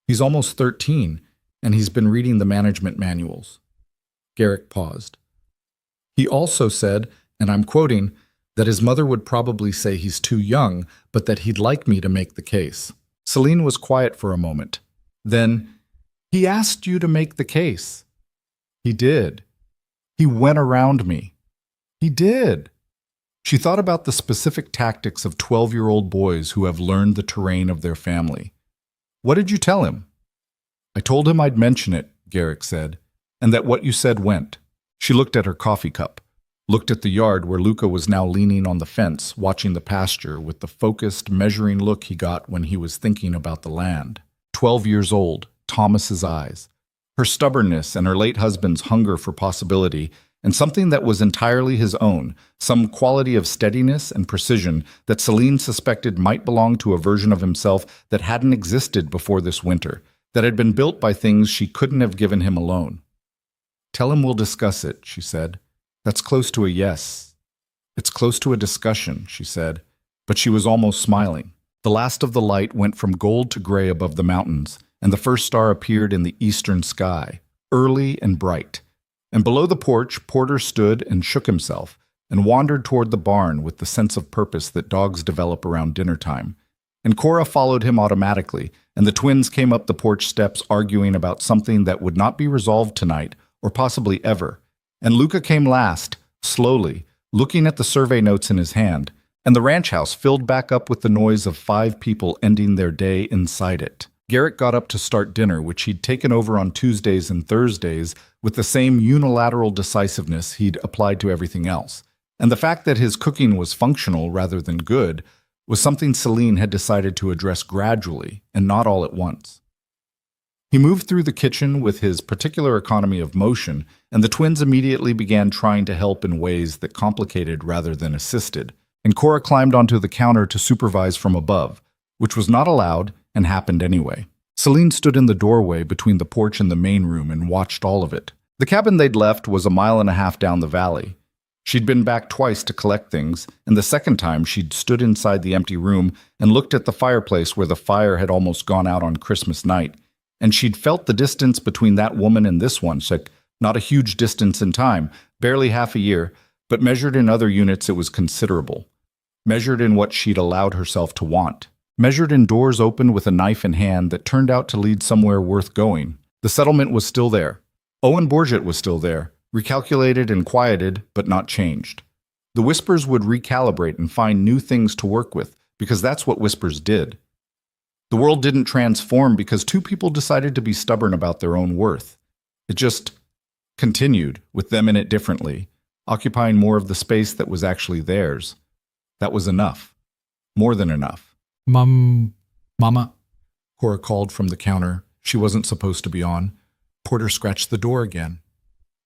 He's almost 13, and he's been reading the management manuals." Garrick paused. "He also said, and I'm quoting, that his mother would probably say he's too young, but that he'd like me to make the case." Celine was quiet for a moment. Then, "He asked you to make the case." "He did. He went around me." "He did." She thought about the specific tactics of 12-year-old boys who have learned the terrain of their family. "What did you tell him?" "I told him I'd mention it," Garrick said, "and that what you said went." She looked at her coffee cup, looked at the yard where Luca was now leaning on the fence, watching the pasture with the focused, measuring look he got when he was thinking about the land. 12 years old, Thomas's eyes. Her stubbornness and her late husband's hunger for possibility, and something that was entirely his own, some quality of steadiness and precision that Celine suspected might belong to a version of himself that hadn't existed before this winter, that had been built by things she couldn't have given him alone. "Tell him we'll discuss it," she said. "That's close to a yes." "It's close to a discussion," she said, but she was almost smiling. The last of the light went from gold to gray above the mountains, and the first star appeared in the eastern sky, early and bright. And below the porch, Porter stood and shook himself, and wandered toward the barn with the sense of purpose that dogs develop around dinner time. And Cora followed him automatically, and the twins came up the porch steps arguing about something that would not be resolved tonight, or possibly ever. And Luca came last, slowly, looking at the survey notes in his hand, and the ranch house filled back up with the noise of 5 people ending their day inside it. Garrick got up to start dinner, which he'd taken over on Tuesdays and Thursdays with the same unilateral decisiveness he'd applied to everything else. And the fact that his cooking was functional rather than good was something Celine had decided to address gradually and not all at once. He moved through the kitchen with his particular economy of motion, and the twins immediately began trying to help in ways that complicated rather than assisted, and Cora climbed onto the counter to supervise from above, which was not allowed and happened anyway. Celine stood in the doorway between the porch and the main room and watched all of it. The cabin they'd left was a mile and a half down the valley. She'd been back twice to collect things, and the second time she'd stood inside the empty room and looked at the fireplace where the fire had almost gone out on Christmas night, and she'd felt the distance between that woman and this one, not a huge distance in time, barely half a year, but measured in other units it was considerable. Measured in what she'd allowed herself to want. Measured in doors opened with a knife in hand that turned out to lead somewhere worth going. The settlement was still there. Owen Bourget was still there, recalculated and quieted, but not changed. The Whispers would recalibrate and find new things to work with, because that's what Whispers did. The world didn't transform because 2 people decided to be stubborn about their own worth. It just continued, with them in it differently, occupying more of the space that was actually theirs. That was enough. More than enough. Mama, Cora called from the counter she wasn't supposed to be on. Porter scratched the door again.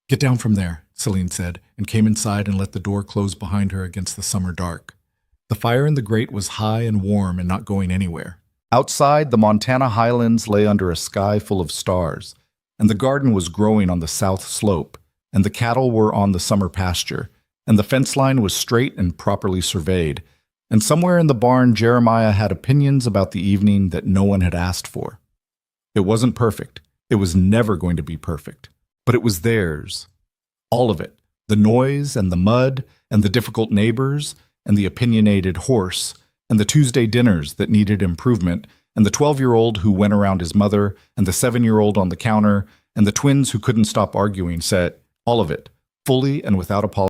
"Get down from there," Celine said, and came inside and let the door close behind her against the summer dark. The fire in the grate was high and warm and not going anywhere. Outside, the Montana highlands lay under a sky full of stars, and the garden was growing on the south slope, and the cattle were on the summer pasture, and the fence line was straight and properly surveyed, and somewhere in the barn Jeremiah had opinions about the evening that no one had asked for. It wasn't perfect. It was never going to be perfect. But it was theirs. All of it. The noise and the mud and the difficult neighbors and the opinionated horse and the Tuesday dinners that needed improvement and the 12-year-old who went around his mother and the 7-year-old on the counter and the twins who couldn't stop arguing, said all of it, fully and without apology.